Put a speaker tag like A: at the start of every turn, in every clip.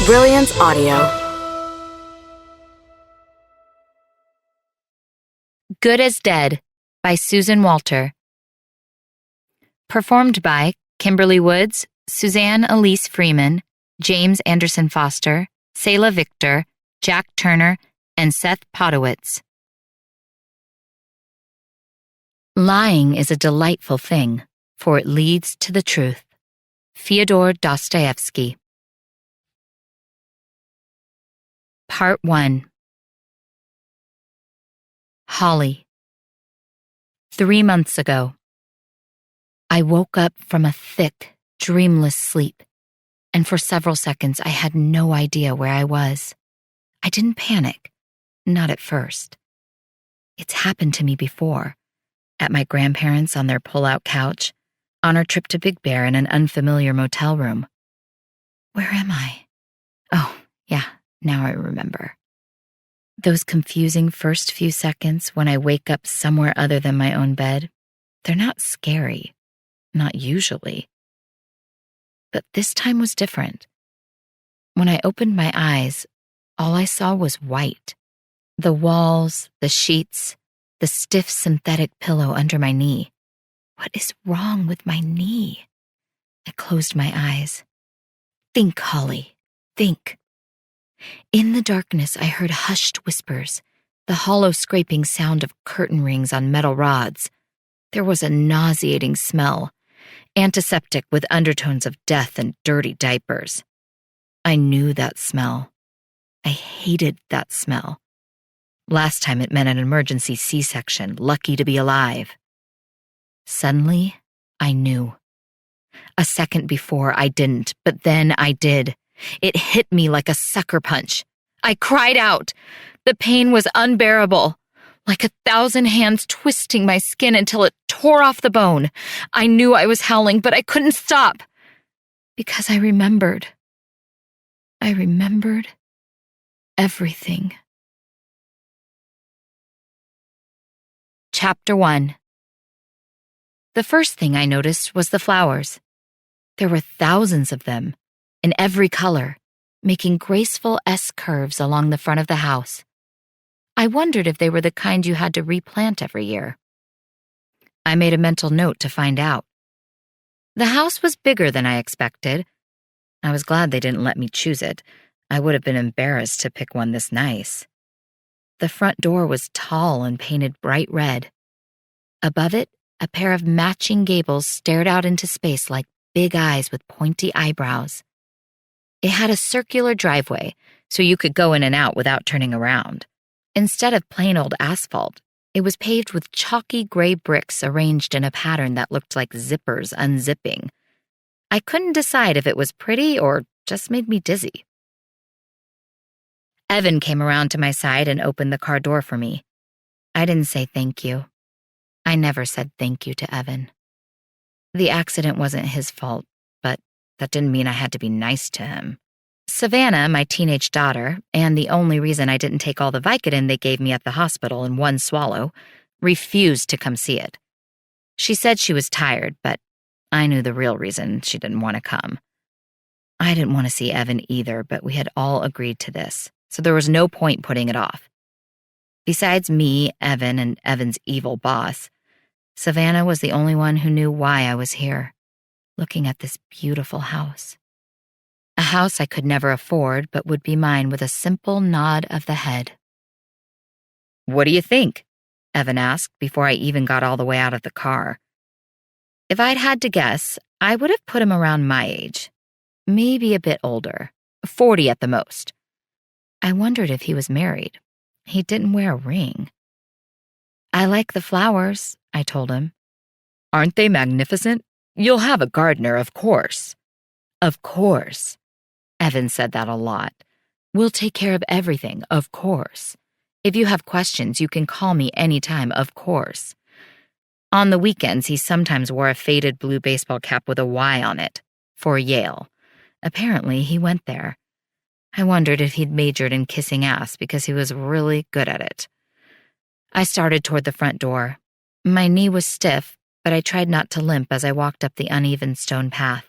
A: Brilliance Audio.
B: Good as Dead by Susan Walter. Performed by Kimberly Woods, Suzanne Elise Freeman, James Anderson Foster, Selah Victor, Jack Turner, and Seth Podowitz. Lying is a delightful thing, for it leads to the truth. Fyodor Dostoevsky. Part 1. Holly. 3 months ago. I woke up from a thick, dreamless sleep, and for several seconds I had no idea where I was. I didn't panic, not at first. It's happened to me before, at my grandparents' on their pull-out couch, on our trip to Big Bear in an unfamiliar motel room. Where am I? Oh, yeah, now I remember. Those confusing first few seconds when I wake up somewhere other than my own bed, they're not scary, not usually. But this time was different. When I opened my eyes, all I saw was white. The walls, the sheets, the stiff synthetic pillow under my knee. What is wrong with my knee? I closed my eyes. Think, Holly, think. In the darkness, I heard hushed whispers, the hollow scraping sound of curtain rings on metal rods. There was a nauseating smell, antiseptic with undertones of death and dirty diapers. I knew that smell. I hated that smell. Last time it meant an emergency C-section, lucky to be alive. Suddenly, I knew. A second before, I didn't, but then I did. It hit me like a sucker punch. I cried out. The pain was unbearable, like 1,000 hands twisting my skin until it tore off the bone. I knew I was howling, but I couldn't stop. Because I remembered. I remembered everything. Chapter 1. The first thing I noticed was the flowers. There were thousands of them, in every color, making graceful S-curves along the front of the house. I wondered if they were the kind you had to replant every year. I made a mental note to find out. The house was bigger than I expected. I was glad they didn't let me choose it. I would have been embarrassed to pick one this nice. The front door was tall and painted bright red. Above it, a pair of matching gables stared out into space like big eyes with pointy eyebrows. It had a circular driveway, so you could go in and out without turning around. Instead of plain old asphalt, it was paved with chalky gray bricks arranged in a pattern that looked like zippers unzipping. I couldn't decide if it was pretty or just made me dizzy. Evan came around to my side and opened the car door for me. I didn't say thank you. I never said thank you to Evan. The accident wasn't his fault, but that didn't mean I had to be nice to him. Savannah, my teenage daughter, and the only reason I didn't take all the Vicodin they gave me at the hospital in one swallow, refused to come see it. She said she was tired, but I knew the real reason she didn't want to come. I didn't want to see Evan either, but we had all agreed to this, so there was no point putting it off. Besides me, Evan, and Evan's evil boss, Savannah was the only one who knew why I was here, looking at this beautiful house. A house I could never afford, but would be mine with a simple nod of the head. "What do you think?" Evan asked before I even got all the way out of the car. If I'd had to guess, I would have put him around my age. Maybe a bit older, 40 at the most. I wondered if he was married. He didn't wear a ring. "I like the flowers," I told him. "Aren't they magnificent? You'll have a gardener, of course." "Of course." Evan said that a lot. "We'll take care of everything, of course. If you have questions, you can call me anytime, of course." On the weekends, he sometimes wore a faded blue baseball cap with a Y on it, for Yale. Apparently, he went there. I wondered if he'd majored in kissing ass because he was really good at it. I started toward the front door. My knee was stiff, but I tried not to limp as I walked up the uneven stone path.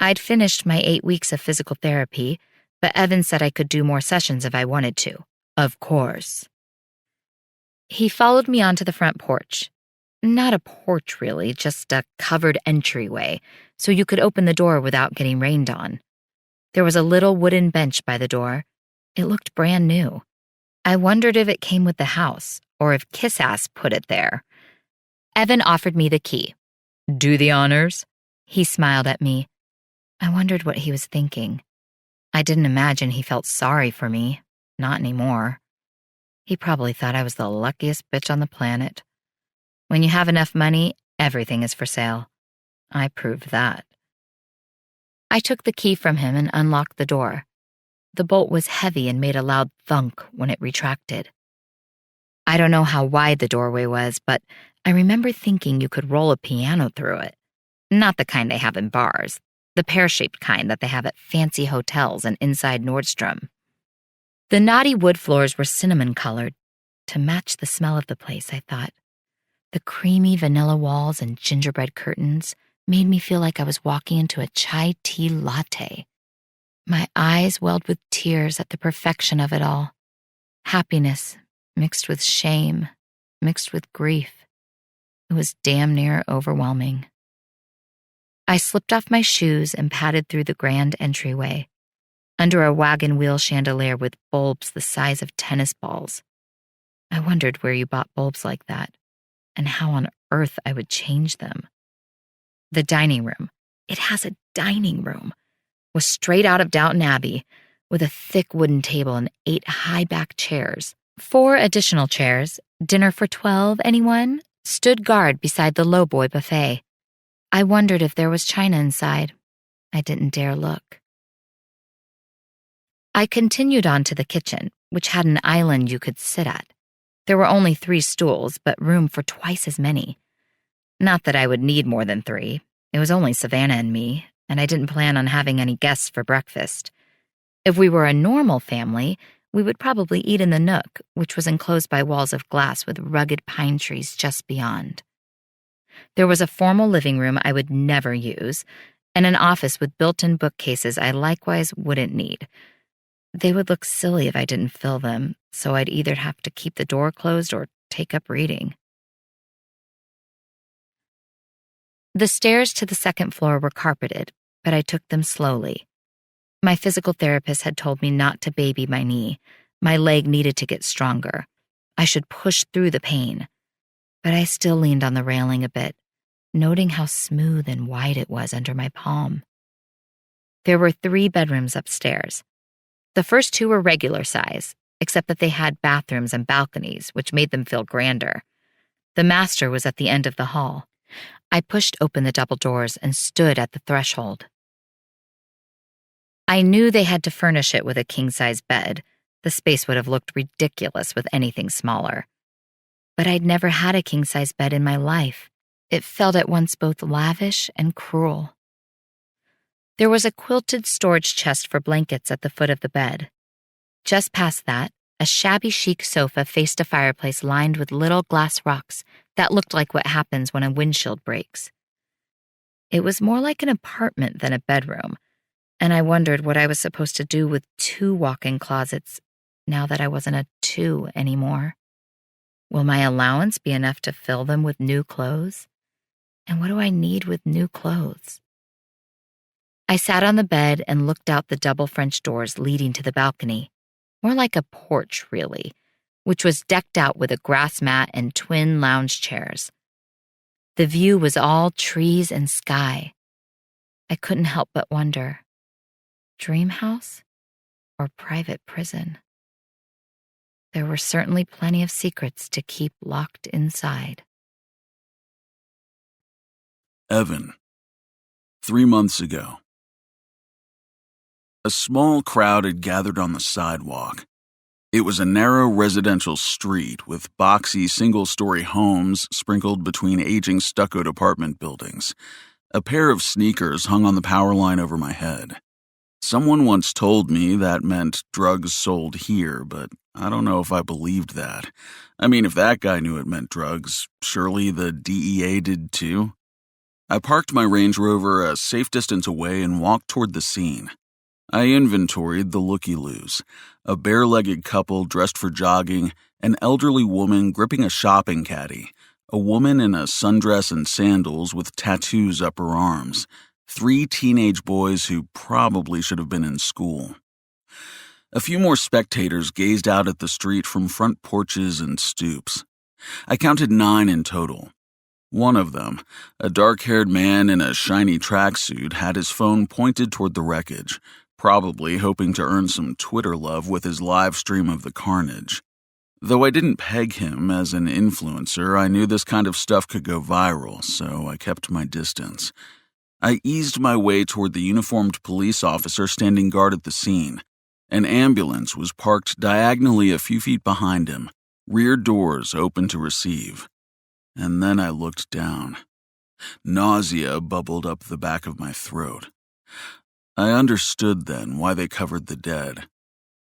B: I'd finished my 8 weeks of physical therapy, but Evan said I could do more sessions if I wanted to. Of course. He followed me onto the front porch. Not a porch, really, just a covered entryway, so you could open the door without getting rained on. There was a little wooden bench by the door. It looked brand new. I wondered if it came with the house, or if Kiss Ass put it there. Evan offered me the key. Do the honors? He smiled at me. I wondered what he was thinking. I didn't imagine he felt sorry for me. Not anymore. He probably thought I was the luckiest bitch on the planet. When you have enough money, everything is for sale. I proved that. I took the key from him and unlocked the door. The bolt was heavy and made a loud thunk when it retracted. I don't know how wide the doorway was, but I remember thinking you could roll a piano through it. Not the kind they have in bars, the pear-shaped kind that they have at fancy hotels and inside Nordstrom. The naughty wood floors were cinnamon-colored. To match the smell of the place, I thought. The creamy vanilla walls and gingerbread curtains made me feel like I was walking into a chai tea latte. My eyes welled with tears at the perfection of it all. Happiness mixed with shame, mixed with grief. It was damn near overwhelming. I slipped off my shoes and padded through the grand entryway, under a wagon wheel chandelier with bulbs the size of tennis balls. I wondered where you bought bulbs like that, and how on earth I would change them. The dining room, it has a dining room, was straight out of Downton Abbey, with a thick wooden table and 8 high-back chairs. 4 additional chairs, dinner for 12, anyone, stood guard beside the lowboy buffet. I wondered if there was china inside. I didn't dare look. I continued on to the kitchen, which had an island you could sit at. There were only 3 stools, but room for twice as many. Not that I would need more than 3. It was only Savannah and me, and I didn't plan on having any guests for breakfast. If we were a normal family, we would probably eat in the nook, which was enclosed by walls of glass with rugged pine trees just beyond. There was a formal living room I would never use, and an office with built-in bookcases I likewise wouldn't need. They would look silly if I didn't fill them, so I'd either have to keep the door closed or take up reading. The stairs to the second floor were carpeted, but I took them slowly. My physical therapist had told me not to baby my knee. My leg needed to get stronger. I should push through the pain. But I still leaned on the railing a bit, noting how smooth and wide it was under my palm. There were 3 bedrooms upstairs. The first 2 were regular size, except that they had bathrooms and balconies, which made them feel grander. The master was at the end of the hall. I pushed open the double doors and stood at the threshold. I knew they had to furnish it with a king-size bed. The space would have looked ridiculous with anything smaller. But I'd never had a king-size bed in my life. It felt at once both lavish and cruel. There was a quilted storage chest for blankets at the foot of the bed. Just past that, a shabby chic sofa faced a fireplace lined with little glass rocks that looked like what happens when a windshield breaks. It was more like an apartment than a bedroom, and I wondered what I was supposed to do with 2 walk-in closets now that I wasn't a 2 anymore. Will my allowance be enough to fill them with new clothes? And what do I need with new clothes? I sat on the bed and looked out the double French doors leading to the balcony, more like a porch, really, which was decked out with a grass mat and twin lounge chairs. The view was all trees and sky. I couldn't help but wonder, dream house or private prison? There were certainly plenty of secrets to keep locked inside.
A: Evan, 3 months ago. A small crowd had gathered on the sidewalk. It was a narrow residential street with boxy single-story homes sprinkled between aging stuccoed apartment buildings. A pair of sneakers hung on the power line over my head. Someone once told me that meant drugs sold here, but I don't know if I believed that. I mean, if that guy knew it meant drugs, surely the DEA did too? I parked my Range Rover a safe distance away and walked toward the scene. I inventoried the looky-loos, a bare-legged couple dressed for jogging, an elderly woman gripping a shopping caddy, a woman in a sundress and sandals with tattoos up her arms, 3 teenage boys who probably should have been in school. A few more spectators gazed out at the street from front porches and stoops. I counted 9 in total. One of them, a dark-haired man in a shiny tracksuit, had his phone pointed toward the wreckage, probably hoping to earn some Twitter love with his live stream of the carnage. Though I didn't peg him as an influencer, I knew this kind of stuff could go viral, so I kept my distance. I eased my way toward the uniformed police officer standing guard at the scene. An ambulance was parked diagonally a few feet behind him, rear doors open to receive. And then I looked down. Nausea bubbled up the back of my throat. I understood then why they covered the dead.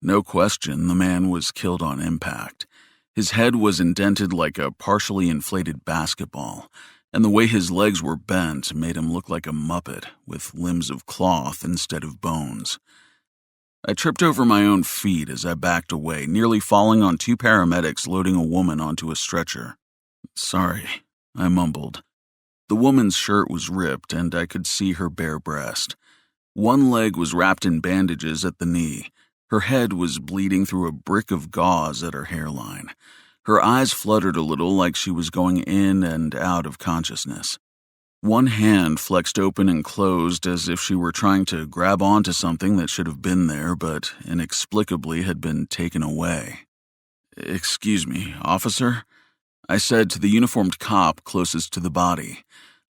A: No question, the man was killed on impact. His head was indented like a partially inflated basketball, and the way his legs were bent made him look like a muppet with limbs of cloth instead of bones. I tripped over my own feet as I backed away, nearly falling on 2 paramedics loading a woman onto a stretcher. "Sorry," I mumbled. The woman's shirt was ripped, and I could see her bare breast. One leg was wrapped in bandages at the knee. Her head was bleeding through a brick of gauze at her hairline. Her eyes fluttered a little like she was going in and out of consciousness. One hand flexed open and closed as if she were trying to grab onto something that should have been there but inexplicably had been taken away. "Excuse me, officer?" I said to the uniformed cop closest to the body.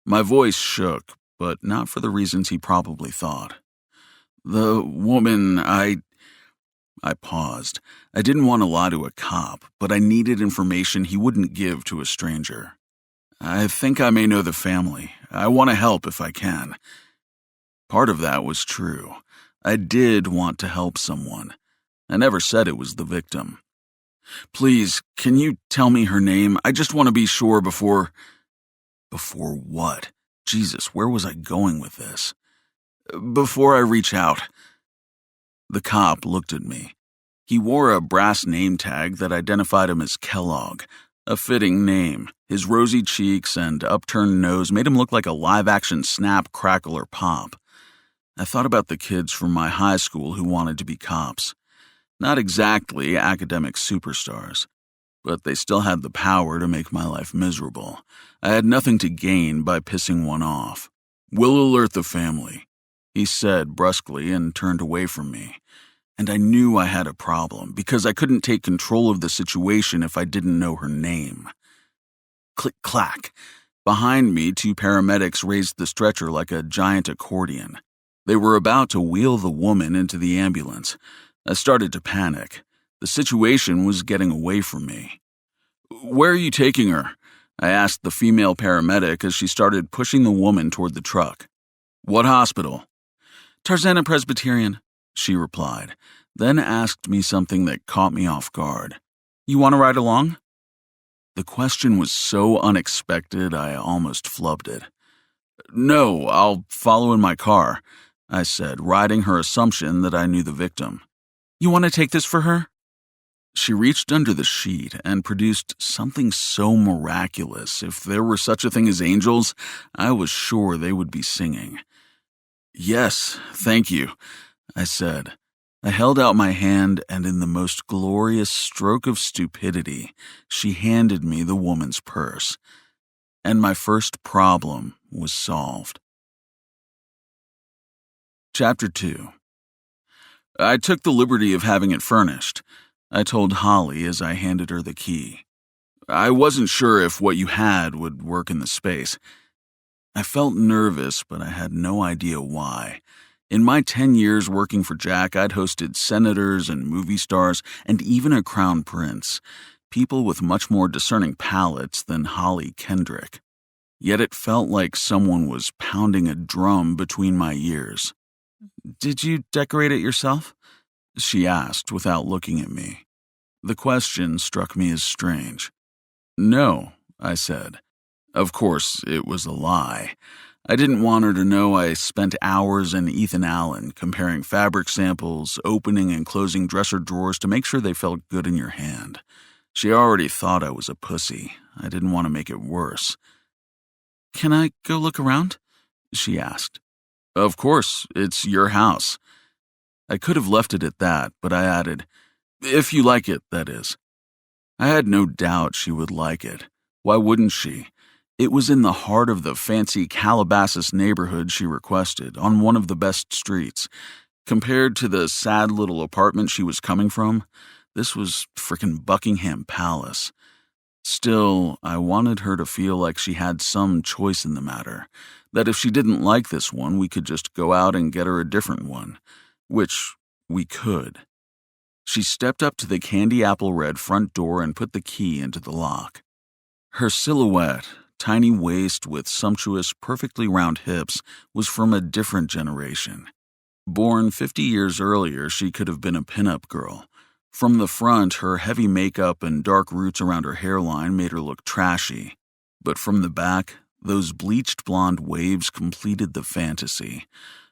A: My voice shook, but not for the reasons he probably thought. "The woman, I paused. I didn't want to lie to a cop, but I needed information he wouldn't give to a stranger. "I think I may know the family. I want to help if I can." Part of that was true. I did want to help someone. I never said it was the victim. "Please, can you tell me her name? I just want to be sure before..." Before what? Jesus, where was I going with this? "Before I reach out." The cop looked at me. He wore a brass name tag that identified him as Kellogg, a fitting name. His rosy cheeks and upturned nose made him look like a live-action Snap, Crackle, or Pop. I thought about the kids from my high school who wanted to be cops. Not exactly academic superstars, but they still had the power to make my life miserable. I had nothing to gain by pissing one off. "We'll alert the family," he said brusquely and turned away from me. And I knew I had a problem because I couldn't take control of the situation if I didn't know her name. Click-clack. Behind me, 2 paramedics raised the stretcher like a giant accordion. They were about to wheel the woman into the ambulance. I started to panic. The situation was getting away from me. "Where are you taking her?" I asked the female paramedic as she started pushing the woman toward the truck. "What hospital?" "Tarzana Presbyterian," she replied, then asked me something that caught me off guard. "You want to ride along?" The question was so unexpected I almost flubbed it. "No, I'll follow in my car," I said, riding her assumption that I knew the victim. "You want to take this for her?" She reached under the sheet and produced something so miraculous. If there were such a thing as angels, I was sure they would be singing. "Yes, thank you," I said. I held out my hand, and in the most glorious stroke of stupidity, she handed me the woman's purse. And my first problem was solved. Chapter 2. I took the liberty of having it furnished. I told Holly as I handed her the key. "I wasn't sure if what you had would work in the space." I felt nervous, but I had no idea why. In my 10 years working for Jack, I'd hosted senators and movie stars and even a crown prince, people with much more discerning palates than Holly Kendrick. Yet it felt like someone was pounding a drum between my ears. "Did you decorate it yourself?" she asked without looking at me. The question struck me as strange. "No," I said. Of course, it was a lie. I didn't want her to know I spent hours in Ethan Allen comparing fabric samples, opening and closing dresser drawers to make sure they felt good in your hand. She already thought I was a pussy. I didn't want to make it worse. "Can I go look around?" she asked. "Of course, it's your house." I could have left it at that, but I added, "If you like it, that is." I had no doubt she would like it. Why wouldn't she? It was in the heart of the fancy Calabasas neighborhood she requested, on one of the best streets. Compared to the sad little apartment she was coming from, this was frickin' Buckingham Palace. Still, I wanted her to feel like she had some choice in the matter, that if she didn't like this one, we could just go out and get her a different one, which we could. She stepped up to the candy apple red front door and put the key into the lock. Her silhouette, tiny waist with sumptuous, perfectly round hips, was from a different generation. Born 50 years earlier, she could have been a pinup girl. From the front, her heavy makeup and dark roots around her hairline made her look trashy. But from the back, those bleached blonde waves completed the fantasy.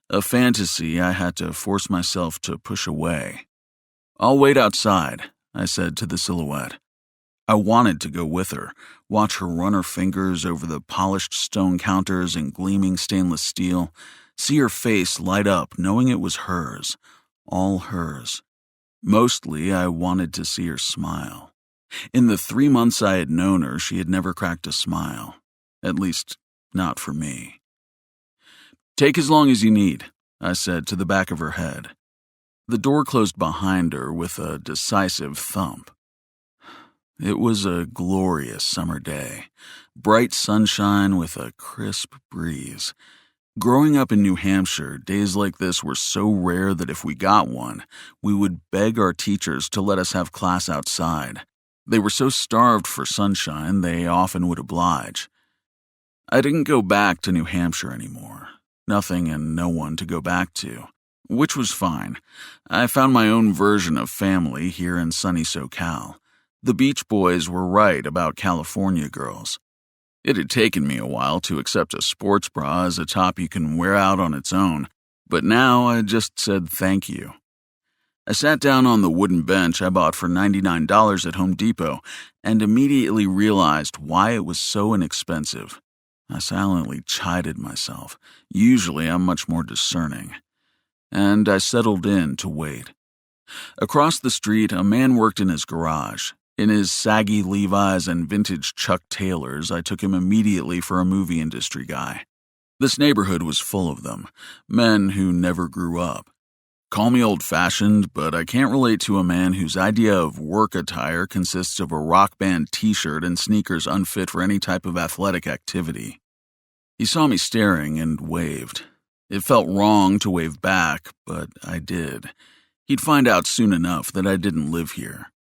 A: A fantasy I had to force myself to push away. "I'll wait outside," I said to the silhouette. I wanted to go with her, watch her run her fingers over the polished stone counters and gleaming stainless steel, see her face light up knowing it was hers, all hers. Mostly, I wanted to see her smile. In the 3 months I had known her, she had never cracked a smile. At least, not for me. "Take as long as you need," I said to the back of her head. The door closed behind her with a decisive thump. It was a glorious summer day, bright sunshine with a crisp breeze. Growing up in New Hampshire, days like this were so rare that if we got one, we would beg our teachers to let us have class outside. They were so starved for sunshine, they often would oblige. I didn't go back to New Hampshire anymore. Nothing and no one to go back to, which was fine. I found my own version of family here in sunny SoCal. The Beach Boys were right about California girls. It had taken me a while to accept a sports bra as a top you can wear out on its own, but now I just said thank you. I sat down on the wooden bench I bought for $99 at Home Depot and immediately realized why it was so inexpensive. I silently chided myself. Usually I'm much more discerning. And I settled in to wait. Across the street, a man worked in his garage. In his saggy Levi's and vintage Chuck Taylors, I took him immediately for a movie industry guy. This neighborhood was full of them, men who never grew up. Call me old-fashioned, but I can't relate to a man whose idea of work attire consists of a rock band t-shirt and sneakers unfit for any type of athletic activity. He saw me staring and waved. It felt wrong to wave back, but I did. He'd find out soon enough that I didn't live here.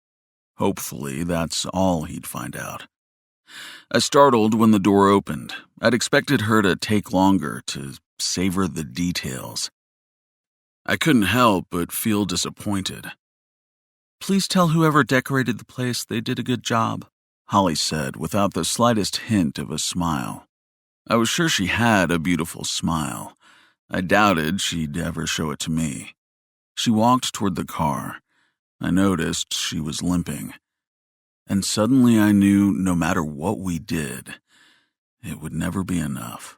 A: Hopefully, that's all he'd find out. I startled when the door opened. I'd expected her to take longer, to savor the details. I couldn't help but feel disappointed. "Please tell whoever decorated the place they did a good job," Holly said without the slightest hint of a smile. I was sure she had a beautiful smile. I doubted she'd ever show it to me. She walked toward the car. I noticed she was limping. And suddenly I knew no matter what we did, it would never be enough.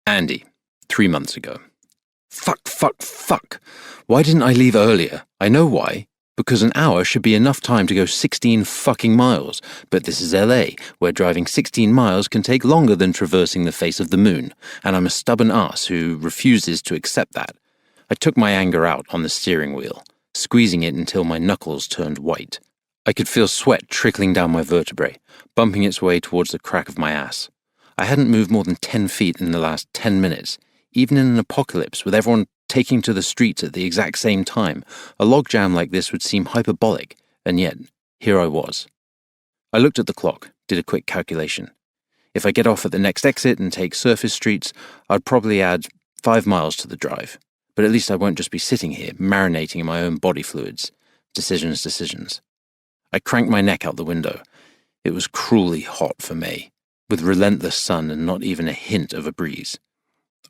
C: Andy, 3 months ago. Fuck. Why didn't I leave earlier? I know why. Because an hour should be enough time to go 16 fucking miles. But this is LA, where driving 16 miles can take longer than traversing the face of the moon, and I'm a stubborn ass who refuses to accept that. I took my anger out on the steering wheel, squeezing it until my knuckles turned white. I could feel sweat trickling down my vertebrae, bumping its way towards the crack of my ass. I hadn't moved more than 10 feet in the last 10 minutes. Even in an apocalypse, with everyone taking to the streets at the exact same time, a logjam like this would seem hyperbolic, and yet, here I was. I looked at the clock, did a quick calculation. If I get off at the next exit and take surface streets, I'd probably add 5 miles to the drive. But at least I won't just be sitting here, marinating in my own body fluids. Decisions. I cranked my neck out the window. It was cruelly hot for May. with relentless sun and not even a hint of a breeze.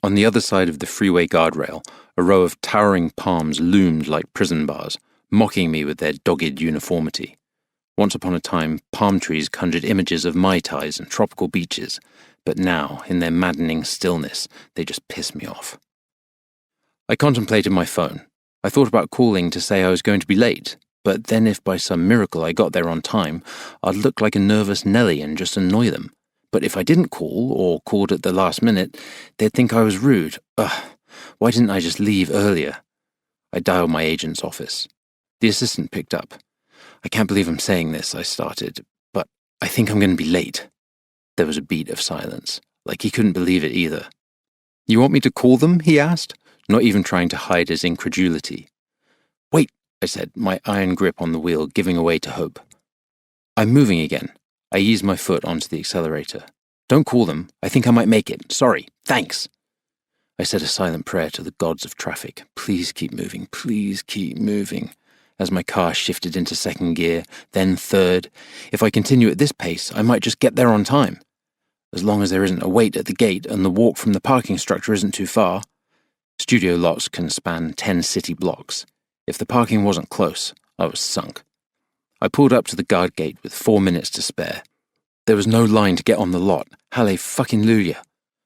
C: On the other side of the freeway guardrail, a row of towering palms loomed like prison bars, mocking me with their dogged uniformity. Once upon a time, palm trees conjured images of Mai Tais and tropical beaches, but now, in their maddening stillness, they just piss me off. I contemplated my phone. I thought about calling to say I was going to be late, but then if by some miracle I got there on time, I'd look like a nervous Nelly and just annoy them. But if I didn't call, or called at the last minute, they'd think I was rude. Ugh, why didn't I just leave earlier? I dialed my agent's office. The assistant picked up. I can't believe I'm saying this, I started, but I think I'm going to be late. There was a beat of silence, like he couldn't believe it either. You want me to call them? He asked, not even trying to hide his incredulity. Wait, I said, my iron grip on the wheel giving away to hope. I'm moving again. I eased my foot onto the accelerator. Don't call them. I think I might make it. Sorry. Thanks. I said a silent prayer to the gods of traffic. Please keep moving. Please keep moving. As my car shifted into second gear, then third. If I continue at this pace, I might just get there on time. As long as there isn't a wait at the gate and the walk from the parking structure isn't too far. Studio lots can span 10 city blocks. If the parking wasn't close, I was sunk. I pulled up to the guard gate with 4 minutes to spare. There was no line to get on the lot. Hallelujah.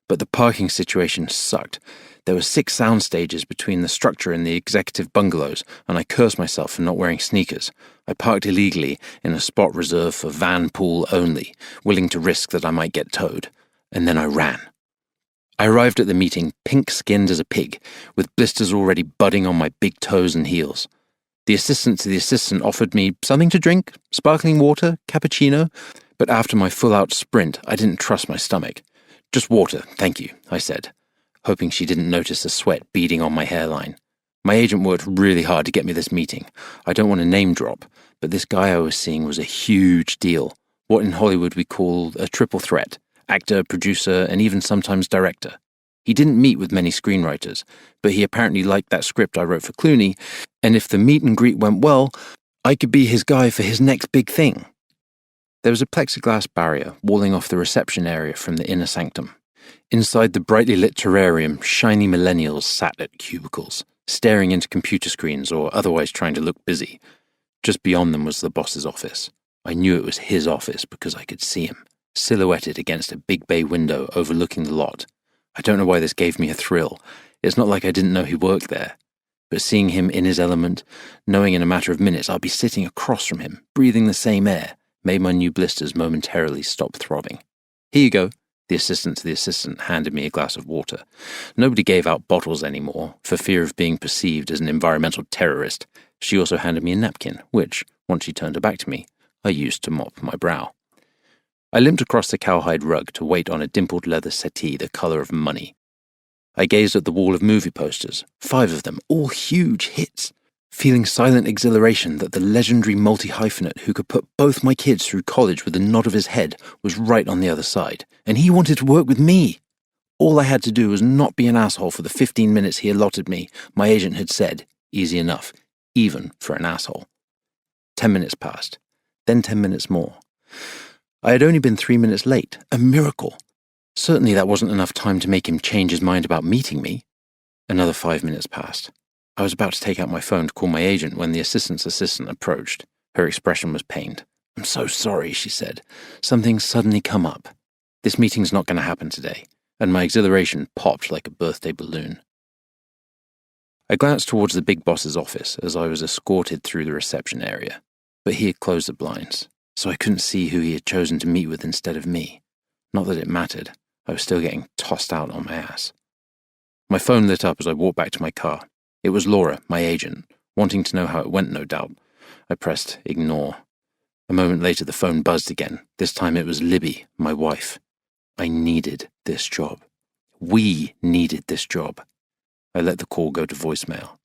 C: But the parking situation sucked. There were 6 sound stages between the structure and the executive bungalows, and I cursed myself for not wearing sneakers. I parked illegally in a spot reserved for van pool only, willing to risk that I might get towed. And then I ran. I arrived at the meeting pink-skinned as a pig, with blisters already budding on my big toes and heels. The assistant to the assistant offered me something to drink, sparkling water, cappuccino, but after my full-out sprint, I didn't trust my stomach. Just water, thank you, I said, hoping she didn't notice the sweat beading on my hairline. My agent worked really hard to get me this meeting. I don't want to name drop, but this guy I was seeing was a huge deal, what in Hollywood we call a triple threat, actor, producer, and even sometimes director. He didn't meet with many screenwriters, but he apparently liked that script I wrote for Clooney, and if the meet and greet went well, I could be his guy for his next big thing. There was a plexiglass barrier walling off the reception area from the inner sanctum. Inside the brightly lit terrarium, shiny millennials sat at cubicles, staring into computer screens or otherwise trying to look busy. Just beyond them was the boss's office. I knew it was his office because I could see him, silhouetted against a big bay window overlooking the lot. I don't know why this gave me a thrill. It's not like I didn't know he worked there. But seeing him in his element, knowing in a matter of minutes I'll be sitting across from him, breathing the same air, made my new blisters momentarily stop throbbing. Here you go. The assistant to the assistant handed me a glass of water. Nobody gave out bottles anymore, for fear of being perceived as an environmental terrorist. She also handed me a napkin, which, once she turned her back to me, I used to mop my brow. I limped across the cowhide rug to wait on a dimpled leather settee the colour of money. I gazed at the wall of movie posters, 5 of them, all huge hits, feeling silent exhilaration that the legendary multi-hyphenate who could put both my kids through college with a nod of his head was right on the other side, and he wanted to work with me. All I had to do was not be an asshole for the 15 minutes he allotted me. My agent had said, easy enough, even for an asshole. 10 minutes passed, then 10 minutes more. I had only been 3 minutes late, a miracle. Certainly that wasn't enough time to make him change his mind about meeting me. Another 5 minutes passed. I was about to take out my phone to call my agent when the assistant's assistant approached. Her expression was pained. "I'm so sorry," she said. "Something's suddenly come up. This meeting's not going to happen today," and my exhilaration popped like a birthday balloon. I glanced towards the big boss's office as I was escorted through the reception area, but he had closed the blinds, so I couldn't see who he had chosen to meet with instead of me. Not that it mattered. I was still getting tossed out on my ass. My phone lit up as I walked back to my car. It was Laura, my agent, wanting to know how it went, no doubt. I pressed ignore. A moment later the phone buzzed again. This time it was Libby, my wife. I needed this job. We needed this job. I let the call go to voicemail.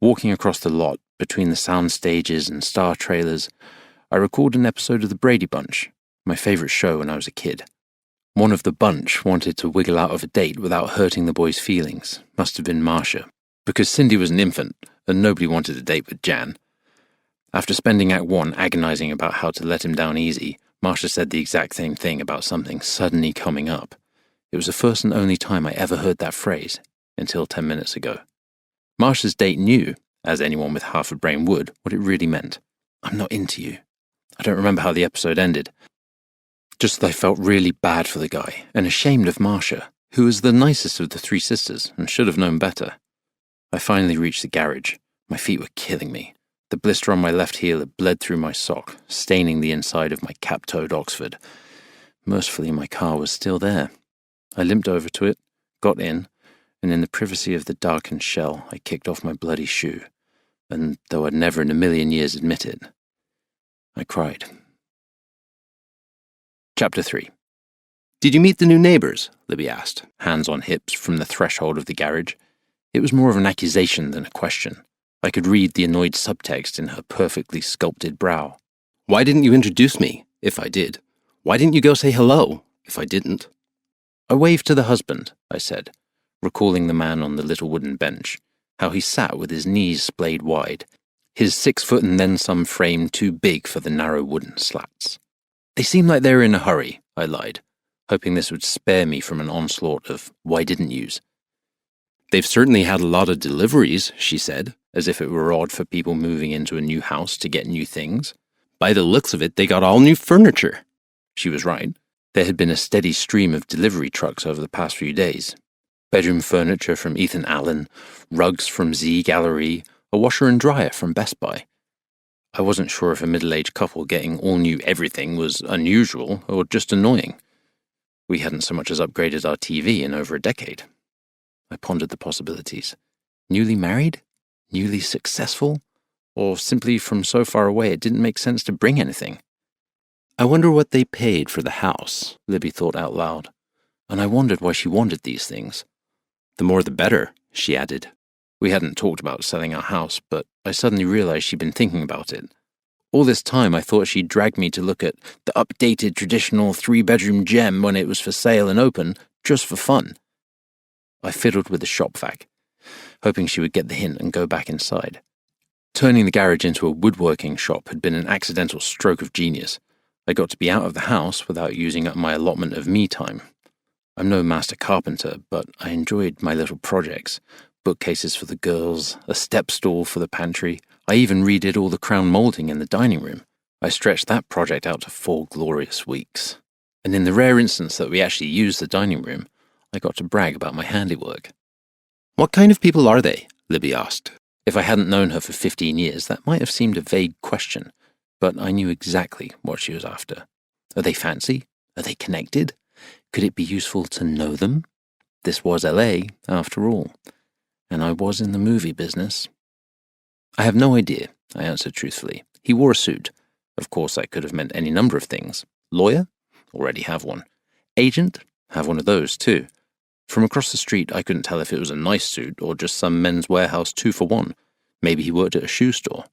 C: Walking across the lot, between the sound stages and star trailers, I recalled an episode of The Brady Bunch, my favourite show when I was a kid. One of the bunch wanted to wiggle out of a date without hurting the boy's feelings. Must have been Marcia, because Cindy was an infant, and nobody wanted a date with Jan. After spending Act 1 agonising about how to let him down easy, Marcia said the exact same thing about something suddenly coming up. It was the first and only time I ever heard that phrase, until 10 minutes ago. Marcia's date knew, as anyone with half a brain would, what it really meant. I'm not into you. I don't remember how the episode ended. Just that I felt really bad for the guy, and ashamed of Marcia, who was the nicest of the three sisters, and should have known better. I finally reached the garage. My feet were killing me. The blister on my left heel had bled through my sock, staining the inside of my cap-toed Oxford. Mercifully, my car was still there. I limped over to it, got in, and in the privacy of the darkened shell, I kicked off my bloody shoe. And though I'd never in a million years admit it, I cried. Chapter 3.
D: Did you meet the new neighbours? Libby asked,
C: Hands on hips, from the threshold of the garage. It was more of an accusation than a question. I could read the annoyed subtext in her perfectly sculpted brow.
D: Why didn't you introduce me, if I did? Why didn't you go say hello, if I didn't?
C: I waved to the husband, I said, recalling the man on the little wooden bench, how he sat with his knees splayed wide, his 6 foot and then some frame too big for the narrow wooden slats. They seemed like they were in a hurry, I lied, hoping this would spare me from an onslaught of why didn't yous.
D: They've certainly had a lot of deliveries, she said, as if it were odd for people moving into a new house to get new things. By the looks of it, they got all new furniture.
C: She was right. There had been a steady stream of delivery trucks over the past few days. Bedroom furniture from Ethan Allen, rugs from Z Gallery, a washer and dryer from Best Buy. I wasn't sure if a middle-aged couple getting all new everything was unusual or just annoying. We hadn't so much as upgraded our TV in over a decade. I pondered the possibilities. Newly married? Newly successful? Or simply from so far away it didn't make sense to bring anything?
D: I wonder what they paid for the house,
C: Libby thought out loud, and I wondered why she wanted these things.
D: The more the better, she added.
C: We hadn't talked about selling our house, but I suddenly realized she'd been thinking about it. All this time I thought she'd dragged me to look at the updated traditional 3-bedroom gem when it was for sale and open, just for fun. I fiddled with the shop vac, hoping she would get the hint and go back inside. Turning the garage into a woodworking shop had been an accidental stroke of genius. I got to be out of the house without using up my allotment of me time. I'm no master carpenter, but I enjoyed my little projects. Bookcases for the girls, a step stool for the pantry. I even redid all the crown moulding in the dining room. I stretched that project out to 4 glorious weeks. And in the rare instance that we actually used the dining room, I got to brag about my handiwork.
D: What kind of people are they? Libby asked.
C: If I hadn't known her for 15 years, that might have seemed a vague question, but I knew exactly what she was after. Are they fancy? Are they connected? Could it be useful to know them? This was LA, after all, and I was in the movie business. I have no idea, I answered truthfully. He wore a suit. Of course, that could have meant any number of things. Lawyer? Already have one. Agent? Have one of those, too. From across the street, I couldn't tell if it was a nice suit or just some Men's Warehouse 2-for-1. Maybe he worked at a shoe store.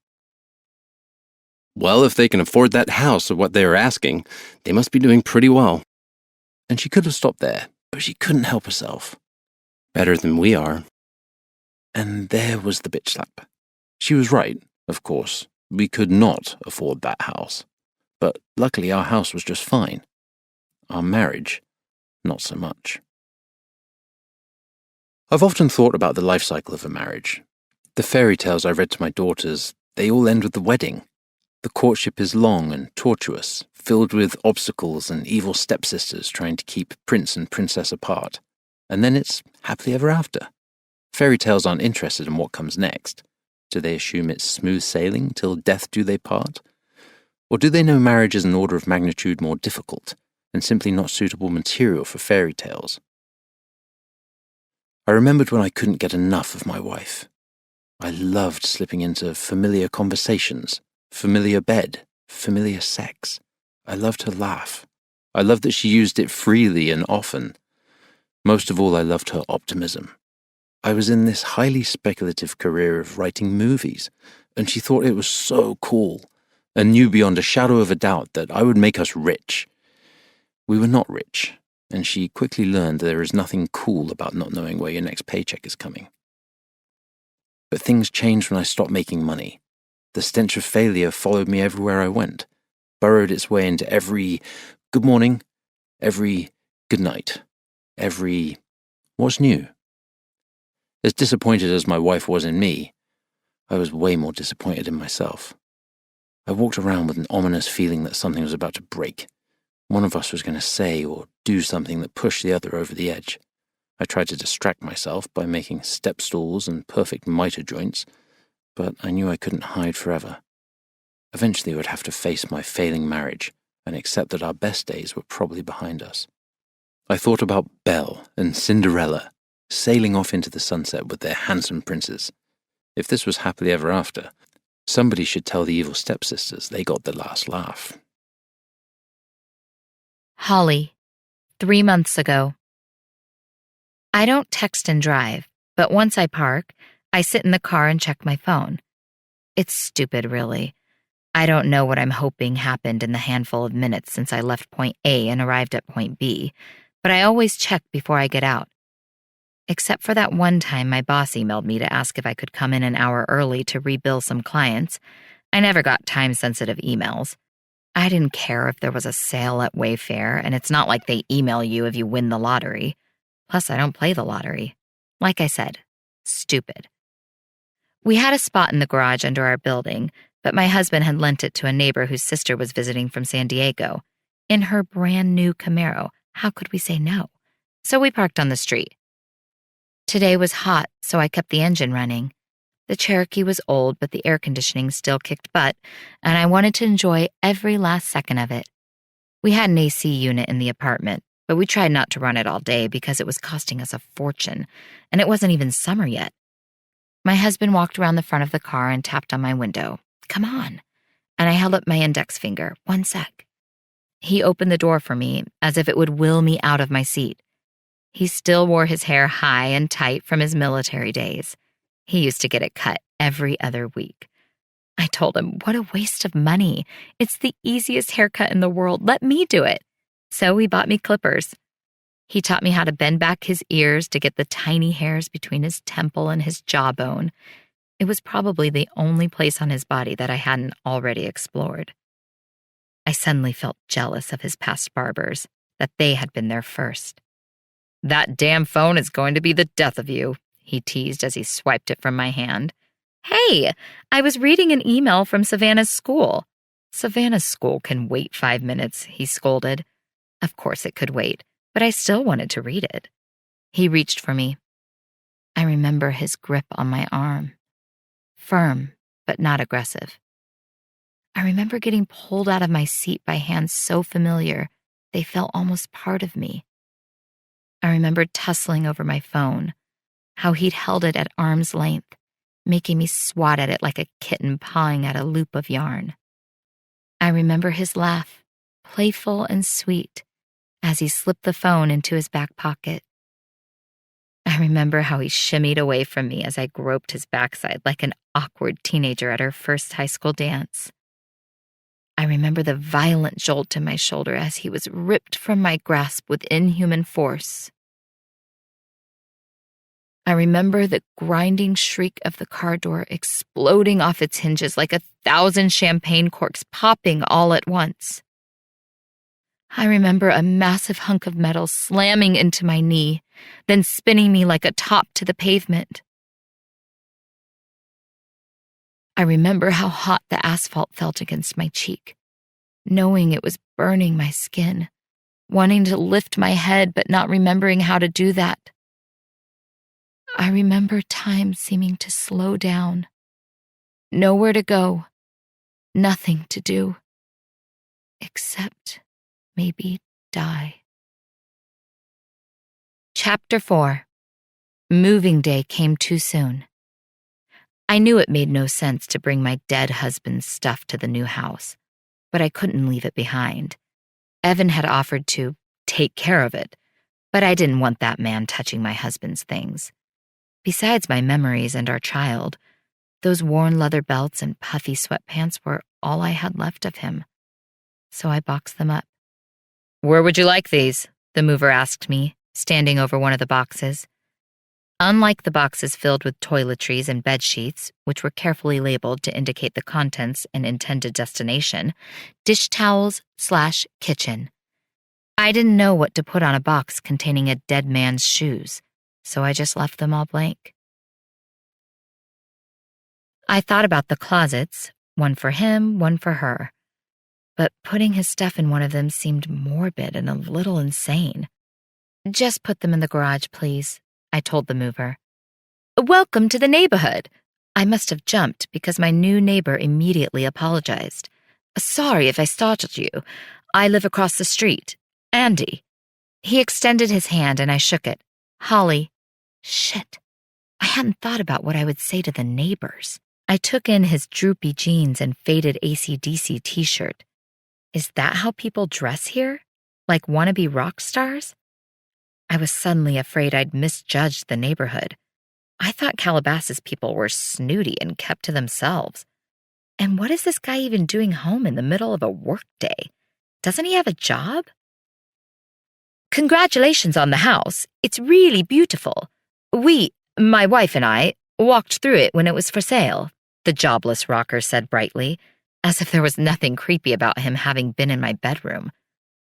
D: Well, if they can afford that house at what they were asking, they must be doing pretty well.
C: And she could have stopped there, but she couldn't help herself.
D: Better than we are.
C: And there was the bitch slap. She was right, of course. We could not afford that house. But luckily our house was just fine. Our marriage, not so much. I've often thought about the life cycle of a marriage. The fairy tales I read to my daughters, they all end with the wedding. The courtship is long and tortuous, filled with obstacles and evil stepsisters trying to keep prince and princess apart. And then it's happily ever after. Fairy tales aren't interested in what comes next. Do they assume it's smooth sailing till death do they part? Or do they know marriage is an order of magnitude more difficult and simply not suitable material for fairy tales? I remembered when I couldn't get enough of my wife. I loved slipping into familiar conversations, familiar bed, familiar sex. I loved her laugh. I loved that she used it freely and often. Most of all, I loved her optimism. I was in this highly speculative career of writing movies, and she thought it was so cool, and knew beyond a shadow of a doubt that I would make us rich. We were not rich, and she quickly learned that there is nothing cool about not knowing where your next paycheck is coming. But things changed when I stopped making money. The stench of failure followed me everywhere I went. burrowed its way into every good morning, every good night, every what's new. As disappointed as my wife was in me, I was way more disappointed in myself. I walked around with an ominous feeling that something was about to break. One of us was going to say or do something that pushed the other over the edge. I tried to distract myself by making step stools and perfect mitre joints, but I knew I couldn't hide forever. Eventually I would have to face my failing marriage and accept that our best days were probably behind us. I thought about Belle and Cinderella sailing off into the sunset with their handsome princes. If this was happily ever after, somebody should tell the evil stepsisters they got the last laugh.
B: Holly, 3 months ago. I don't text and drive, but once I park, I sit in the car and check my phone. It's stupid, really. I don't know what I'm hoping happened in the handful of minutes since I left point A and arrived at point B, but I always check before I get out. Except for that one time my boss emailed me to ask if I could come in an hour early to rebill some clients. I never got time-sensitive emails. I didn't care if there was a sale at Wayfair, and it's not like they email you if you win the lottery. Plus, I don't play the lottery. Like I said, stupid. We had a spot in the garage under our building, but my husband had lent it to a neighbor whose sister was visiting from San Diego. In her brand new Camaro, how could we say no? So we parked on the street. Today was hot, so I kept the engine running. The Cherokee was old, but the air conditioning still kicked butt, and I wanted to enjoy every last second of it. We had an AC unit in the apartment, but we tried not to run it all day because it was costing us a fortune, and it wasn't even summer yet. My husband walked around the front of the car and tapped on my window. Come on. And I held up my index finger. 1 sec. He opened the door for me as if it would will me out of my seat. He still wore his hair high and tight from his military days. He used to get it cut every other week. I told him, what a waste of money. It's the easiest haircut in the world. Let me do it. So he bought me clippers. He taught me how to bend back his ears to get the tiny hairs between his temple and his jawbone. It was probably the only place on his body that I hadn't already explored. I suddenly felt jealous of his past barbers, that they had been there first. That damn phone is going to be the death of you, he teased as he swiped it from my hand. Hey, I was reading an email from Savannah's school. Savannah's school can wait 5 minutes, he scolded. Of course it could wait, but I still wanted to read it. He reached for me. I remember his grip on my arm. Firm, but not aggressive. I remember getting pulled out of my seat by hands so familiar, they felt almost part of me. I remembered tussling over my phone, how he'd held it at arm's length, making me swat at it like a kitten pawing at a loop of yarn. I remember his laugh, playful and sweet, as he slipped the phone into his back pocket. I remember how he shimmied away from me as I groped his backside like an awkward teenager at her first high school dance. I remember the violent jolt in my shoulder as he was ripped from my grasp with inhuman force. I remember the grinding shriek of the car door exploding off its hinges like 1,000 champagne corks popping all at once. I remember a massive hunk of metal slamming into my knee, then spinning me like a top to the pavement. I remember how hot the asphalt felt against my cheek, knowing it was burning my skin, wanting to lift my head but not remembering how to do that. I remember time seeming to slow down. Nowhere to go, nothing to do, except maybe die. Chapter 4. Moving day came too soon. I knew it made no sense to bring my dead husband's stuff to the new house, but I couldn't leave it behind. Evan had offered to take care of it, but I didn't want that man touching my husband's things. Besides my memories and our child, those worn leather belts and puffy sweatpants were all I had left of him. So I boxed them up. "Where would you like these?" the mover asked me, standing over one of the boxes. Unlike the boxes filled with toiletries and bed sheets, which were carefully labeled to indicate the contents and intended destination, dish towels/kitchen. I didn't know what to put on a box containing a dead man's shoes, so I just left them all blank. I thought about the closets, one for him, one for her, but putting his stuff in one of them seemed morbid and a little insane. Just put them in the garage, please, I told the mover. Welcome to the neighborhood. I must have jumped because my new neighbor immediately apologized. Sorry if I startled you. I live across the street. Andy. He extended his hand and I shook it. Holly. Shit. I hadn't thought about what I would say to the neighbors. I took in his droopy jeans and faded AC/DC t-shirt. Is that how people dress here? Like wannabe rock stars? I was suddenly afraid I'd misjudged the neighborhood. I thought Calabasas people were snooty and kept to themselves. And what is this guy even doing home in the middle of a workday? Doesn't he have a job? Congratulations on the house. It's really beautiful. My wife and I, walked through it when it was for sale, the jobless rocker said brightly, as if there was nothing creepy about him having been in my bedroom.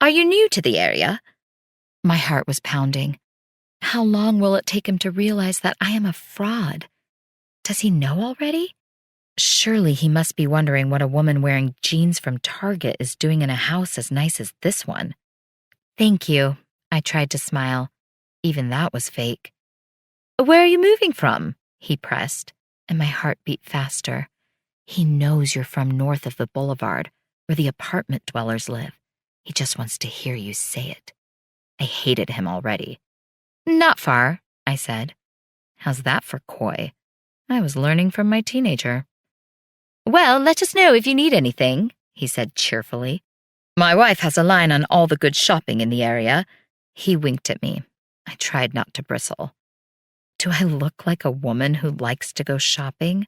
B: Are you new to the area? My heart was pounding. How long will it take him to realize that I am a fraud? Does he know already? Surely he must be wondering what a woman wearing jeans from Target is doing in a house as nice as this one. Thank you, I tried to smile. Even that was fake. Where are you moving from? He pressed, and my heart beat faster. He knows you're from north of the boulevard, where the apartment dwellers live. He just wants to hear you say it. I hated him already. Not far, I said. How's that for coy? I was learning from my teenager. Well, let us know if you need anything, he said cheerfully. My wife has a line on all the good shopping in the area. He winked at me. I tried not to bristle. Do I look like a woman who likes to go shopping?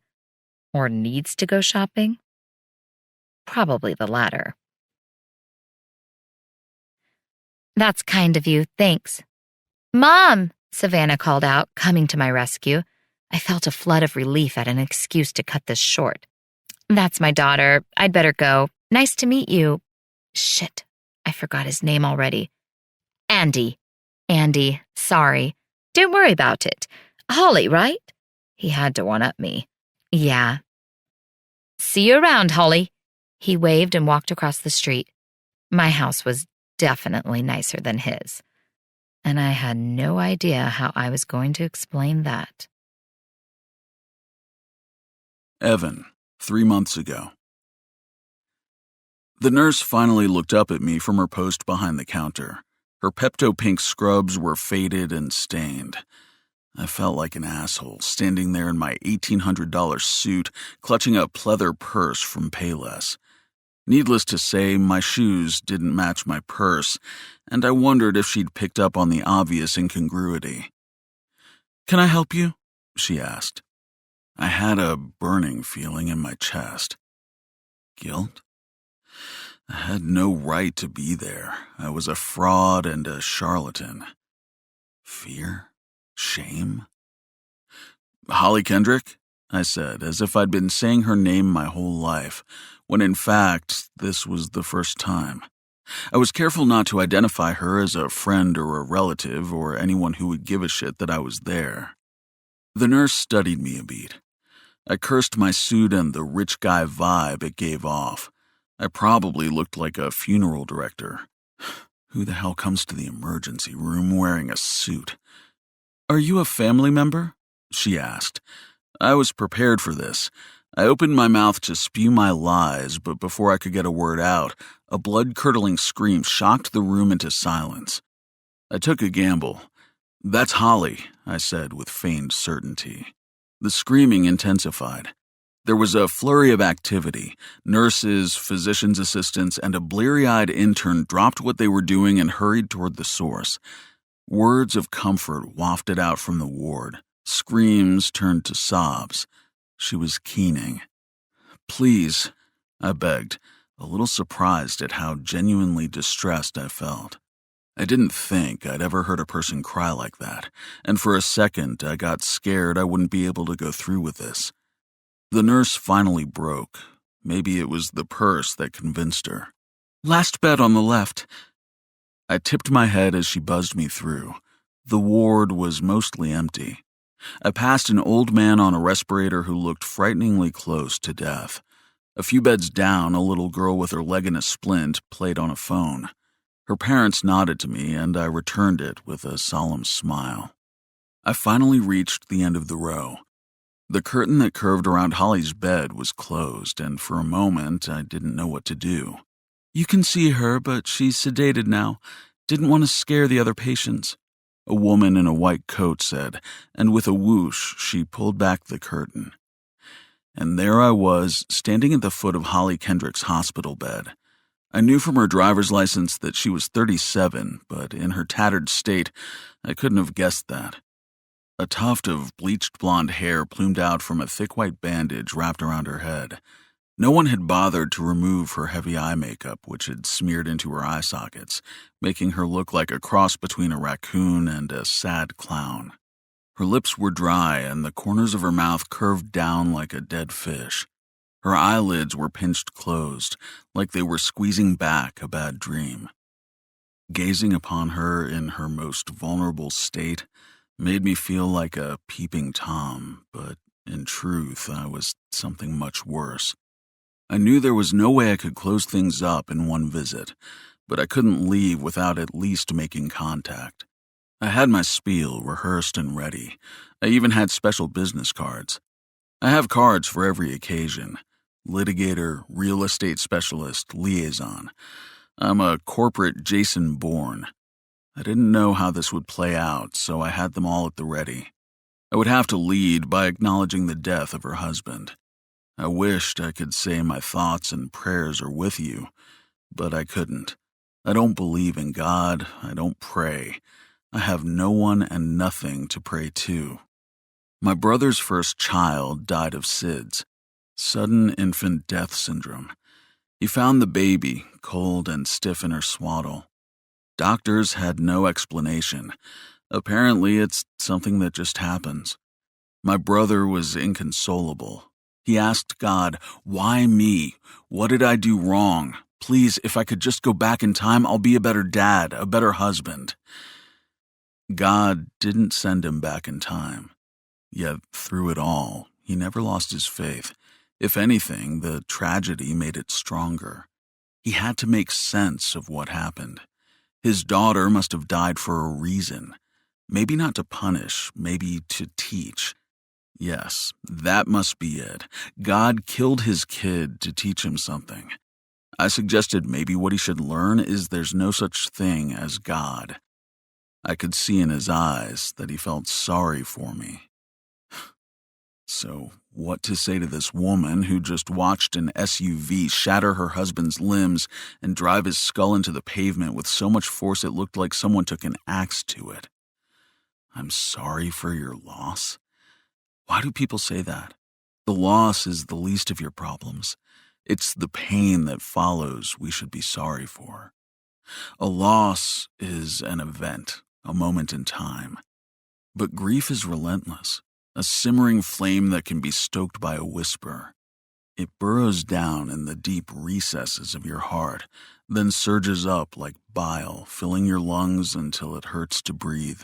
B: Or needs to go shopping? Probably the latter. That's kind of you, thanks. Mom, Savannah called out, coming to my rescue. I felt a flood of relief at an excuse to cut this short. That's my daughter. I'd better go. Nice to meet you. Shit, I forgot his name already. Andy. Andy, sorry. Don't worry about it. Holly, right? He had to one-up me. Yeah. See you around, Holly. He waved and walked across the street. My house was definitely nicer than his, and I had no idea how I was going to explain that.
A: Evan, 3 months ago. The nurse finally looked up at me from her post behind the counter. Her Pepto-Pink scrubs were faded and stained. I felt like an asshole, standing there in my $1,800 suit, clutching a pleather purse from Payless. Needless to say, my shoes didn't match my purse, and I wondered if she'd picked up on the obvious incongruity. "Can I help you?" she asked. I had a burning feeling in my chest. Guilt? I had no right to be there. I was a fraud and a charlatan. Fear? Shame? "Holly Kendrick?" I said, as if I'd been saying her name my whole life, when in fact, this was the first time. I was careful not to identify her as a friend or a relative or anyone who would give a shit that I was there. The nurse studied me a beat. I cursed my suit and the rich guy vibe it gave off. I probably looked like a funeral director. Who the hell comes to the emergency room wearing a suit? "Are you a family member?" she asked. I was prepared for this. I opened my mouth to spew my lies, but before I could get a word out, a blood-curdling scream shocked the room into silence. I took a gamble. "That's Holly," I said with feigned certainty. The screaming intensified. There was a flurry of activity. Nurses, physician's assistants, and a bleary-eyed intern dropped what they were doing and hurried toward the source. Words of comfort wafted out from the ward. Screams turned to sobs. She was keening. "Please," I begged, a little surprised at how genuinely distressed I felt. I didn't think I'd ever heard a person cry like that, and for a second I got scared I wouldn't be able to go through with this. The nurse finally broke. Maybe it was the purse that convinced her. "Last bed on the left." I tipped my head as she buzzed me through. The ward was mostly empty. I passed an old man on a respirator who looked frighteningly close to death. A few beds down, a little girl with her leg in a splint played on a phone. Her parents nodded to me, and I returned it with a solemn smile. I finally reached the end of the row. The curtain that curved around Holly's bed was closed, and for a moment I didn't know what to do. "You can see her, but she's sedated now. Didn't want to scare the other patients," a woman in a white coat said, and with a whoosh she pulled back the curtain. And there I was, standing at the foot of Holly Kendrick's hospital bed. I knew from her driver's license that she was 37, but in her tattered state, I couldn't have guessed that. A tuft of bleached blonde hair plumed out from a thick white bandage wrapped around her head. No one had bothered to remove her heavy eye makeup, which had smeared into her eye sockets, making her look like a cross between a raccoon and a sad clown. Her lips were dry, and the corners of her mouth curved down like a dead fish. Her eyelids were pinched closed, like they were squeezing back a bad dream. Gazing upon her in her most vulnerable state made me feel like a peeping Tom, but in truth, I was something much worse. I knew there was no way I could close things up in one visit, but I couldn't leave without at least making contact. I had my spiel rehearsed and ready. I even had special business cards. I have cards for every occasion. Litigator, real estate specialist, liaison. I'm a corporate Jason Bourne. I didn't know how this would play out, so I had them all at the ready. I would have to lead by acknowledging the death of her husband. I wished I could say my thoughts and prayers are with you, but I couldn't. I don't believe in God. I don't pray. I have no one and nothing to pray to. My brother's first child died of SIDS, sudden infant death syndrome. He found the baby, cold and stiff in her swaddle. Doctors had no explanation. Apparently, it's something that just happens. My brother was inconsolable. He asked God, "Why me? What did I do wrong? Please, if I could just go back in time, I'll be a better dad, a better husband." God didn't send him back in time. Yet, through it all, he never lost his faith. If anything, the tragedy made it stronger. He had to make sense of what happened. His daughter must have died for a reason. Maybe not to punish, maybe to teach. Yes, that must be it. God killed his kid to teach him something. I suggested maybe what he should learn is there's no such thing as God. I could see in his eyes that he felt sorry for me. So, what to say to this woman who just watched an SUV shatter her husband's limbs and drive his skull into the pavement with so much force it looked like someone took an axe to it? "I'm sorry for your loss." Why do people say that? The loss is the least of your problems. It's the pain that follows we should be sorry for. A loss is an event, a moment in time. But grief is relentless, a simmering flame that can be stoked by a whisper. It burrows down in the deep recesses of your heart, then surges up like bile, filling your lungs until it hurts to breathe.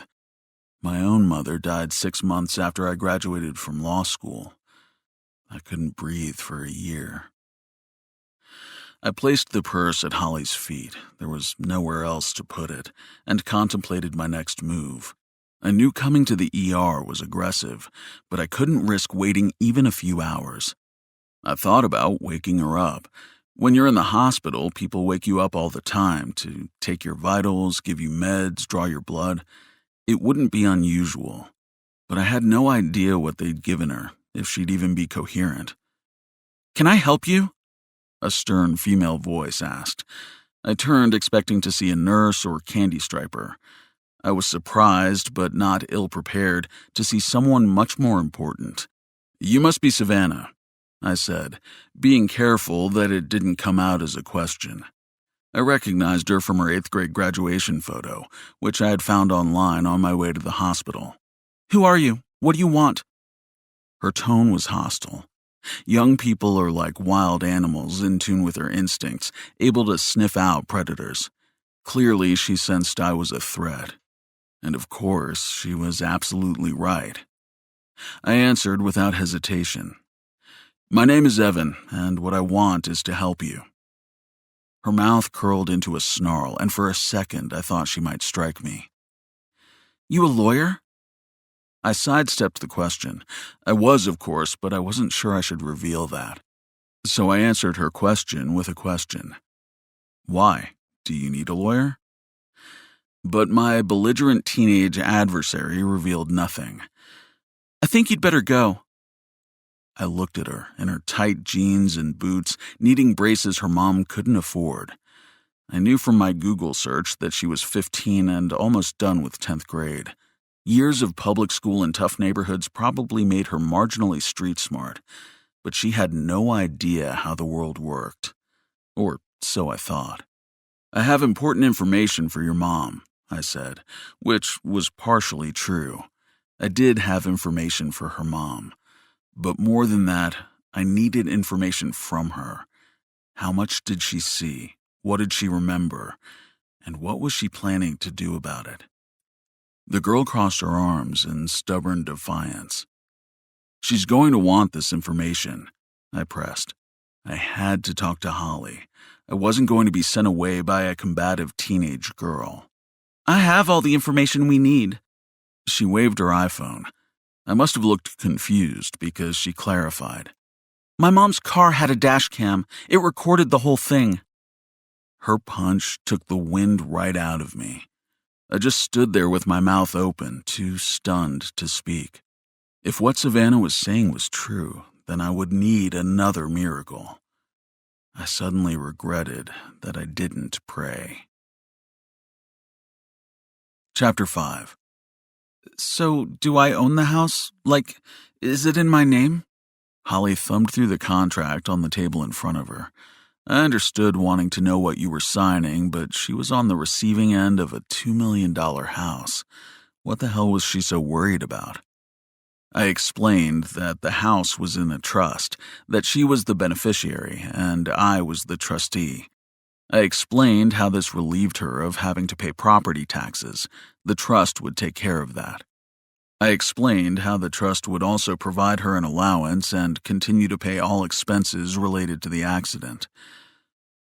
A: My own mother died 6 months after I graduated from law school. I couldn't breathe for a year. I placed the purse at Holly's feet, there was nowhere else to put it, and contemplated my next move. I knew coming to the ER was aggressive, but I couldn't risk waiting even a few hours. I thought about waking her up. When you're in the hospital, people wake you up all the time to take your vitals, give you meds, draw your blood. It wouldn't be unusual, but I had no idea what they'd given her, if she'd even be coherent. "Can I help you?" a stern female voice asked. I turned, expecting to see a nurse or candy striper. I was surprised, but not ill-prepared, to see someone much more important. "You must be Savannah," I said, being careful that it didn't come out as a question. I recognized her from her 8th grade graduation photo, which I had found online on my way to the hospital. "Who are you? What do you want?" Her tone was hostile. Young people are like wild animals in tune with their instincts, able to sniff out predators. Clearly, she sensed I was a threat. And of course, she was absolutely right. I answered without hesitation. "My name is Evan, and what I want is to help you." Her mouth curled into a snarl, and for a second I thought she might strike me. "You a lawyer?" I sidestepped the question. I was, of course, but I wasn't sure I should reveal that. So I answered her question with a question. "Why? Do you need a lawyer?" But my belligerent teenage adversary revealed nothing. "I think you'd better go." I looked at her, in her tight jeans and boots, needing braces her mom couldn't afford. I knew from my Google search that she was 15 and almost done with 10th grade. Years of public school in tough neighborhoods probably made her marginally street smart, but she had no idea how the world worked. Or so I thought. "I have important information for your mom," I said, which was partially true. I did have information for her mom. But more than that, I needed information from her. How much did she see? What did she remember? And what was she planning to do about it? The girl crossed her arms in stubborn defiance. "She's going to want this information," I pressed. I had to talk to Holly. I wasn't going to be sent away by a combative teenage girl. "I have all the information we need." She waved her iPhone. I must have looked confused because she clarified. "My mom's car had a dash cam. It recorded the whole thing." Her punch took the wind right out of me. I just stood there with my mouth open, too stunned to speak. If what Savannah was saying was true, then I would need another miracle. I suddenly regretted that I didn't pray. Chapter 5. "So, do I own the house? Like, is it in my name?" Holly thumbed through the contract on the table in front of her. I understood wanting to know what you were signing, but she was on the receiving end of a $2 million house. What the hell was she so worried about? I explained that the house was in a trust, that she was the beneficiary, and I was the trustee. I explained how this relieved her of having to pay property taxes. The trust would take care of that. I explained how the trust would also provide her an allowance and continue to pay all expenses related to the accident.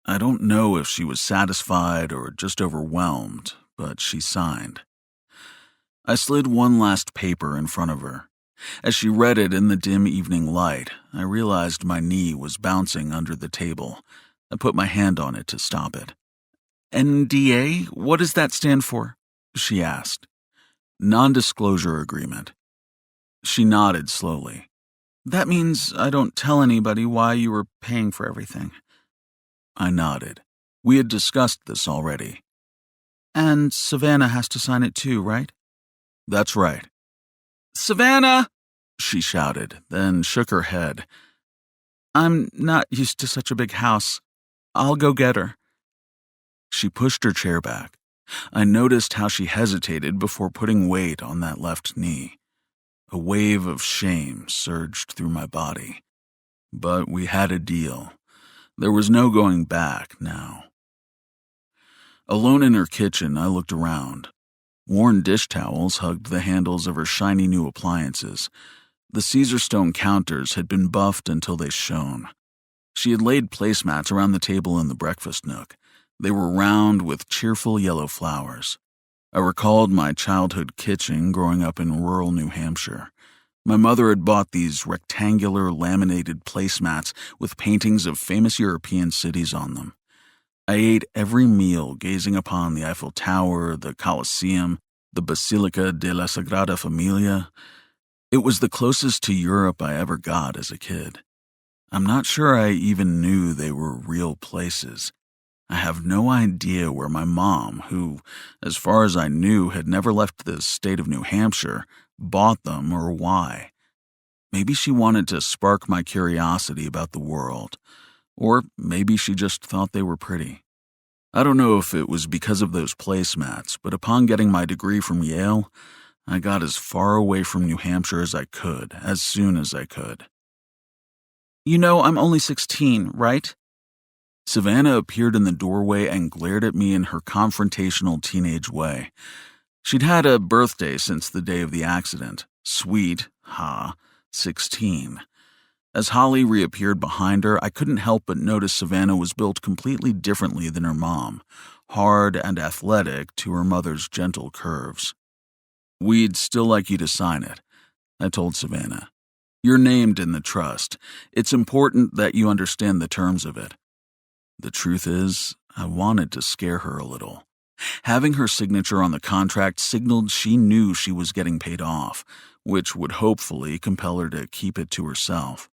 A: I don't know if she was satisfied or just overwhelmed, but she signed. I slid one last paper in front of her. As she read it in the dim evening light, I realized my knee was bouncing under the table. I put my hand on it to stop it. "NDA? What does that stand for?" she asked. "Non-disclosure agreement." She nodded slowly. "That means I don't tell anybody why you were paying for everything." I nodded. We had discussed this already. "And Savannah has to sign it too, right?" "That's right." "Savannah!" she shouted, then shook her head. "I'm not used to such a big house. I'll go get her." She pushed her chair back. I noticed how she hesitated before putting weight on that left knee. A wave of shame surged through my body. But we had a deal. There was no going back now. Alone in her kitchen, I looked around. Worn dish towels hugged the handles of her shiny new appliances. The Caesar stone counters had been buffed until they shone. She had laid placemats around the table in the breakfast nook. They were round with cheerful yellow flowers. I recalled my childhood kitchen growing up in rural New Hampshire. My mother had bought these rectangular laminated placemats with paintings of famous European cities on them. I ate every meal gazing upon the Eiffel Tower, the Colosseum, the Basilica de la Sagrada Familia. It was the closest to Europe I ever got as a kid. I'm not sure I even knew they were real places. I have no idea where my mom, who, as far as I knew, had never left the state of New Hampshire, bought them or why. Maybe she wanted to spark my curiosity about the world, or maybe she just thought they were pretty. I don't know if it was because of those placemats, but upon getting my degree from Yale, I got as far away from New Hampshire as I could, as soon as I could.
E: You know I'm only 16, right?
A: Savannah appeared in the doorway and glared at me in her confrontational teenage way. She'd had a birthday since the day of the accident. Sweet, 16. As Holly reappeared behind her, I couldn't help but notice Savannah was built completely differently than her mom, hard and athletic to her mother's gentle curves. "We'd still like you to sign it," I told Savannah. "You're named in the trust. It's important that you understand the terms of it." The truth is, I wanted to scare her a little. Having her signature on the contract signaled she knew she was getting paid off, which would hopefully compel her to keep it to herself.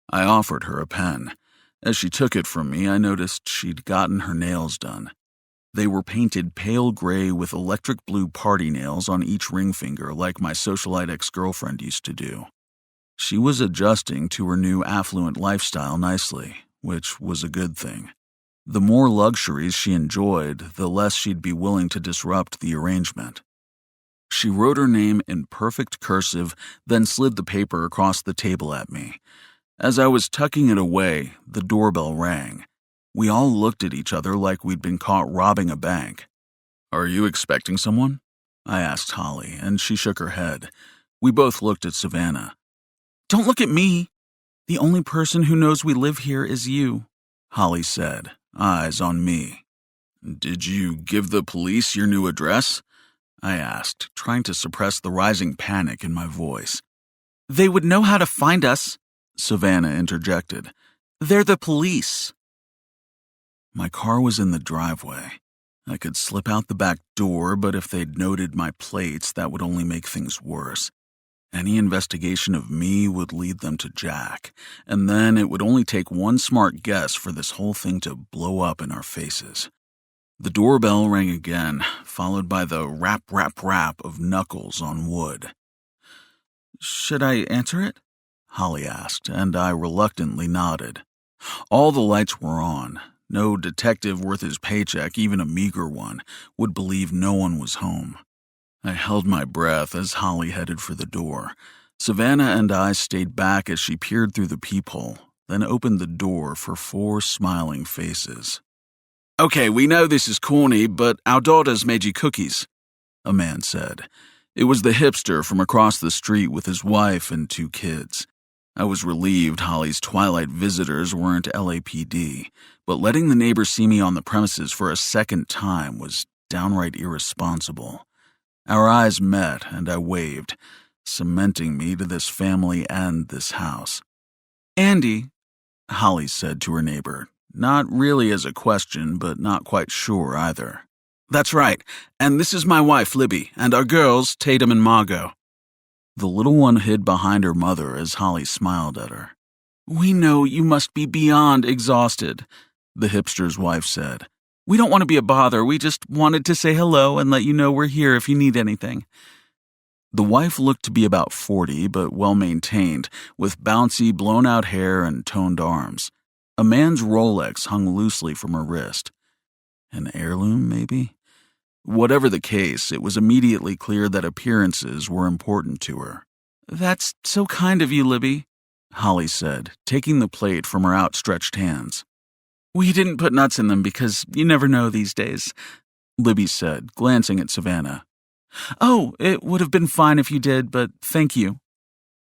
A: I offered her a pen. As she took it from me, I noticed she'd gotten her nails done. They were painted pale gray with electric blue party nails on each ring finger like my socialite ex-girlfriend used to do. She was adjusting to her new affluent lifestyle nicely, which was a good thing. The more luxuries she enjoyed, the less she'd be willing to disrupt the arrangement. She wrote her name in perfect cursive, then slid the paper across the table at me. As I was tucking it away, the doorbell rang. We all looked at each other like we'd been caught robbing a bank. "Are you expecting someone?" I asked Holly, and she shook her head. We both looked at Savannah.
E: Don't look at me. The only person who knows we live here is you,
A: Holly said, eyes on me. "Did you give the police your new address?" I asked, trying to suppress the rising panic in my voice.
E: They would know how to find us,
A: Savannah interjected.
E: They're the police.
A: My car was in the driveway. I could slip out the back door, but if they'd noted my plates, that would only make things worse. Any investigation of me would lead them to Jack, and then it would only take one smart guess for this whole thing to blow up in our faces. The doorbell rang again, followed by the rap, rap, rap of knuckles on wood.
E: "Should I answer it?"
A: Holly asked, and I reluctantly nodded. All the lights were on. No detective worth his paycheck, even a meager one, would believe no one was home. I held my breath as Holly headed for the door. Savannah and I stayed back as she peered through the peephole, then opened the door for 4 smiling faces.
E: "Okay, we know this is corny, but our daughter's made you cookies,"
A: a man said. It was the hipster from across the street with his wife and 2 kids. I was relieved Holly's twilight visitors weren't LAPD, but letting the neighbors see me on the premises for a second time was downright irresponsible. Our eyes met, and I waved, cementing me to this family and this house.
E: "Andy,"
A: Holly said to her neighbor, not really as a question, but not quite sure either.
E: "That's right, and this is my wife, Libby, and our girls, Tatum and Margot."
A: The little one hid behind her mother as Holly smiled at her.
E: "We know you must be beyond exhausted,"
A: the hipster's wife said.
E: "We don't want to be a bother. We just wanted to say hello and let you know we're here if you need anything."
A: The wife looked to be about 40, but well-maintained, with bouncy, blown-out hair and toned arms. A man's Rolex hung loosely from her wrist. An heirloom, maybe? Whatever the case, it was immediately clear that appearances were important to her.
E: "That's so kind of you, Libby,"
A: Holly said, taking the plate from her outstretched hands.
E: "We didn't put nuts in them because you never know these days,"
A: Libby said, glancing at Savannah.
E: "Oh, it would have been fine if you did, but thank you."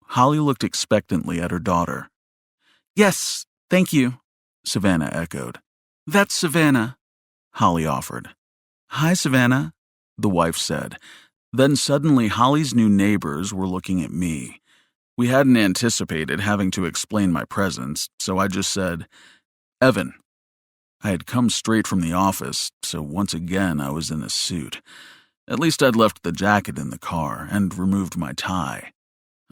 A: Holly looked expectantly at her daughter.
E: "Yes, thank you,"
A: Savannah echoed.
E: "That's Savannah,"
A: Holly offered.
E: "Hi, Savannah,"
A: the wife said. Then suddenly Holly's new neighbors were looking at me. We hadn't anticipated having to explain my presence, so I just said, "Evan." I had come straight from the office, so once again I was in a suit. At least I'd left the jacket in the car and removed my tie.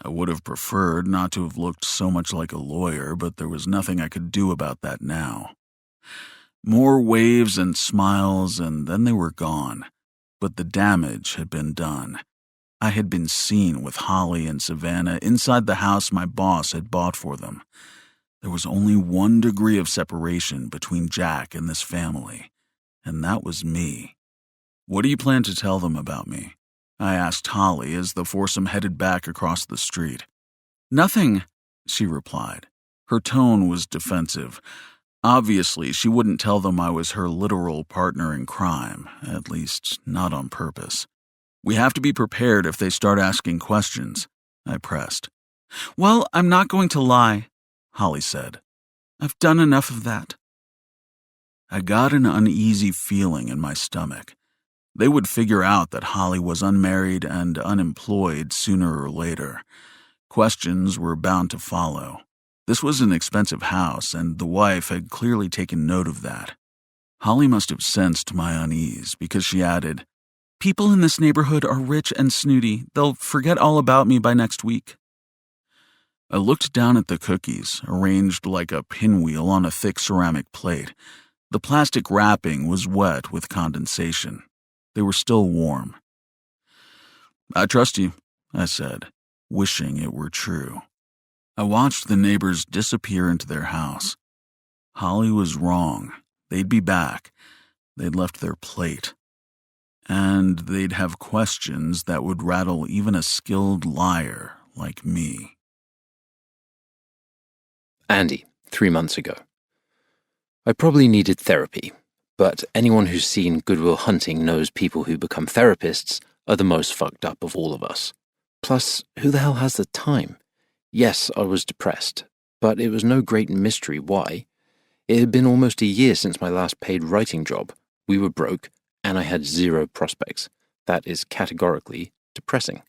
A: I would have preferred not to have looked so much like a lawyer, but there was nothing I could do about that now. More waves and smiles, and then they were gone. But the damage had been done. I had been seen with Holly and Savannah inside the house my boss had bought for them. There was only 1 degree of separation between Jack and this family, and that was me. "What do you plan to tell them about me?" I asked Holly as the foursome headed back across the street. "Nothing," she replied. Her tone was defensive. Obviously, she wouldn't tell them I was her literal partner in crime, at least not on purpose. "We have to be prepared if they start asking questions," I pressed. "Well, I'm not going to lie," Holly said. "I've done enough of that." I got an uneasy feeling in my stomach. They would figure out that Holly was unmarried and unemployed sooner or later. Questions were bound to follow. This was an expensive house, and the wife had clearly taken note of that. Holly must have sensed my unease because she added, "People in this neighborhood are rich and snooty. They'll forget all about me by next week." I looked down at the cookies, arranged like a pinwheel on a thick ceramic plate. The plastic wrapping was wet with condensation. They were still warm. "I trust you," I said, wishing it were true. I watched the neighbors disappear into their house. Holly was wrong. They'd be back. They'd left their plate. And they'd have questions that would rattle even a skilled liar like me.
C: Andy, 3 months ago. I probably needed therapy, but anyone who's seen Good Will Hunting knows people who become therapists are the most fucked up of all of us. Plus, who the hell has the time? Yes, I was depressed, but it was no great mystery why. It had been almost a year since my last paid writing job. We were broke, and I had zero prospects. That is categorically depressing.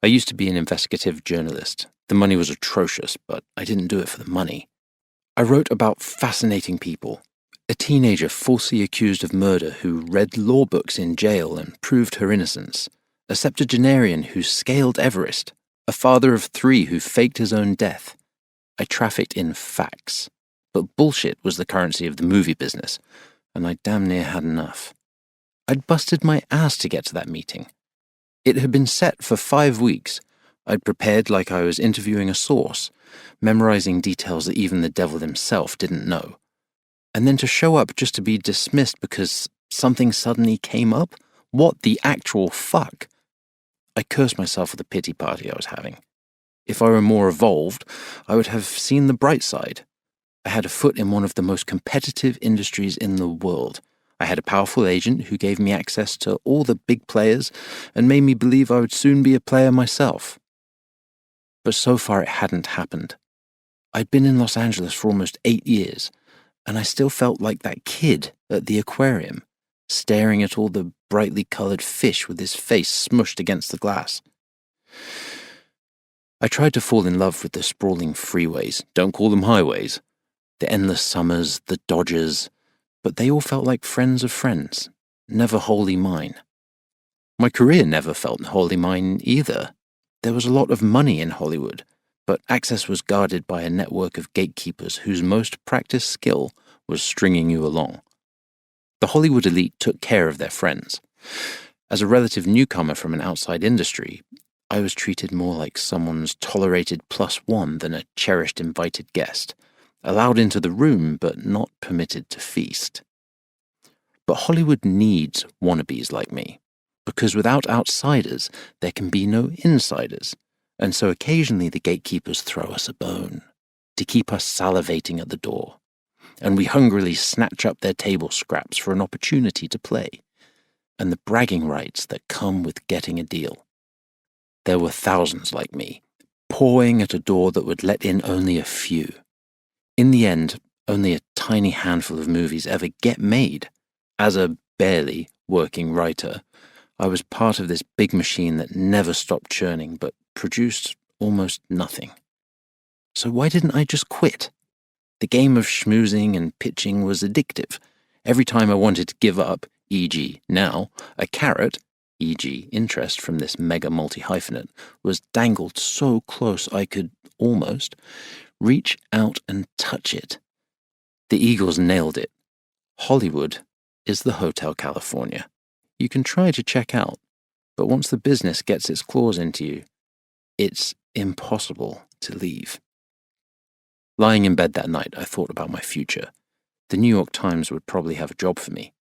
C: I used to be an investigative journalist. The money was atrocious, but I didn't do it for the money. I wrote about fascinating people. A teenager falsely accused of murder who read law books in jail and proved her innocence. A septuagenarian who scaled Everest. A father of 3 who faked his own death. I trafficked in facts. But bullshit was the currency of the movie business, and I damn near had enough. I'd busted my ass to get to that meeting. It had been set for 5 weeks. I'd prepared like I was interviewing a source, memorizing details that even the devil himself didn't know. And then to show up just to be dismissed because something suddenly came up? What the actual fuck? I cursed myself for the pity party I was having. If I were more evolved, I would have seen the bright side. I had a foot in one of the most competitive industries in the world. I had a powerful agent who gave me access to all the big players and made me believe I would soon be a player myself. But so far it hadn't happened. I'd been in Los Angeles for almost 8 years, and I still felt like that kid at the aquarium, staring at all the brightly coloured fish with his face smushed against the glass. I tried to fall in love with the sprawling freeways, don't call them highways, the endless summers, the Dodgers, but they all felt like friends of friends, never wholly mine. My career never felt wholly mine either. There was a lot of money in Hollywood, but access was guarded by a network of gatekeepers whose most practiced skill was stringing you along. The Hollywood elite took care of their friends. As a relative newcomer from an outside industry, I was treated more like someone's tolerated +1 than a cherished invited guest, allowed into the room but not permitted to feast. But Hollywood needs wannabes like me, because without outsiders, there can be no insiders, and so occasionally the gatekeepers throw us a bone, to keep us salivating at the door, and we hungrily snatch up their table scraps for an opportunity to play, and the bragging rights that come with getting a deal. There were thousands like me, pawing at a door that would let in only a few. In the end, only a tiny handful of movies ever get made. As a barely working writer, I was part of this big machine that never stopped churning but produced almost nothing. So why didn't I just quit? The game of schmoozing and pitching was addictive. Every time I wanted to give up, e.g. now, a carrot, e.g. interest from this mega multi-hyphenate, was dangled so close I could, almost, reach out and touch it. The Eagles nailed it. Hollywood is the Hotel California. You can try to check out, but once the business gets its claws into you, it's impossible to leave. Lying in bed that night, I thought about my future. The New York Times would probably have a job for me.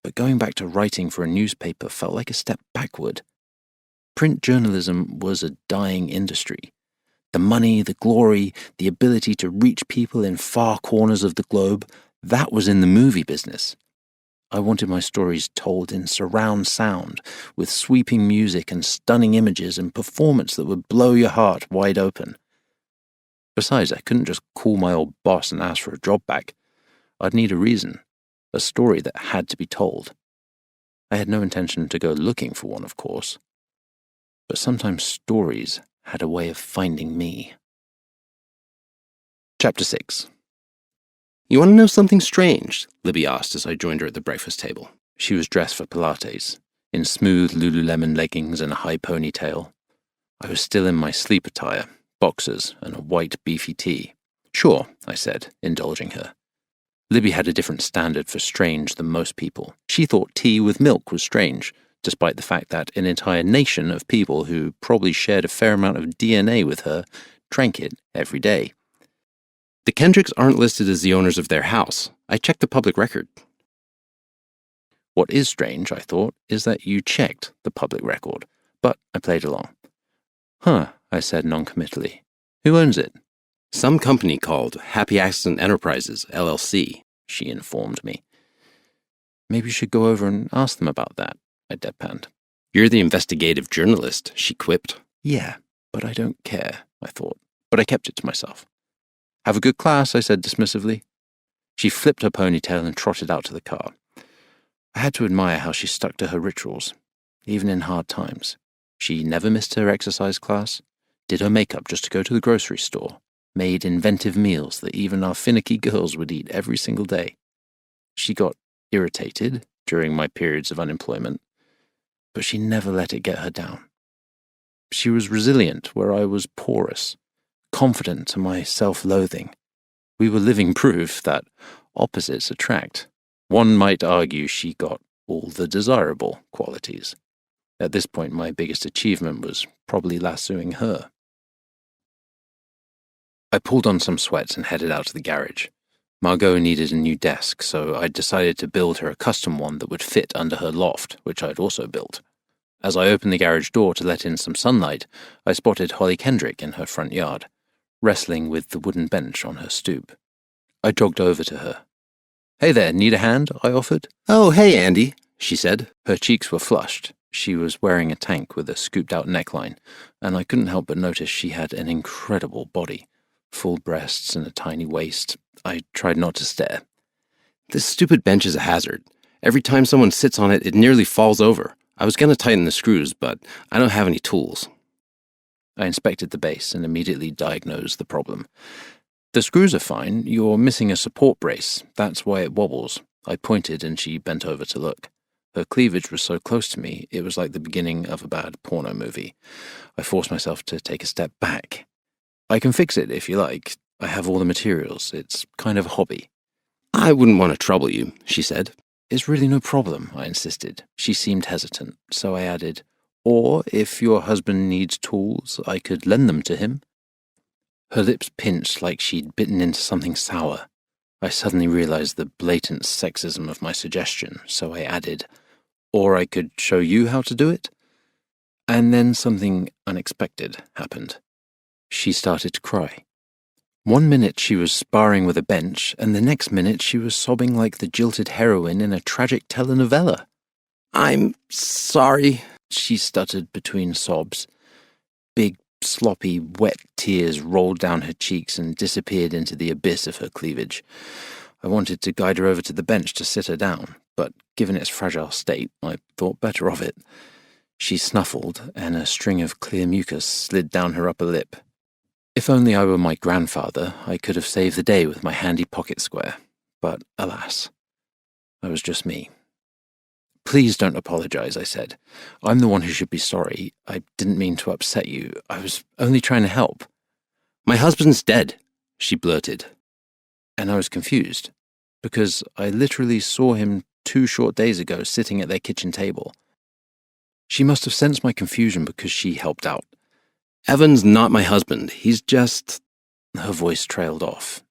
C: but going back to writing for a newspaper felt like a step backward. Print journalism was a dying industry. The money, the glory, the ability to reach people in far corners of the globe, that was in the movie business. I wanted my stories told in surround sound, with sweeping music and stunning images and performance that would blow your heart wide open. Besides, I couldn't just call my old boss and ask for a job back. I'd need a reason, a story that had to be told. I had no intention to go looking for one, of course. But sometimes stories had a way of finding me.
D: Chapter 6. "You want to know something strange?" Libby asked as I joined her at the breakfast table.
C: She was dressed for Pilates, in smooth Lululemon leggings and a high ponytail. I was still in my sleep attire, boxers and a white beefy tee. "Sure," I said, indulging her. Libby had a different standard for strange than most people. She thought tea with milk was strange, despite the fact that an entire nation of people who probably shared a fair amount of DNA with her drank it every day.
D: "The Kendricks aren't listed as the owners of their house. I checked the public record."
C: What is strange, I thought, is that you checked the public record, but I played along. "Huh," I said noncommittally. "Who owns it?"
D: "Some company called Happy Accident Enterprises, LLC, she informed me.
C: "Maybe you should go over and ask them about that," I deadpanned.
D: "You're the investigative journalist," she quipped.
C: "Yeah, but I don't care," I thought, but I kept it to myself. "Have a good class," I said dismissively. She flipped her ponytail and trotted out to the car. I had to admire how she stuck to her rituals, even in hard times. She never missed her exercise class, did her makeup just to go to the grocery store, made inventive meals that even our finicky girls would eat every single day. She got irritated during my periods of unemployment, but she never let it get her down. She was resilient where I was porous, confident to my self-loathing. We were living proof that opposites attract. One might argue she got all the desirable qualities. At this point, my biggest achievement was probably lassoing her. I pulled on some sweats and headed out to the garage. Margot needed a new desk, so I decided to build her a custom one that would fit under her loft, which I'd also built. As I opened the garage door to let in some sunlight, I spotted Holly Kendrick in her front yard, wrestling with the wooden bench on her stoop. I jogged over to her. "Hey there, need a hand?" I offered.
D: "Oh, hey, Andy," she said.
C: Her cheeks were flushed. She was wearing a tank with a scooped-out neckline, and I couldn't help but notice she had an incredible body. Full breasts and a tiny waist. I tried not to stare.
D: "This stupid bench is a hazard. Every time someone sits on it, it nearly falls over. I was going to tighten the screws, but I don't have any tools."
C: I inspected the base and immediately diagnosed the problem. "The screws are fine. You're missing a support brace. That's why it wobbles." I pointed and she bent over to look. Her cleavage was so close to me, it was like the beginning of a bad porno movie. I forced myself to take a step back. "I can fix it if you like. I have all the materials. It's kind of a hobby."
D: "I wouldn't want to trouble you," she said.
C: "It's really no problem," I insisted. She seemed hesitant, so I added, "Or if your husband needs tools, I could lend them to him." Her lips pinched like she'd bitten into something sour. I suddenly realized the blatant sexism of my suggestion, so I added, "Or I could show you how to do it?" And then something unexpected happened. She started to cry. One minute she was sparring with a bench, and the next minute she was sobbing like the jilted heroine in a tragic telenovela.
D: "I'm sorry,"
C: she stuttered between sobs. Big, sloppy, wet tears rolled down her cheeks and disappeared into the abyss of her cleavage. I wanted to guide her over to the bench to sit her down, but given its fragile state, I thought better of it. She snuffled, and a string of clear mucus slid down her upper lip. If only I were my grandfather, I could have saved the day with my handy pocket square. But alas, I was just me. "Please don't apologize," I said. "I'm the one who should be sorry. I didn't mean to upset you. I was only trying to help."
D: "My husband's dead," she blurted.
C: And I was confused, because I literally saw him 2 short days ago sitting at their kitchen table. She must have sensed my confusion because she helped out.
D: "Evan's not my husband. He's just—"
C: Her voice trailed off.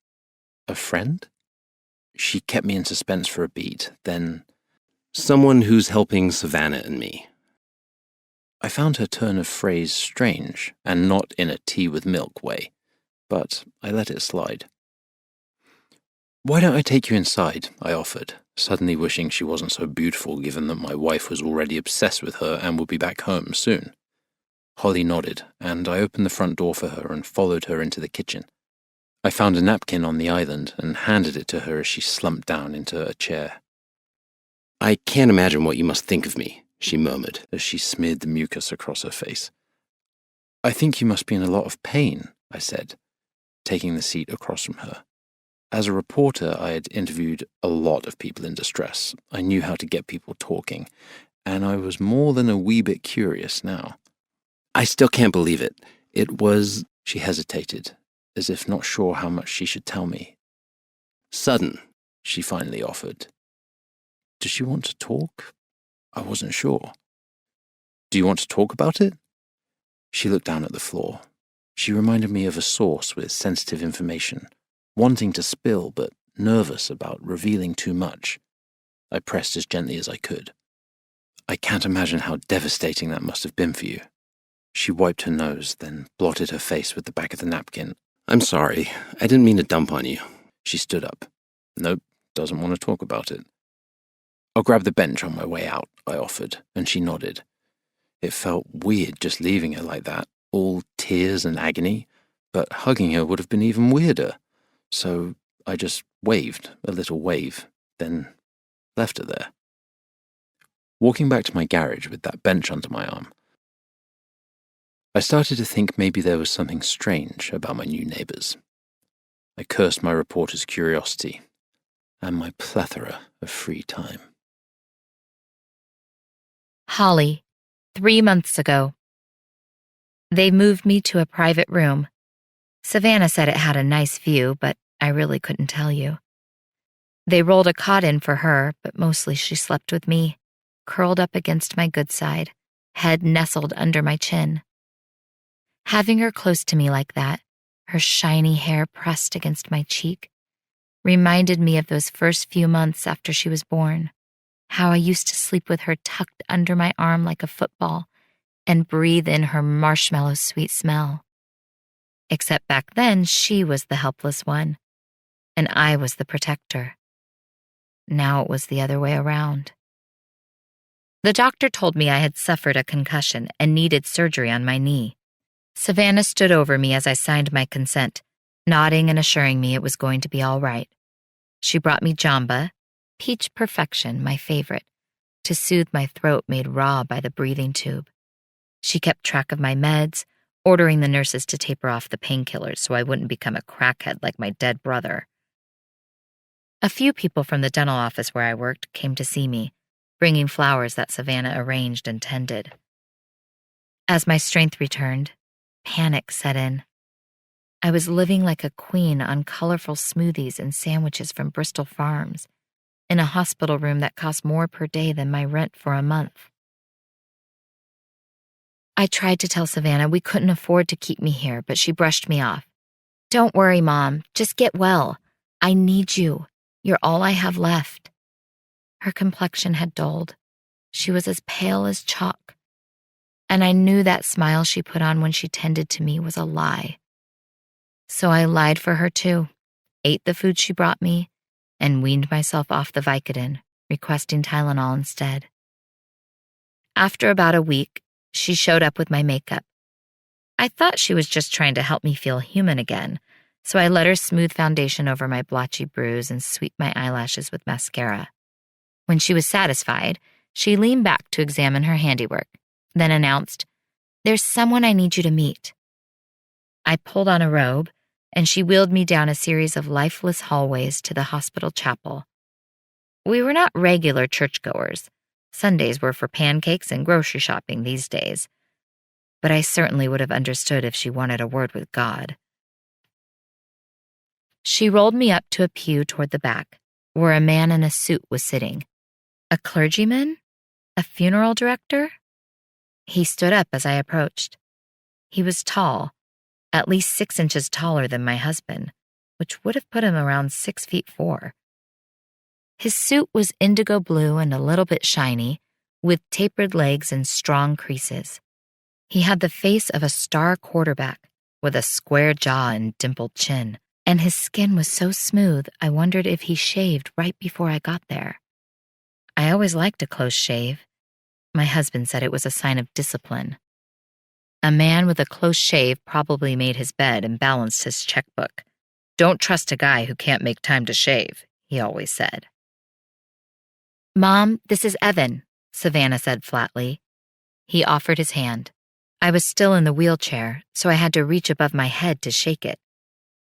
C: "A friend?" She kept me in suspense for a beat, then,
D: Someone who's helping Savannah and me.
C: I found her turn of phrase strange, and not in a tea with milk way, but I let it slide. Why don't I take you inside? I offered, suddenly wishing she wasn't so beautiful given that my wife was already obsessed with her and would be back home soon. Holly nodded, and I opened the front door for her and followed her into the kitchen. I found a napkin on the island and handed it to her as she slumped down into a chair.
D: I can't imagine what you must think of me, she murmured.
C: As she smeared the mucus across her face. I think you must be in a lot of pain, I said, taking the seat across from her. As a reporter, I had interviewed a lot of people in distress. I knew how to get people talking, and I was more than a wee bit curious now.
D: I still can't believe it. It was...
C: She hesitated, as if not sure how much she should tell me.
D: Sudden,
C: she finally offered. Does she want to talk? I wasn't sure. Do you want to talk about it? She looked down at the floor. She reminded me of a source with sensitive information, wanting to spill but nervous about revealing too much. I pressed as gently as I could. I can't imagine how devastating that must have been for you. She wiped her nose, then blotted her face with the back of the napkin.
D: I'm sorry. I didn't mean to dump on you.
C: She stood up. Nope, doesn't want to talk about it. I'll grab the bench on my way out, I offered, and she nodded. It felt weird just leaving her like that, all tears and agony, but hugging her would have been even weirder. So I just waved, a little wave, then left her there. Walking back to my garage with that bench under my arm, I started to think maybe there was something strange about my new neighbors. I cursed my reporter's curiosity and my plethora of free time.
B: Holly, 3 months ago. They moved me to a private room. Savannah said it had a nice view, but I really couldn't tell you. They rolled a cot in for her, but mostly she slept with me, curled up against my good side, head nestled under my chin. Having her close to me like that, her shiny hair pressed against my cheek, reminded me of those first few months after she was born, how I used to sleep with her tucked under my arm like a football and breathe in her marshmallow sweet smell. Except back then, she was the helpless one, and I was the protector. Now it was the other way around. The doctor told me I had suffered a concussion and needed surgery on my knee. Savannah stood over me as I signed my consent, nodding and assuring me it was going to be all right. She brought me Jamba, Peach Perfection, my favorite, to soothe my throat made raw by the breathing tube. She kept track of my meds, ordering the nurses to taper off the painkillers so I wouldn't become a crackhead like my dead brother. A few people from the dental office where I worked came to see me, bringing flowers that Savannah arranged and tended. As my strength returned, panic set in. I was living like a queen on colorful smoothies and sandwiches from Bristol Farms, in a hospital room that cost more per day than my rent for a month. I tried to tell Savannah we couldn't afford to keep me here, but she brushed me off. Don't worry, Mom. Just get well. I need you. You're all I have left. Her complexion had dulled. She was as pale as chalk. And I knew that smile she put on when she tended to me was a lie. So I lied for her too, ate the food she brought me, and weaned myself off the Vicodin, requesting Tylenol instead. After about a week, she showed up with my makeup. I thought she was just trying to help me feel human again, so I let her smooth foundation over my blotchy bruise and sweep my eyelashes with mascara. When she was satisfied, she leaned back to examine her handiwork, then announced, "There's someone I need you to meet." I pulled on a robe, and she wheeled me down a series of lifeless hallways to the hospital chapel. We were not regular churchgoers. Sundays were for pancakes and grocery shopping these days. But I certainly would have understood if she wanted a word with God. She rolled me up to a pew toward the back, where a man in a suit was sitting. A clergyman? A funeral director? He stood up as I approached. He was tall, at least 6 inches taller than my husband, which would have put him around 6'4". His suit was indigo blue and a little bit shiny, with tapered legs and strong creases. He had the face of a star quarterback, with a square jaw and dimpled chin, and his skin was so smooth I wondered if he shaved right before I got there. I always liked a close shave. My husband said it was a sign of discipline. A man with a close shave probably made his bed and balanced his checkbook. Don't trust a guy who can't make time to shave, he always said. Mom, this is Evan, Savannah said flatly. He offered his hand. I was still in the wheelchair, so I had to reach above my head to shake it.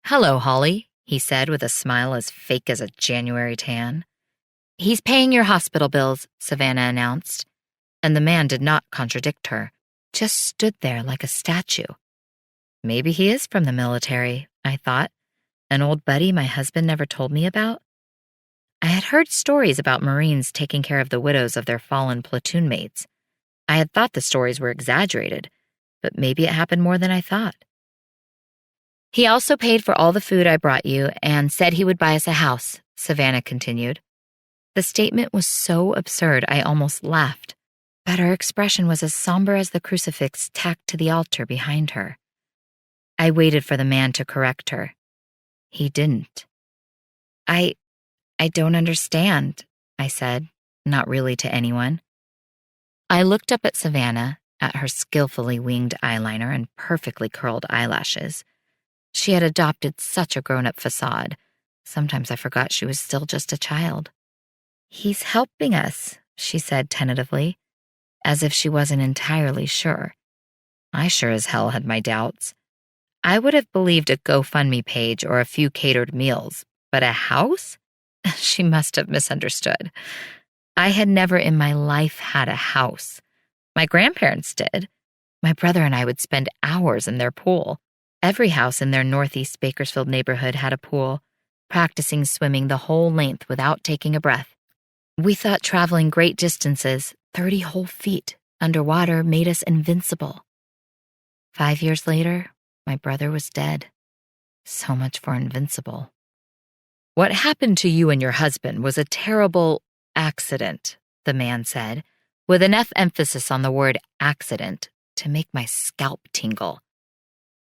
B: Hello, Holly, he said with a smile as fake as a January tan. He's paying your hospital bills, Savannah announced, and the man did not contradict her, just stood there like a statue. Maybe he is from the military, I thought, an old buddy my husband never told me about. I had heard stories about Marines taking care of the widows of their fallen platoon mates. I had thought the stories were exaggerated, but maybe it happened more than I thought. He also paid for all the food I brought you and said he would buy us a house, Savannah continued. The statement was so absurd I almost laughed, but her expression was as somber as the crucifix tacked to the altar behind her. I waited for the man to correct her. He didn't. I don't understand, I said, not really to anyone. I looked up at Savannah, at her skillfully winged eyeliner and perfectly curled eyelashes. She had adopted such a grown-up facade. Sometimes I forgot she was still just a child. He's helping us, she said tentatively, as if she wasn't entirely sure. I sure as hell had my doubts. I would have believed a GoFundMe page or a few catered meals, but a house? She must have misunderstood. I had never in my life had a house. My grandparents did. My brother and I would spend hours in their pool. Every house in their northeast Bakersfield neighborhood had a pool, practicing swimming the whole length without taking a breath. We thought traveling great distances, 30 whole feet, underwater made us invincible. 5 years later, my brother was dead. So much for invincible. What happened to you and your husband was a terrible accident, the man said, with enough emphasis on the word accident to make my scalp tingle.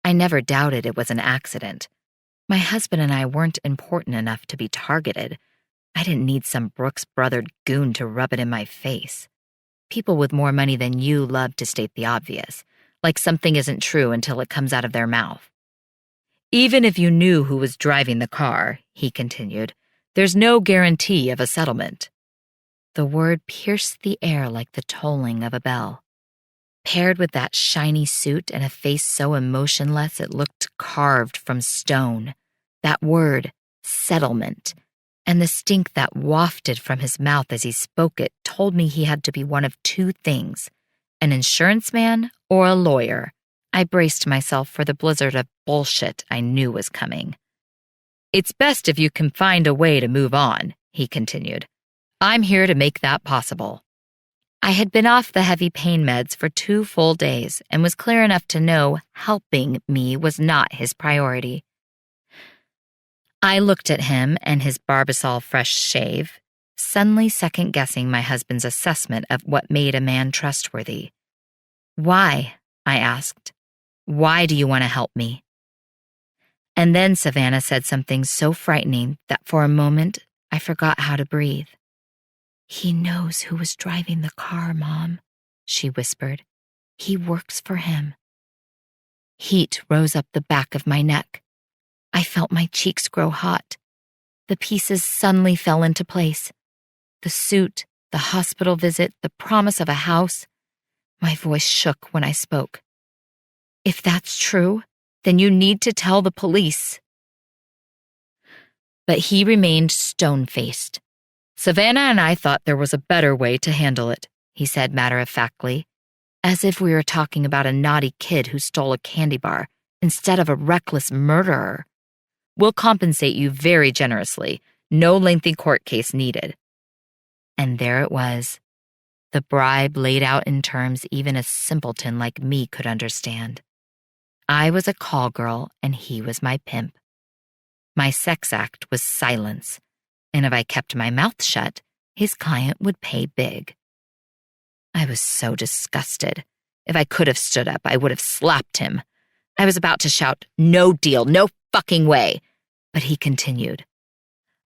B: I never doubted it was an accident. My husband and I weren't important enough to be targeted. I didn't need some Brooks-brothered goon to rub it in my face. People with more money than you love to state the obvious, like something isn't true until it comes out of their mouth. Even if you knew who was driving the car, he continued, there's no guarantee of a settlement. The word pierced the air like the tolling of a bell. Paired with that shiny suit and a face so emotionless it looked carved from stone, that word, settlement, and the stink that wafted from his mouth as he spoke it told me he had to be one of two things, an insurance man or a lawyer. I braced myself for the blizzard of bullshit I knew was coming. It's best if you can find a way to move on, he continued. I'm here to make that possible. I had been off the heavy pain meds for 2 full days and was clear enough to know helping me was not his priority. I looked at him and his Barbasol fresh shave, suddenly second-guessing my husband's assessment of what made a man trustworthy. Why? I asked. Why do you want to help me? And then Savannah said something so frightening that for a moment I forgot how to breathe. He knows who was driving the car, Mom, she whispered. He works for him. Heat rose up the back of my neck. I felt my cheeks grow hot. The pieces suddenly fell into place. The suit, the hospital visit, the promise of a house. My voice shook when I spoke. If that's true, then you need to tell the police. But he remained stone-faced. Savannah and I thought there was a better way to handle it, he said matter-of-factly, as if we were talking about a naughty kid who stole a candy bar instead of a reckless murderer. We'll compensate you very generously. No lengthy court case needed. And there it was. The bribe laid out in terms even a simpleton like me could understand. I was a call girl and he was my pimp. My sex act was silence. and if I kept my mouth shut, his client would pay big. I was so disgusted. If I could have stood up, I would have slapped him. I was about to shout, "No deal, no fucking way," but he continued.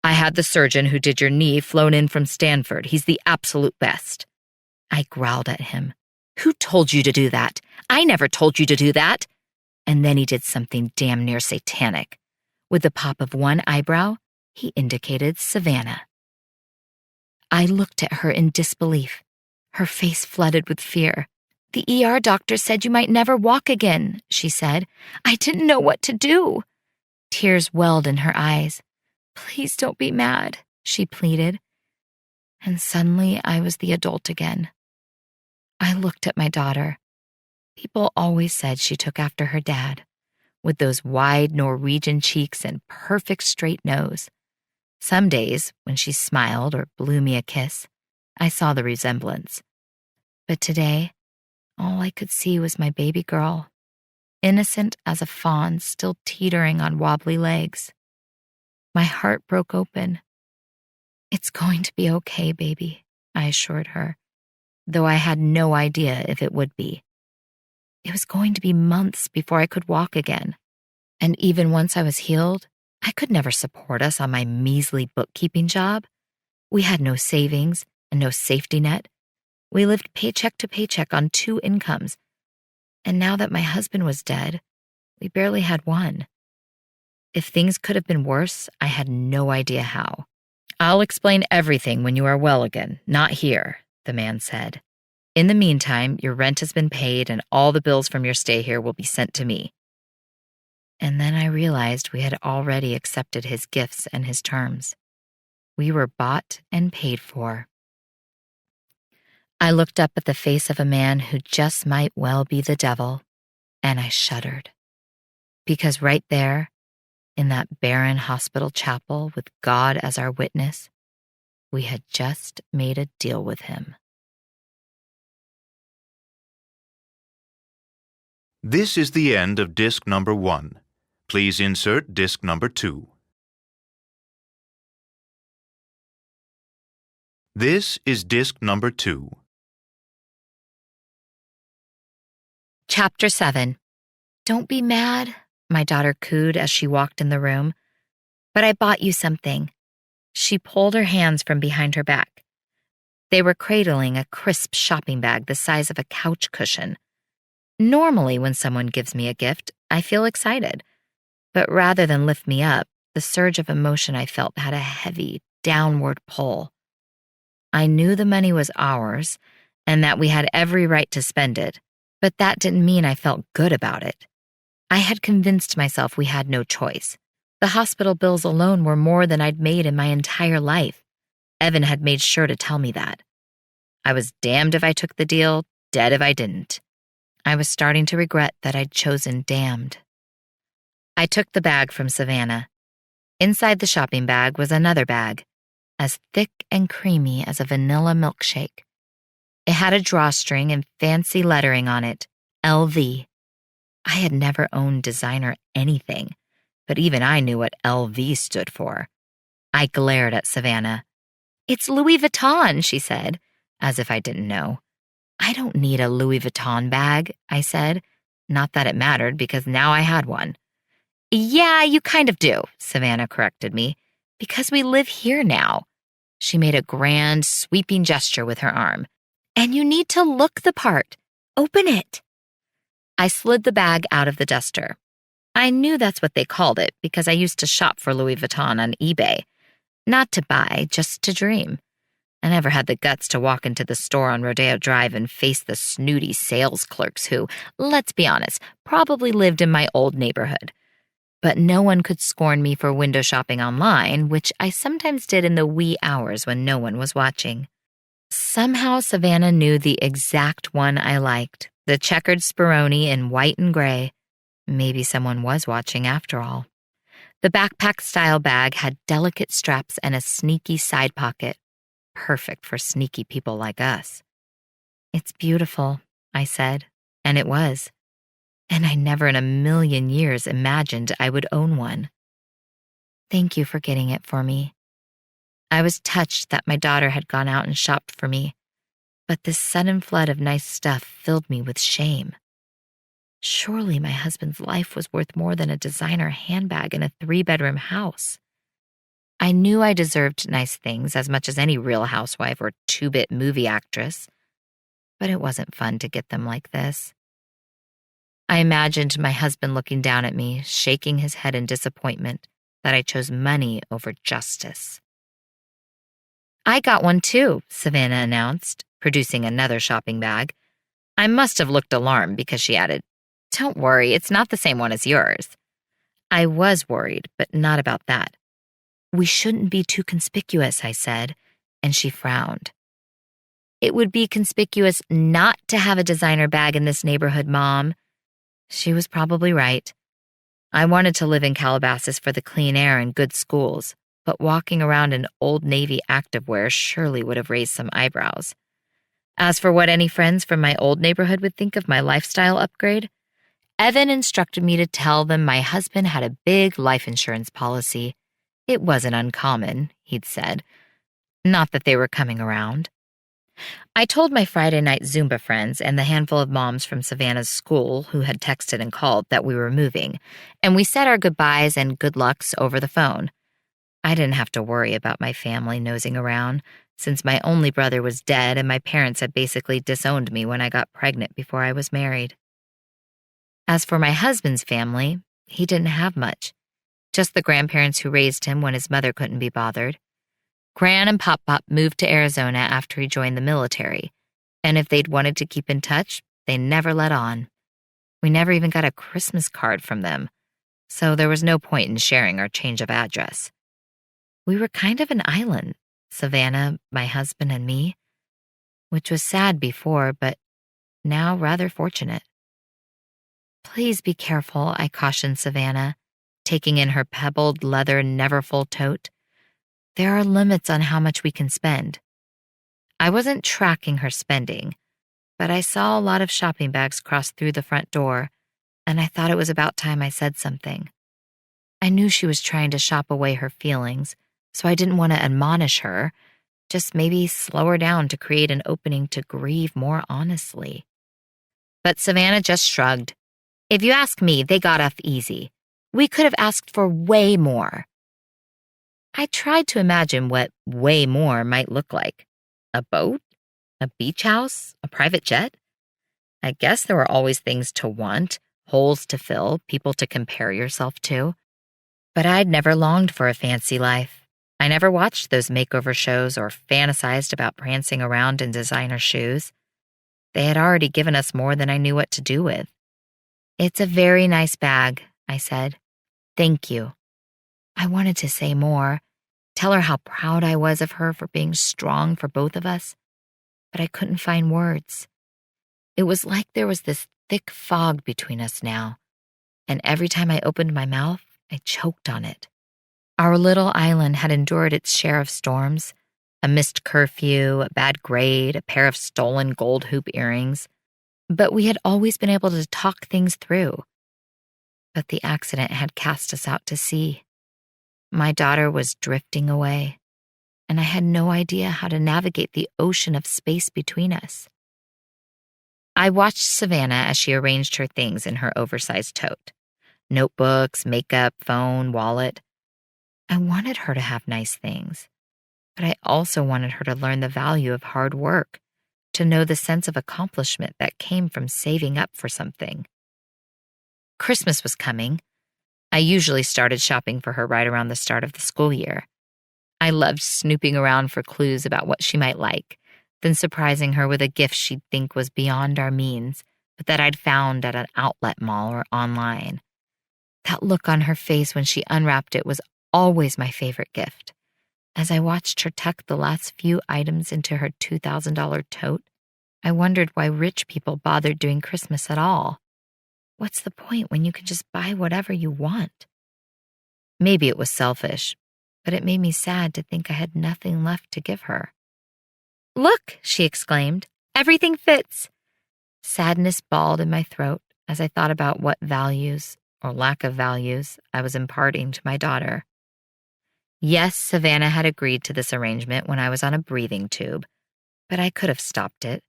B: "I had the surgeon who did your knee flown in from Stanford. He's the absolute best." I growled at him. "Who told you to do that? I never told you to do that." And then he did something damn near satanic. With the pop of one eyebrow, he indicated Savannah. I looked at her in disbelief. Her face flooded with fear. "The ER doctor said you might never walk again," she said. "I didn't know what to do." Tears welled in her eyes. "Please don't be mad," she pleaded. And suddenly I was the adult again. I looked at my daughter. People always said she took after her dad, with those wide Norwegian cheeks and perfect straight nose. Some days, when she smiled or blew me a kiss, I saw the resemblance. But today, all I could see was my baby girl, innocent as a fawn still teetering on wobbly legs. My heart broke open. "It's going to be okay, baby," I assured her, though I had no idea if it would be. It was going to be months before I could walk again. And even once I was healed, I could never support us on my measly bookkeeping job. We had no savings and no safety net. We lived paycheck to paycheck on 2 incomes. And now that my husband was dead, we barely had one. If things could have been worse, I had no idea how. "I'll explain everything when you are well again, not here," the man said. "In the meantime, your rent has been paid and all the bills from your stay here will be sent to me." And then I realized we had already accepted his gifts and his terms. We were bought and paid for. I looked up at the face of a man who just might well be the devil, and I shuddered. Because right there, in that barren hospital chapel with God as our witness, we had just made a deal with him.
F: This is the end of disc number 1. Please insert disc number 2. This is disc number 2.
B: Chapter 7. "Don't be mad," my daughter cooed as she walked in the room. "But I bought you something." She pulled her hands from behind her back. They were cradling a crisp shopping bag the size of a couch cushion. Normally, when someone gives me a gift, I feel excited. But rather than lift me up, the surge of emotion I felt had a heavy, downward pull. I knew the money was ours and that we had every right to spend it, but that didn't mean I felt good about it. I had convinced myself we had no choice. The hospital bills alone were more than I'd made in my entire life. Evan had made sure to tell me that. I was damned if I took the deal, dead if I didn't. I was starting to regret that I'd chosen damned. I took the bag from Savannah. Inside the shopping bag was another bag, as thick and creamy as a vanilla milkshake. It had a drawstring and fancy lettering on it, LV. I had never owned designer anything, but even I knew what LV stood for. I glared at Savannah. "It's Louis Vuitton," she said, as if I didn't know. "I don't need a Louis Vuitton bag," I said. Not that it mattered, because now I had one. "Yeah, you kind of do," Savannah corrected me, "because we live here now." She made a grand, sweeping gesture with her arm. "And you need to look the part. Open it." I slid the bag out of the duster. I knew that's what they called it because I used to shop for Louis Vuitton on eBay. Not to buy, just to dream. I never had the guts to walk into the store on Rodeo Drive and face the snooty sales clerks who, let's be honest, probably lived in my old neighborhood. But no one could scorn me for window shopping online, which I sometimes did in the wee hours when no one was watching. Somehow Savannah knew the exact one I liked, the checkered Speroni in white and gray. Maybe someone was watching after all. The backpack-style bag had delicate straps and a sneaky side pocket. Perfect for sneaky people like us. "It's beautiful," I said, and it was. And I never in a million years imagined I would own one. "Thank you for getting it for me." I was touched that my daughter had gone out and shopped for me, but this sudden flood of nice stuff filled me with shame. Surely my husband's life was worth more than a designer handbag in a 3-bedroom house. I knew I deserved nice things as much as any Real Housewife or 2-bit movie actress, but it wasn't fun to get them like this. I imagined my husband looking down at me, shaking his head in disappointment that I chose money over justice. I got one too, Savannah announced, producing another shopping bag. I must have looked alarmed because she added, "Don't worry, it's not the same one as yours." I was worried, but not about that. "We shouldn't be too conspicuous," I said, and she frowned. "It would be conspicuous not to have a designer bag in this neighborhood, Mom." She was probably right. I wanted to live in Calabasas for the clean air and good schools, but walking around in Old Navy activewear surely would have raised some eyebrows. As for what any friends from my old neighborhood would think of my lifestyle upgrade, Evan instructed me to tell them my husband had a big life insurance policy. It wasn't uncommon, he'd said. Not that they were coming around. I told my Friday night Zumba friends and the handful of moms from Savannah's school who had texted and called that we were moving, and we said our goodbyes and good lucks over the phone. I didn't have to worry about my family nosing around, since my only brother was dead and my parents had basically disowned me when I got pregnant before I was married. As for my husband's family, he didn't have much. Just the grandparents who raised him when his mother couldn't be bothered. Gran and Pop-Pop moved to Arizona after he joined the military, and if they'd wanted to keep in touch, they never let on. We never even got a Christmas card from them, so there was no point in sharing our change of address. We were kind of an island, Savannah, my husband, and me, which was sad before, but now rather fortunate. "Please be careful," I cautioned Savannah, taking in her pebbled leather Neverfull tote. "There are limits on how much we can spend." I wasn't tracking her spending, but I saw a lot of shopping bags cross through the front door, and I thought it was about time I said something. I knew she was trying to shop away her feelings, so I didn't want to admonish her, just maybe slow her down to create an opening to grieve more honestly. But Savannah just shrugged. "If you ask me, they got off easy. We could have asked for way more." I tried to imagine what way more might look like. A boat? A beach house? A private jet? I guess there were always things to want, holes to fill, people to compare yourself to. But I'd never longed for a fancy life. I never watched those makeover shows or fantasized about prancing around in designer shoes. They had already given us more than I knew what to do with. "It's a very nice bag," I said. "Thank you." I wanted to say more, tell her how proud I was of her for being strong for both of us, but I couldn't find words. It was like there was this thick fog between us now, and every time I opened my mouth, I choked on it. Our little island had endured its share of storms, a missed curfew, a bad grade, a pair of stolen gold hoop earrings, but we had always been able to talk things through. But the accident had cast us out to sea. My daughter was drifting away, and I had no idea how to navigate the ocean of space between us. I watched Savannah as she arranged her things in her oversized tote. Notebooks, makeup, phone, wallet. I wanted her to have nice things, but I also wanted her to learn the value of hard work, to know the sense of accomplishment that came from saving up for something. Christmas was coming. I usually started shopping for her right around the start of the school year. I loved snooping around for clues about what she might like, then surprising her with a gift she'd think was beyond our means, but that I'd found at an outlet mall or online. That look on her face when she unwrapped it was always my favorite gift. As I watched her tuck the last few items into her $2,000 tote, I wondered why rich people bothered doing Christmas at all. What's the point when you can just buy whatever you want? Maybe it was selfish, but it made me sad to think I had nothing left to give her. "Look," she exclaimed, "everything fits." Sadness balled in my throat as I thought about what values, or lack of values, I was imparting to my daughter. Yes, Savannah had agreed to this arrangement when I was on a breathing tube, but I could have stopped it.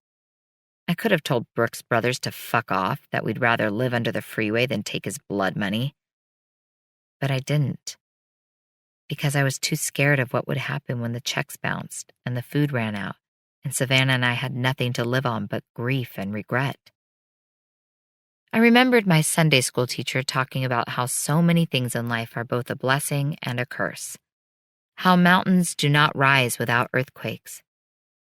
B: I could have told Brooks Brothers to fuck off, that we'd rather live under the freeway than take his blood money. But I didn't, because I was too scared of what would happen when the checks bounced and the food ran out, and Savannah and I had nothing to live on but grief and regret. I remembered my Sunday school teacher talking about how so many things in life are both a blessing and a curse. How mountains do not rise without earthquakes.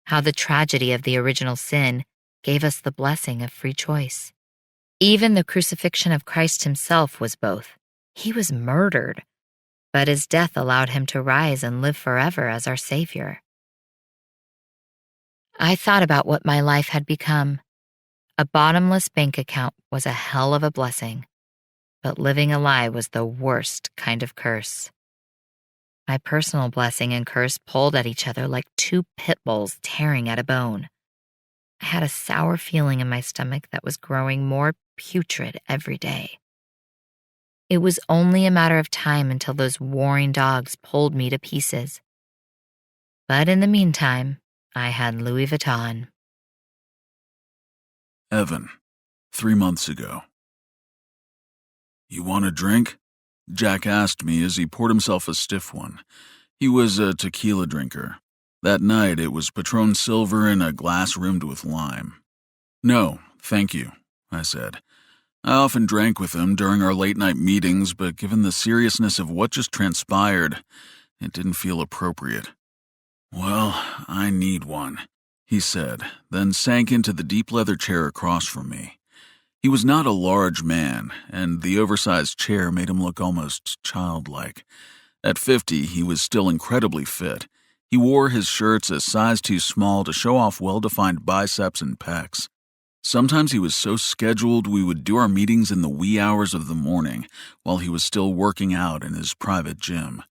B: How the tragedy of the original sin gave us the blessing of free choice. Even the crucifixion of Christ himself was both. He was murdered, but his death allowed him to rise and live forever as our Savior. I thought about what my life had become. A bottomless bank account was a hell of a blessing, but living a lie was the worst kind of curse. My personal blessing and curse pulled at each other like two pit bulls tearing at a bone. I had a sour feeling in my stomach that was growing more putrid every day. It was only a matter of time until those warring dogs pulled me to pieces. But in the meantime, I had Louis Vuitton.
A: Evan, 3 months ago. You want a drink? Jack asked me as he poured himself a stiff one. He was a tequila drinker. That night it was Patron Silver in a glass rimmed with lime. No, thank you, I said. I often drank with him during our late-night meetings, but given the seriousness of what just transpired, it didn't feel appropriate. Well, I need one, he said, then sank into the deep leather chair across from me. He was not a large man, and the oversized chair made him look almost childlike. At 50, he was still incredibly fit. He wore his shirts a size too small to show off well-defined biceps and pecs. Sometimes he was so scheduled we would do our meetings in the wee hours of the morning while he was still working out in his private gym.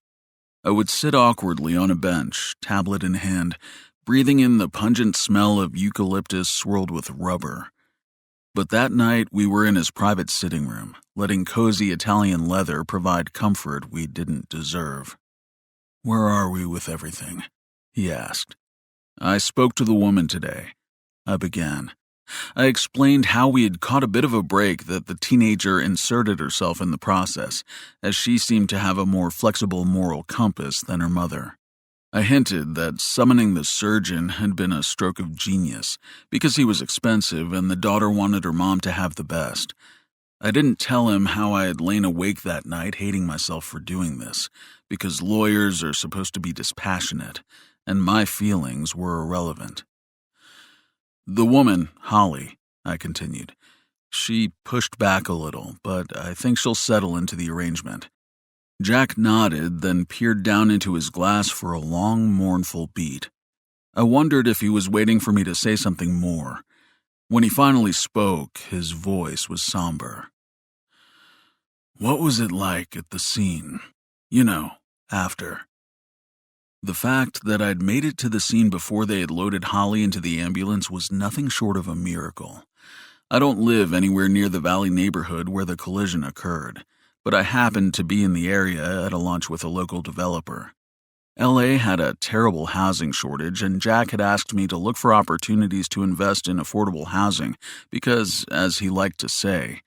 A: I would sit awkwardly on a bench, tablet in hand, breathing in the pungent smell of eucalyptus swirled with rubber. But that night we were in his private sitting room, letting cozy Italian leather provide comfort we didn't deserve. "Where are we with everything?" he asked. "I spoke to the woman today," I began. I explained how we had caught a bit of a break that the teenager inserted herself in the process, as she seemed to have a more flexible moral compass than her mother. I hinted that summoning the surgeon had been a stroke of genius, because he was expensive and the daughter wanted her mom to have the best. I didn't tell him how I had lain awake that night hating myself for doing this, because lawyers are supposed to be dispassionate, and my feelings were irrelevant. "The woman, Holly," I continued. "She pushed back a little, but I think she'll settle into the arrangement." Jack nodded, then peered down into his glass for a long, mournful beat. I wondered if he was waiting for me to say something more. When he finally spoke, his voice was somber. "What was it like at the scene? You know, after?" The fact that I'd made it to the scene before they had loaded Holly into the ambulance was nothing short of a miracle. I don't live anywhere near the Valley neighborhood where the collision occurred, but I happened to be in the area at a lunch with a local developer. LA had a terrible housing shortage, and Jack had asked me to look for opportunities to invest in affordable housing because, as he liked to say,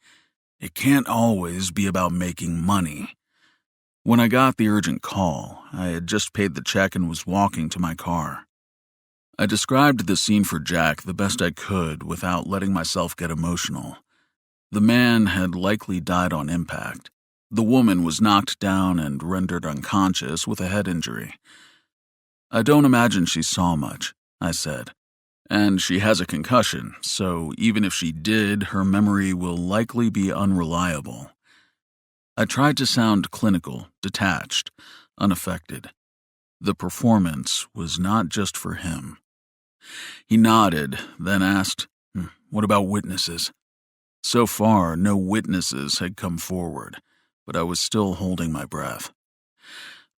A: it can't always be about making money. When I got the urgent call, I had just paid the check and was walking to my car. I described the scene for Jack the best I could without letting myself get emotional. The man had likely died on impact. The woman was knocked down and rendered unconscious with a head injury. "I don't imagine she saw much," I said. "And she has a concussion, so even if she did, her memory will likely be unreliable." I tried to sound clinical, detached, unaffected. The performance was not just for him. He nodded, then asked, "What about witnesses?" So far, no witnesses had come forward, but I was still holding my breath.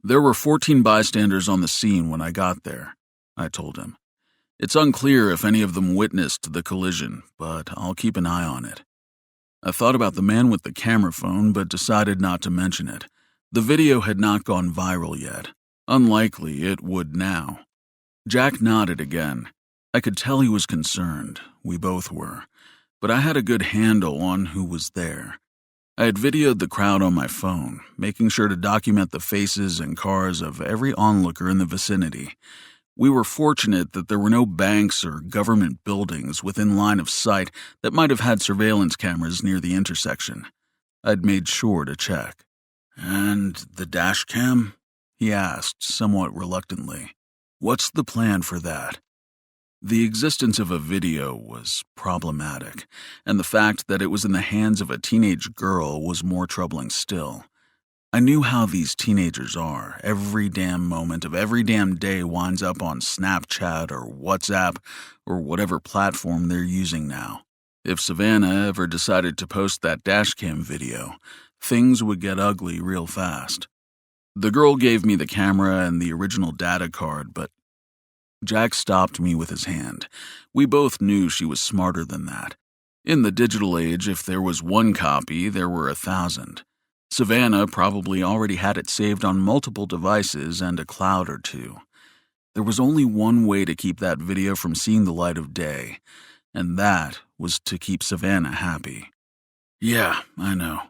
A: "There were 14 bystanders on the scene when I got there," I told him. "It's unclear if any of them witnessed the collision, but I'll keep an eye on it." I thought about the man with the camera phone, but decided not to mention it. The video had not gone viral yet. Unlikely it would now. Jack nodded again. I could tell he was concerned. We both were. But I had a good handle on who was there. I had videoed the crowd on my phone, making sure to document the faces and cars of every onlooker in the vicinity. We were fortunate that there were no banks or government buildings within line of sight that might have had surveillance cameras near the intersection. I'd made sure to check. "And the dash cam?" he asked, somewhat reluctantly. "What's the plan for that?" The existence of a video was problematic, and the fact that it was in the hands of a teenage girl was more troubling still. I knew how these teenagers are. Every damn moment of every damn day winds up on Snapchat or WhatsApp or whatever platform they're using now. If Savannah ever decided to post that dashcam video, things would get ugly real fast. The girl gave me the camera and the original data card, but Jack stopped me with his hand. We both knew she was smarter than that. In the digital age, if there was one copy, there were 1,000. Savannah probably already had it saved on multiple devices and a cloud or two. There was only one way to keep that video from seeing the light of day, and that was to keep Savannah happy. "Yeah, I know,"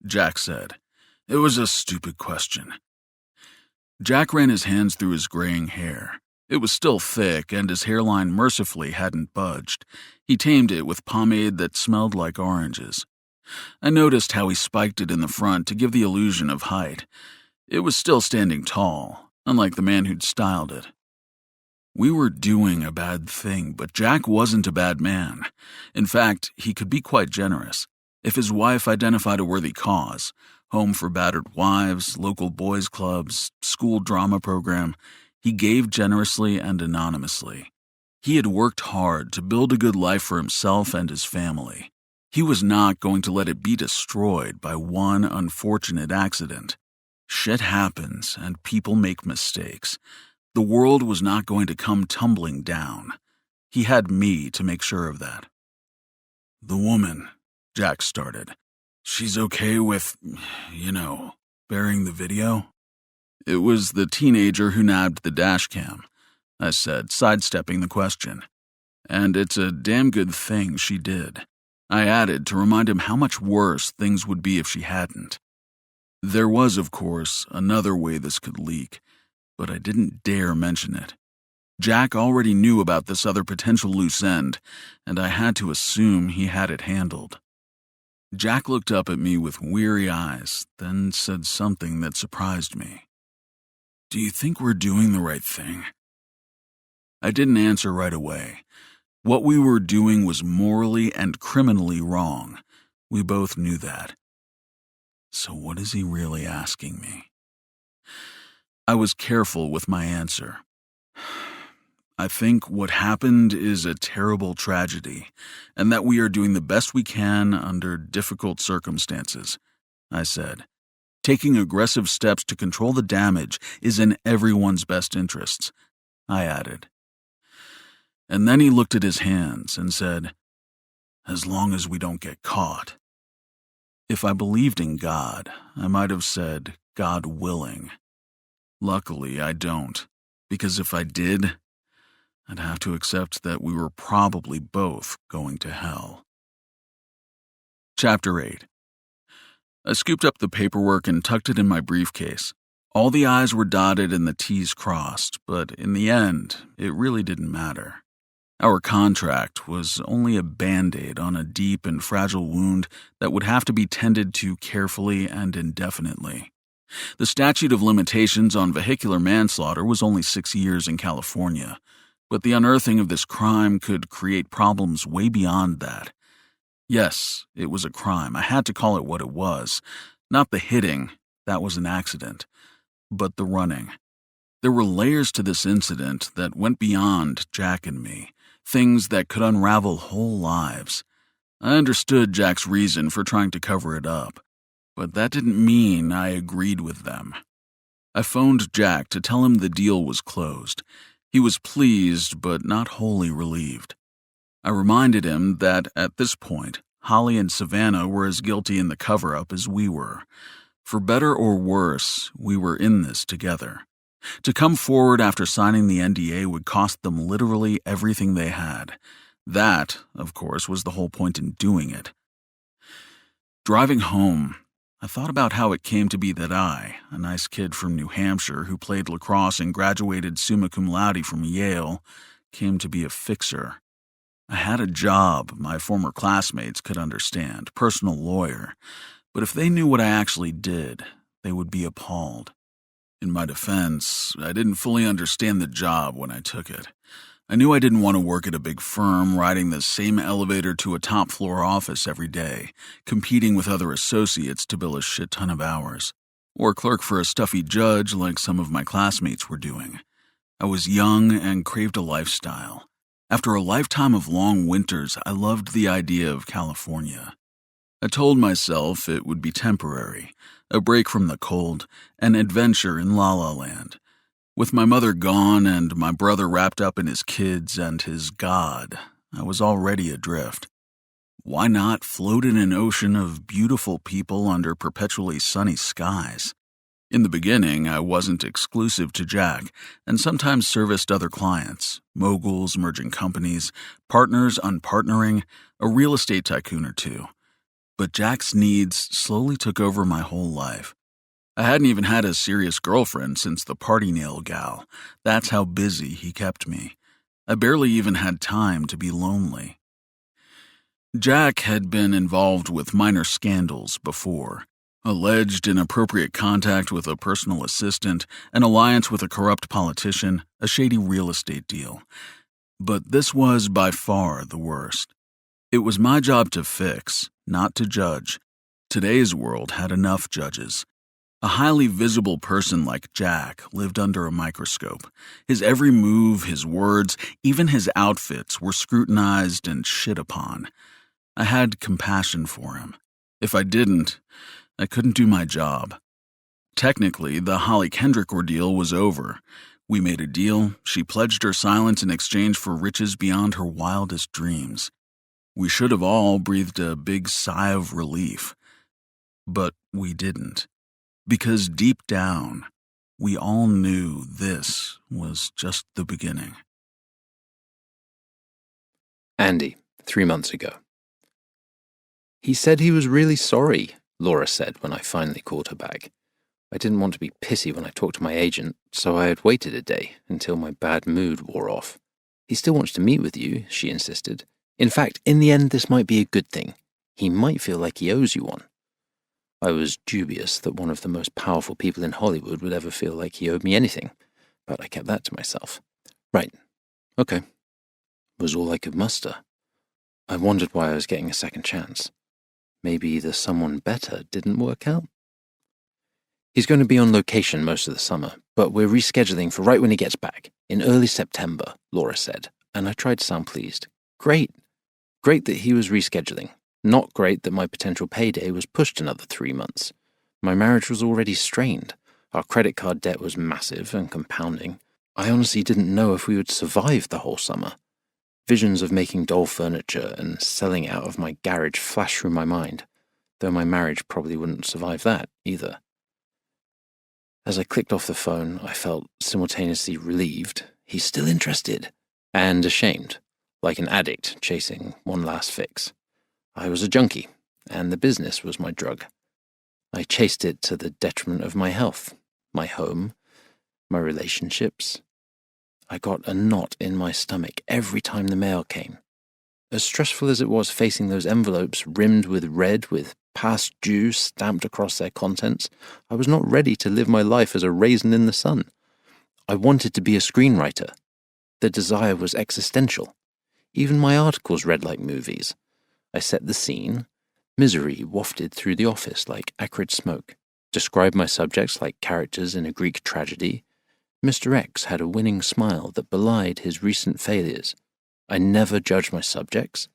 A: Jack said. "It was a stupid question." Jack ran his hands through his graying hair. It was still thick, and his hairline mercifully hadn't budged. He tamed it with pomade that smelled like oranges. I noticed how he spiked it in the front to give the illusion of height. It was still standing tall, unlike the man who'd styled it. We were doing a bad thing, but Jack wasn't a bad man. In fact, he could be quite generous. If his wife identified a worthy cause, home for battered wives, local boys' clubs, school drama program, he gave generously and anonymously. He had worked hard to build a good life for himself and his family. He was not going to let it be destroyed by one unfortunate accident. Shit happens, and people make mistakes. The world was not going to come tumbling down. He had me to make sure of that. "The woman," Jack started. "She's okay with, burying the video?" "It was the teenager who nabbed the dashcam," I said, sidestepping the question. "And it's a damn good thing she did." I added to remind him how much worse things would be if she hadn't. There was, of course, another way this could leak, but I didn't dare mention it. Jack already knew about this other potential loose end, and I had to assume he had it handled. Jack looked up at me with weary eyes, then said something that surprised me. "Do you think we're doing the right thing?" I didn't answer right away. What we were doing was morally and criminally wrong. We both knew that. So what is he really asking me? I was careful with my answer. "I think what happened is a terrible tragedy, and that we are doing the best we can under difficult circumstances," I said. "Taking aggressive steps to control the damage is in everyone's best interests," I added. And then he looked at his hands and said, "As long as we don't get caught." If I believed in God, I might have said, "God willing." Luckily, I don't, because if I did, I'd have to accept that we were probably both going to hell. Chapter 8. I scooped up the paperwork and tucked it in my briefcase. All the I's were dotted and the T's crossed, but in the end, it really didn't matter. Our contract was only a Band-Aid on a deep and fragile wound that would have to be tended to carefully and indefinitely. The statute of limitations on vehicular manslaughter was only 6 years in California, but the unearthing of this crime could create problems way beyond that. Yes, it was a crime. I had to call it what it was. Not the hitting, that was an accident, but the running. There were layers to this incident that went beyond Jack and me. Things that could unravel whole lives. I understood Jack's reason for trying to cover it up, but that didn't mean I agreed with them. I phoned Jack to tell him the deal was closed. He was pleased, but not wholly relieved. I reminded him that, at this point, Holly and Savannah were as guilty in the cover-up as we were. For better or worse, we were in this together. To come forward after signing the NDA would cost them literally everything they had. That, of course, was the whole point in doing it. Driving home, I thought about how it came to be that I, a nice kid from New Hampshire who played lacrosse and graduated summa cum laude from Yale, came to be a fixer. I had a job my former classmates could understand, personal lawyer, but if they knew what I actually did, they would be appalled. In my defense, I didn't fully understand the job when I took it. I knew I didn't want to work at a big firm, riding the same elevator to a top-floor office every day, competing with other associates to bill a shit ton of hours, or clerk for a stuffy judge like some of my classmates were doing. I was young and craved a lifestyle. After a lifetime of long winters, I loved the idea of California. I told myself it would be temporary, a break from the cold, an adventure in La La Land. With my mother gone and my brother wrapped up in his kids and his God, I was already adrift. Why not float in an ocean of beautiful people under perpetually sunny skies? In the beginning, I wasn't exclusive to Jack, and sometimes serviced other clients, moguls merging companies, partners unpartnering, a real estate tycoon or two. But Jack's needs slowly took over my whole life. I hadn't even had a serious girlfriend since the party nail gal. That's how busy he kept me. I barely even had time to be lonely. Jack had been involved with minor scandals before. Alleged inappropriate contact with a personal assistant, an alliance with a corrupt politician, a shady real estate deal. But this was by far the worst. It was my job to fix, not to judge. Today's world had enough judges. A highly visible person like Jack lived under a microscope. His every move, his words, even his outfits were scrutinized and shit upon. I had compassion for him. If I didn't, I couldn't do my job. Technically, the Holly Kendrick ordeal was over. We made a deal. She pledged her silence in exchange for riches beyond her wildest dreams. We should have all breathed a big sigh of relief. But we didn't. Because deep down, we all knew this was just the beginning.
C: Andy, 3 months ago. He said he was really sorry, Laura said when I finally called her back. I didn't want to be pissy when I talked to my agent, so I had waited a day until my bad mood wore off. He still wants to meet with you, she insisted. In fact, in the end, this might be a good thing. He might feel like he owes you one. I was dubious that one of the most powerful people in Hollywood would ever feel like he owed me anything, but I kept that to myself. Right. Okay. Was all I could muster. I wondered why I was getting a second chance. Maybe the someone better didn't work out? He's going to be on location most of the summer, but we're rescheduling for right when he gets back, in early September, Laura said, and I tried to sound pleased. Great. Great that he was rescheduling. Not great that my potential payday was pushed another 3 months. My marriage was already strained. Our credit card debt was massive and compounding. I honestly didn't know if we would survive the whole summer. Visions of making doll furniture and selling out of my garage flashed through my mind, though my marriage probably wouldn't survive that either. As I clicked off the phone, I felt simultaneously relieved, he's still interested, and ashamed, like an addict chasing one last fix. I was a junkie, and the business was my drug. I chased it to the detriment of my health, my home, my relationships. I got a knot in my stomach every time the mail came. As stressful as it was facing those envelopes rimmed with red with past due stamped across their contents, I was not ready to live my life as a raisin in the sun. I wanted to be a screenwriter. The desire was existential. Even my articles read like movies. I set the scene. Misery wafted through the office like acrid smoke. Described my subjects like characters in a Greek tragedy. Mr. X had a winning smile that belied his recent failures. I never judged my subjects,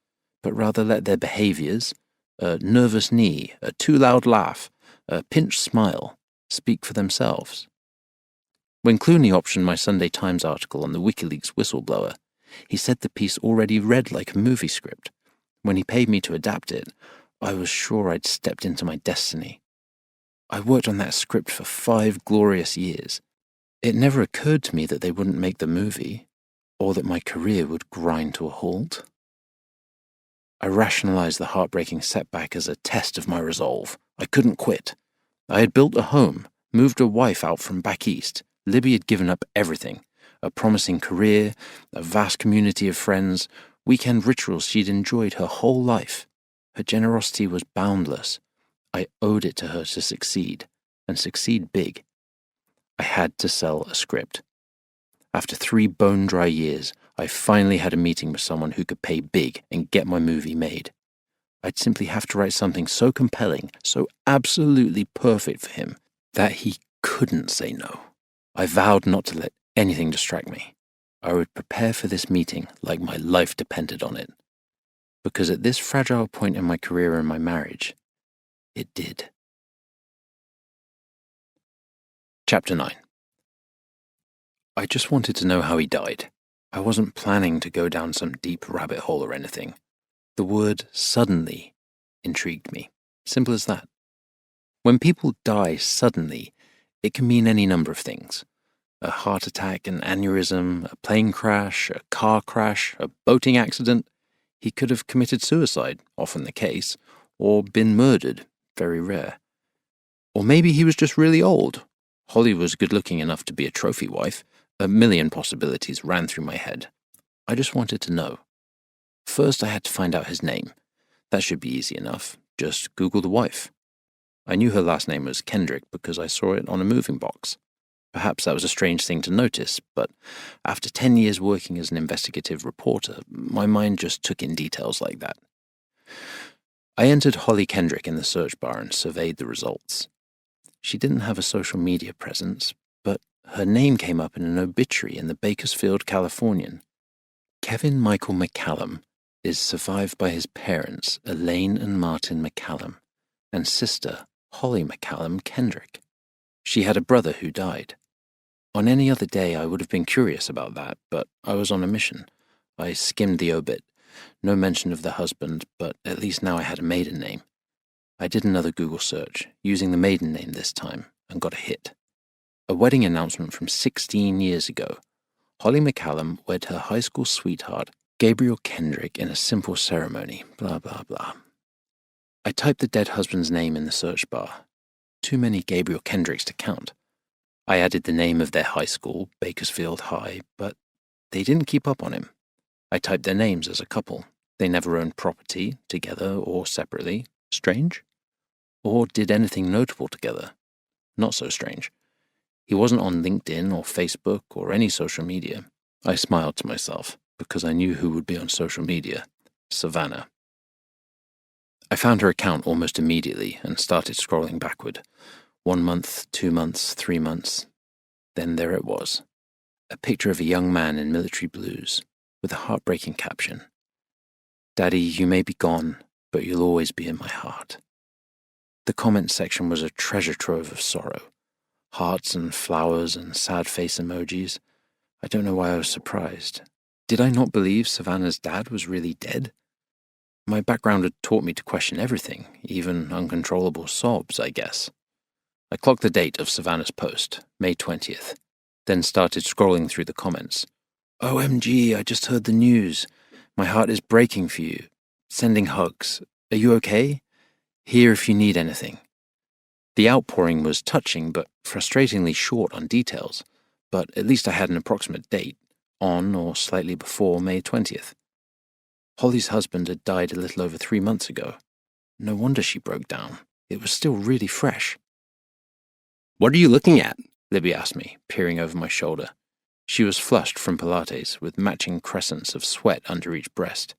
C: but rather let their behaviors, a nervous knee, a too loud laugh, a pinched smile, speak for themselves. When Clooney optioned my Sunday Times article on the WikiLeaks whistleblower, he said the piece already read like a movie script. When he paid me to adapt it, I was sure I'd stepped into my destiny. I worked on that script for 5 glorious years. It never occurred to me that they wouldn't make the movie, or that my career would grind to a halt. I rationalized the heartbreaking setback as a test of my resolve. I couldn't quit. I had built a home, moved a wife out from back east. Libby had given up everything. A promising career, a vast community of friends, weekend rituals she'd enjoyed her whole life. Her generosity was boundless. I owed it to her to succeed, and succeed big. I had to sell a script. After 3 bone-dry years, I finally had a meeting with someone who could pay big and get my movie made. I'd simply have to write something so compelling, so absolutely perfect for him, that he couldn't say no. I vowed not to let anything distract me. I would prepare for this meeting like my life depended on it. Because at this fragile point in my career and my marriage, it did. Chapter 9. I just wanted to know how he died. I wasn't planning to go down some deep rabbit hole or anything. The word suddenly intrigued me. Simple as that. When people die suddenly, it can mean any number of things. A heart attack, an aneurysm, a plane crash, a car crash, a boating accident. He could have committed suicide, often the case, or been murdered, very rare. Or maybe he was just really old. Holly was good-looking enough to be a trophy wife. A million possibilities ran through my head. I just wanted to know. First, I had to find out his name. That should be easy enough. Just Google the wife. I knew her last name was Kendrick because I saw it on a moving box. Perhaps that was a strange thing to notice, but after 10 years working as an investigative reporter, my mind just took in details like that. I entered Holly Kendrick in the search bar and surveyed the results. She didn't have a social media presence, but her name came up in an obituary in the Bakersfield Californian. Kevin Michael McCallum is survived by his parents, Elaine and Martin McCallum, and sister, Holly McCallum Kendrick. She had a brother who died. On any other day, I would have been curious about that, but I was on a mission. I skimmed the obit. No mention of the husband, but at least now I had a maiden name. I did another Google search, using the maiden name this time, and got a hit. A wedding announcement from 16 years ago. Holly McCallum wed her high school sweetheart, Gabriel Kendrick, in a simple ceremony, blah, blah, blah. I typed the dead husband's name in the search bar. Too many Gabriel Kendricks to count. I added the name of their high school, Bakersfield High, but they didn't keep up on him. I typed their names as a couple. They never owned property, together or separately. Strange? Or did anything notable together? Not so strange. He wasn't on LinkedIn or Facebook or any social media. I smiled to myself, because I knew who would be on social media. Savannah. I found her account almost immediately and started scrolling backward. 1 month, 2 months, 3 months. Then there it was. A picture of a young man in military blues, with a heartbreaking caption. Daddy, you may be gone, but you'll always be in my heart. The comment section was a treasure trove of sorrow. Hearts and flowers and sad face emojis. I don't know why I was surprised. Did I not believe Savannah's dad was really dead? My background had taught me to question everything, even uncontrollable sobs, I guess. I clocked the date of Savannah's post, May 20th, then started scrolling through the comments. OMG, I just heard the news. My heart is breaking for you. Sending hugs. Are you okay? Here if you need anything. The outpouring was touching but frustratingly short on details, but at least I had an approximate date, on or slightly before May 20th. Holly's husband had died a little over 3 months ago. No wonder she broke down. It was still really fresh.
D: What are you looking at?
C: Libby asked me, peering over my shoulder. She was flushed from Pilates, with matching crescents of sweat under each breast.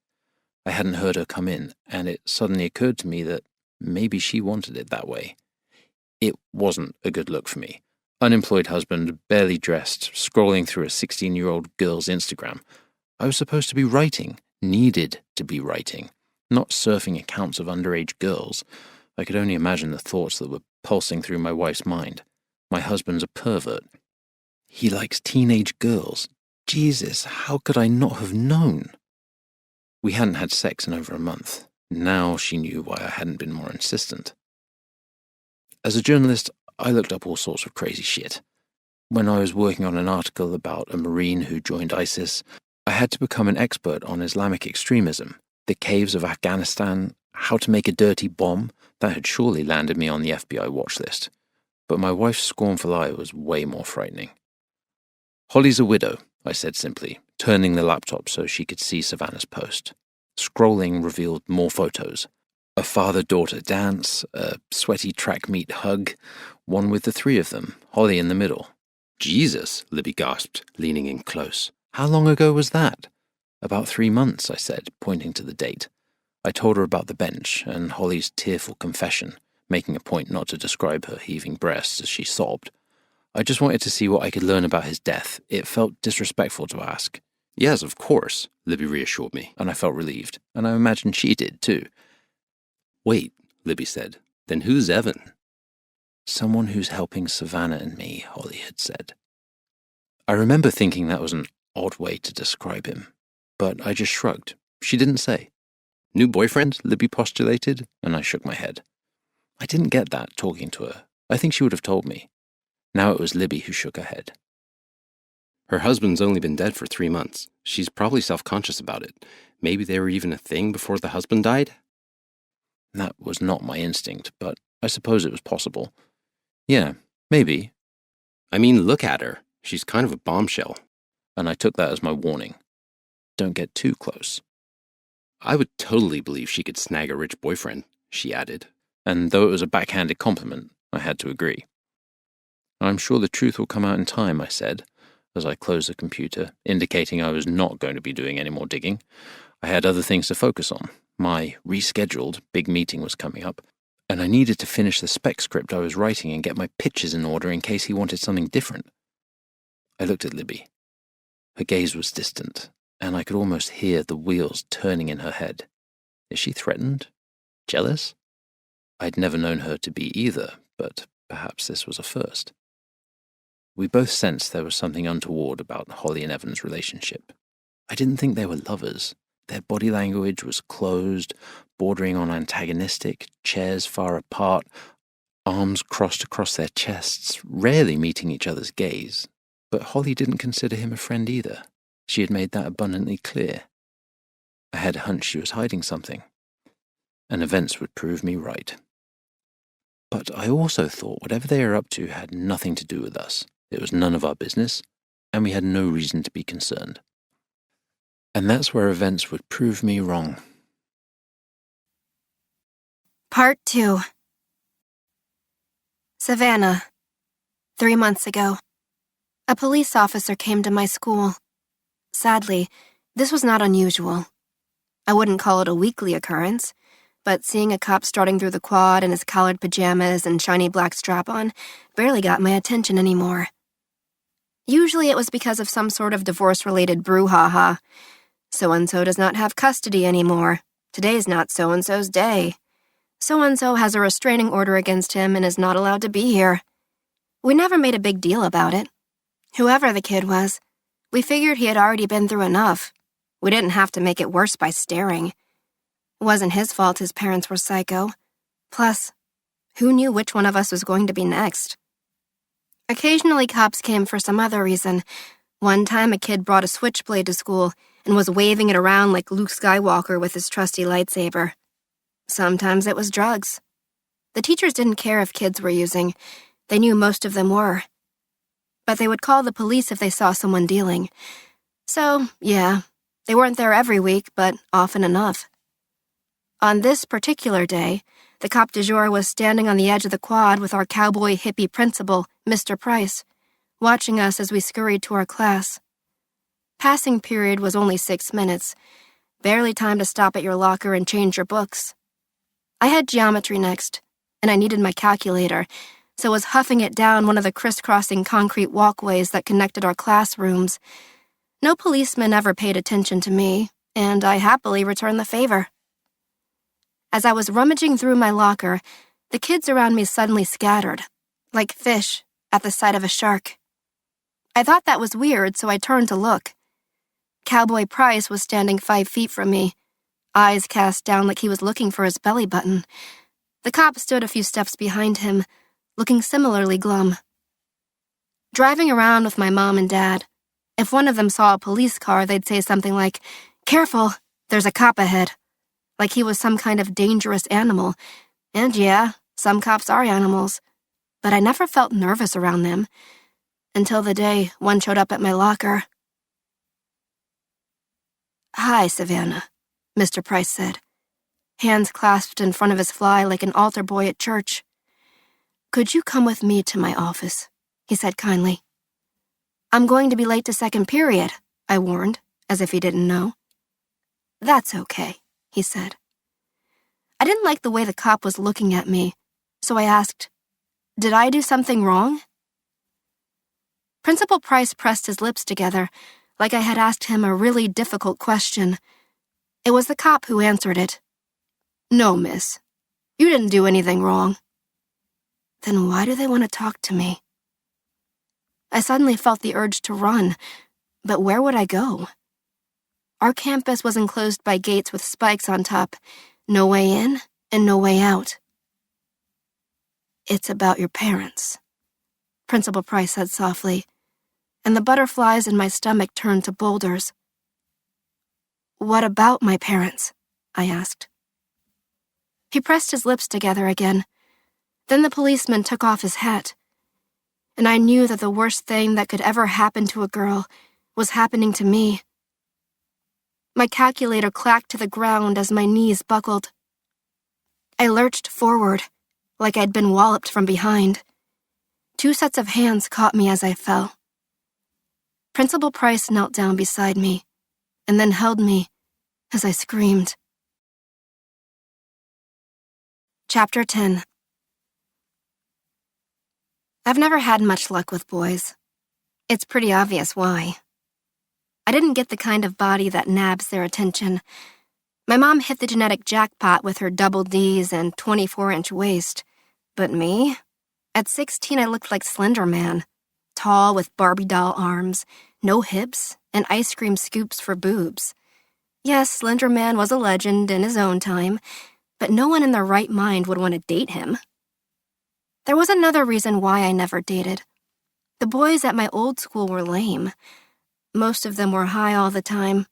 C: I hadn't heard her come in, and it suddenly occurred to me that maybe she wanted it that way. It wasn't a good look for me. Unemployed husband, barely dressed, scrolling through a 16-year-old girl's Instagram. I was supposed to be writing, needed to be writing, not surfing accounts of underage girls. I could only imagine the thoughts that were pulsing through my wife's mind. My husband's a pervert. He likes teenage girls. Jesus, how could I not have known? We hadn't had sex in over a month. Now she knew why I hadn't been more insistent. As a journalist, I looked up all sorts of crazy shit. When I was working on an article about a Marine who joined ISIS, I had to become an expert on Islamic extremism, the caves of Afghanistan, how to make a dirty bomb. That had surely landed me on the FBI watch list. But my wife's scornful eye was way more frightening. Holly's a widow, I said simply, turning the laptop so she could see Savannah's post. Scrolling revealed more photos. A father-daughter dance, a sweaty track meet hug, one with the three of them, Holly in the middle.
D: Jesus, Libby gasped, leaning in close.
C: How long ago was that? About 3 months, I said, pointing to the date. I told her about the bench and Holly's tearful confession, making a point not to describe her heaving breasts as she sobbed. I just wanted to see what I could learn about his death. It felt disrespectful to ask.
D: Yes, of course, Libby reassured me.
C: And I felt relieved, and I imagined she did too.
D: Wait, Libby said. Then who's Evan?
C: Someone who's helping Savannah and me, Holly had said. I remember thinking that was an odd way to describe him, but I just shrugged. She didn't say.
D: New boyfriend?
C: Libby postulated, and I shook my head. I didn't get that talking to her. I think she would have told me. Now it was Libby who shook her head.
D: Her husband's only been dead for 3 months. She's probably self-conscious about it. Maybe they were even a thing before the husband died?
C: That was not my instinct, but I suppose it was possible. Yeah, maybe.
D: I mean, look at her. She's kind of a bombshell.
C: And I took that as my warning. Don't get too close.
D: I would totally believe she could snag a rich boyfriend, she added.
C: And though it was a backhanded compliment, I had to agree. I'm sure the truth will come out in time, I said, as I closed the computer, indicating I was not going to be doing any more digging. I had other things to focus on. My rescheduled big meeting was coming up, and I needed to finish the spec script I was writing and get my pitches in order in case he wanted something different. I looked at Libby. Her gaze was distant, and I could almost hear the wheels turning in her head. Is she threatened? Jealous? I'd never known her to be either, but perhaps this was a first. We both sensed there was something untoward about Holly and Evan's relationship. I didn't think they were lovers. Their body language was closed, bordering on antagonistic, chairs far apart, arms crossed across their chests, rarely meeting each other's gaze. But Holly didn't consider him a friend either. She had made that abundantly clear. I had a hunch she was hiding something, and events would prove me right. But I also thought whatever they were up to had nothing to do with us. It was none of our business, and we had no reason to be concerned. And that's where events would prove me wrong.
G: Part 2. Savannah. 3 months ago. A police officer came to my school. Sadly, this was not unusual. I wouldn't call it a weekly occurrence, but seeing a cop strutting through the quad in his collared pajamas and shiny black strap-on barely got my attention anymore. Usually it was because of some sort of divorce-related brouhaha. So-and-so does not have custody anymore. Today's not so-and-so's day. So-and-so has a restraining order against him and is not allowed to be here. We never made a big deal about it. Whoever the kid was, we figured he had already been through enough. We didn't have to make it worse by staring. It wasn't his fault his parents were psycho. Plus, who knew which one of us was going to be next? Occasionally cops came for some other reason. One time a kid brought a switchblade to school and was waving it around like Luke Skywalker with his trusty lightsaber. Sometimes it was drugs. The teachers didn't care if kids were using. They knew most of them were. But they would call the police if they saw someone dealing. So, yeah, they weren't there every week, but often enough. On this particular day, the cop du jour was standing on the edge of the quad with our cowboy hippie principal, Mr. Price, watching us as we scurried to our class. Passing period was only 6 minutes, barely time to stop at your locker and change your books. I had geometry next, and I needed my calculator, so was huffing it down one of the crisscrossing concrete walkways that connected our classrooms. No policeman ever paid attention to me, and I happily returned the favor. As I was rummaging through my locker, the kids around me suddenly scattered, like fish at the sight of a shark. I thought that was weird, so I turned to look. Cowboy Price was standing 5 feet from me, eyes cast down like he was looking for his belly button. The cop stood a few steps behind him, looking similarly glum. Driving around with my mom and dad, if one of them saw a police car, they'd say something like, "Careful, there's a cop ahead," like he was some kind of dangerous animal. And yeah, some cops are animals, but I never felt nervous around them until the day one showed up at my locker. "Hi, Savannah," Mr. Price said, hands clasped in front of his fly like an altar boy at church. "Could you come with me to my office?" he said kindly. "I'm going to be late to second period," I warned, as if he didn't know. "That's okay," he said. I didn't like the way the cop was looking at me, so I asked, "Did I do something wrong?" Principal Price pressed his lips together, like I had asked him a really difficult question. It was the cop who answered it. "No, miss. You didn't do anything wrong." Then why do they want to talk to me? I suddenly felt the urge to run, but where would I go? Our campus was enclosed by gates with spikes on top, no way in and no way out. "It's about your parents," Principal Price said softly, and the butterflies in my stomach turned to boulders. "What about my parents?" I asked. He pressed his lips together again. Then the policeman took off his hat, and I knew that the worst thing that could ever happen to a girl was happening to me. My calculator clacked to the ground as my knees buckled. I lurched forward, like I'd been walloped from behind. 2 sets of hands caught me as I fell. Principal Price knelt down beside me, and then held me as I screamed. Chapter 10. I've never had much luck with boys. It's pretty obvious why. I didn't get the kind of body that nabs their attention. My mom hit the genetic jackpot with her double Ds and 24-inch waist. But me? At 16, I looked like Slender Man. Tall with Barbie doll arms, no hips, and ice cream scoops for boobs. Yes, Slender Man was a legend in his own time, but no one in their right mind would want to date him. There was another reason why I never dated. The boys at my old school were lame. Most of them were high all the time.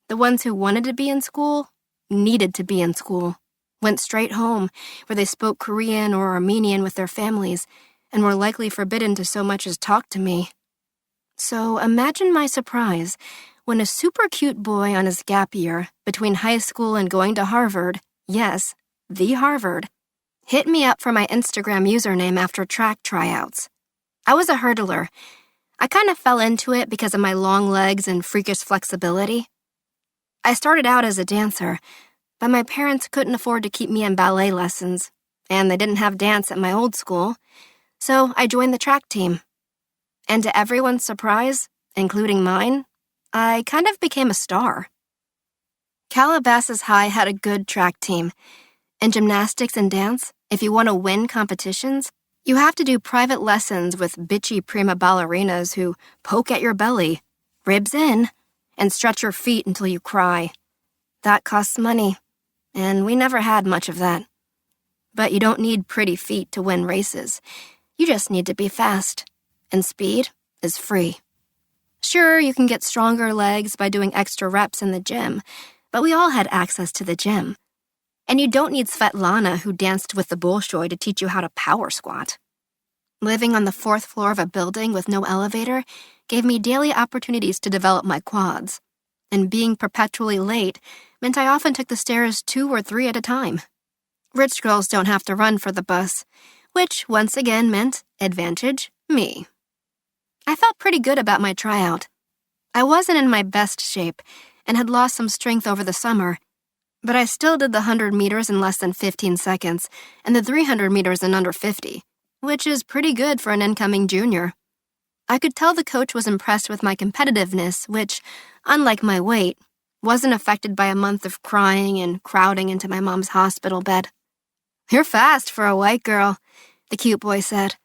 G: The ones who wanted to be in school needed to be in school, went straight home, where they spoke Korean or Armenian with their families, and were likely forbidden to so much as talk to me. So imagine my surprise when a super cute boy on his gap year between high school and going to Harvard, yes, the Harvard, hit me up for my Instagram username after track tryouts. I was a hurdler. I kind of fell into it because of my long legs and freakish flexibility. I started out as a dancer, but my parents couldn't afford to keep me in ballet lessons, and they didn't have dance at my old school, so I joined the track team. And to everyone's surprise, including mine, I kind of became a star. Calabasas High had a good track team. In gymnastics and dance, if you want to win competitions, you have to do private lessons with bitchy prima ballerinas who poke at your belly, ribs in, and stretch your feet until you cry. That costs money, and we never had much of that. But you don't need pretty feet to win races. You just need to be fast, and speed is free. Sure, you can get stronger legs by doing extra reps in the gym, but we all had access to the gym. And you don't need Svetlana who danced with the Bolshoi to teach you how to power squat. Living on the 4th floor of a building with no elevator gave me daily opportunities to develop my quads, and being perpetually late meant I often took the stairs 2 or 3 at a time. Rich girls don't have to run for the bus, which once again meant advantage me. I felt pretty good about my tryout. I wasn't in my best shape and had lost some strength over the summer, but I still did the 100 meters in less than 15 seconds and the 300 meters in under 50, which is pretty good for an incoming junior. I could tell the coach was impressed with my competitiveness, which, unlike my weight, wasn't affected by a month of crying and crowding into my mom's hospital bed. "You're fast for a white girl," the cute boy said,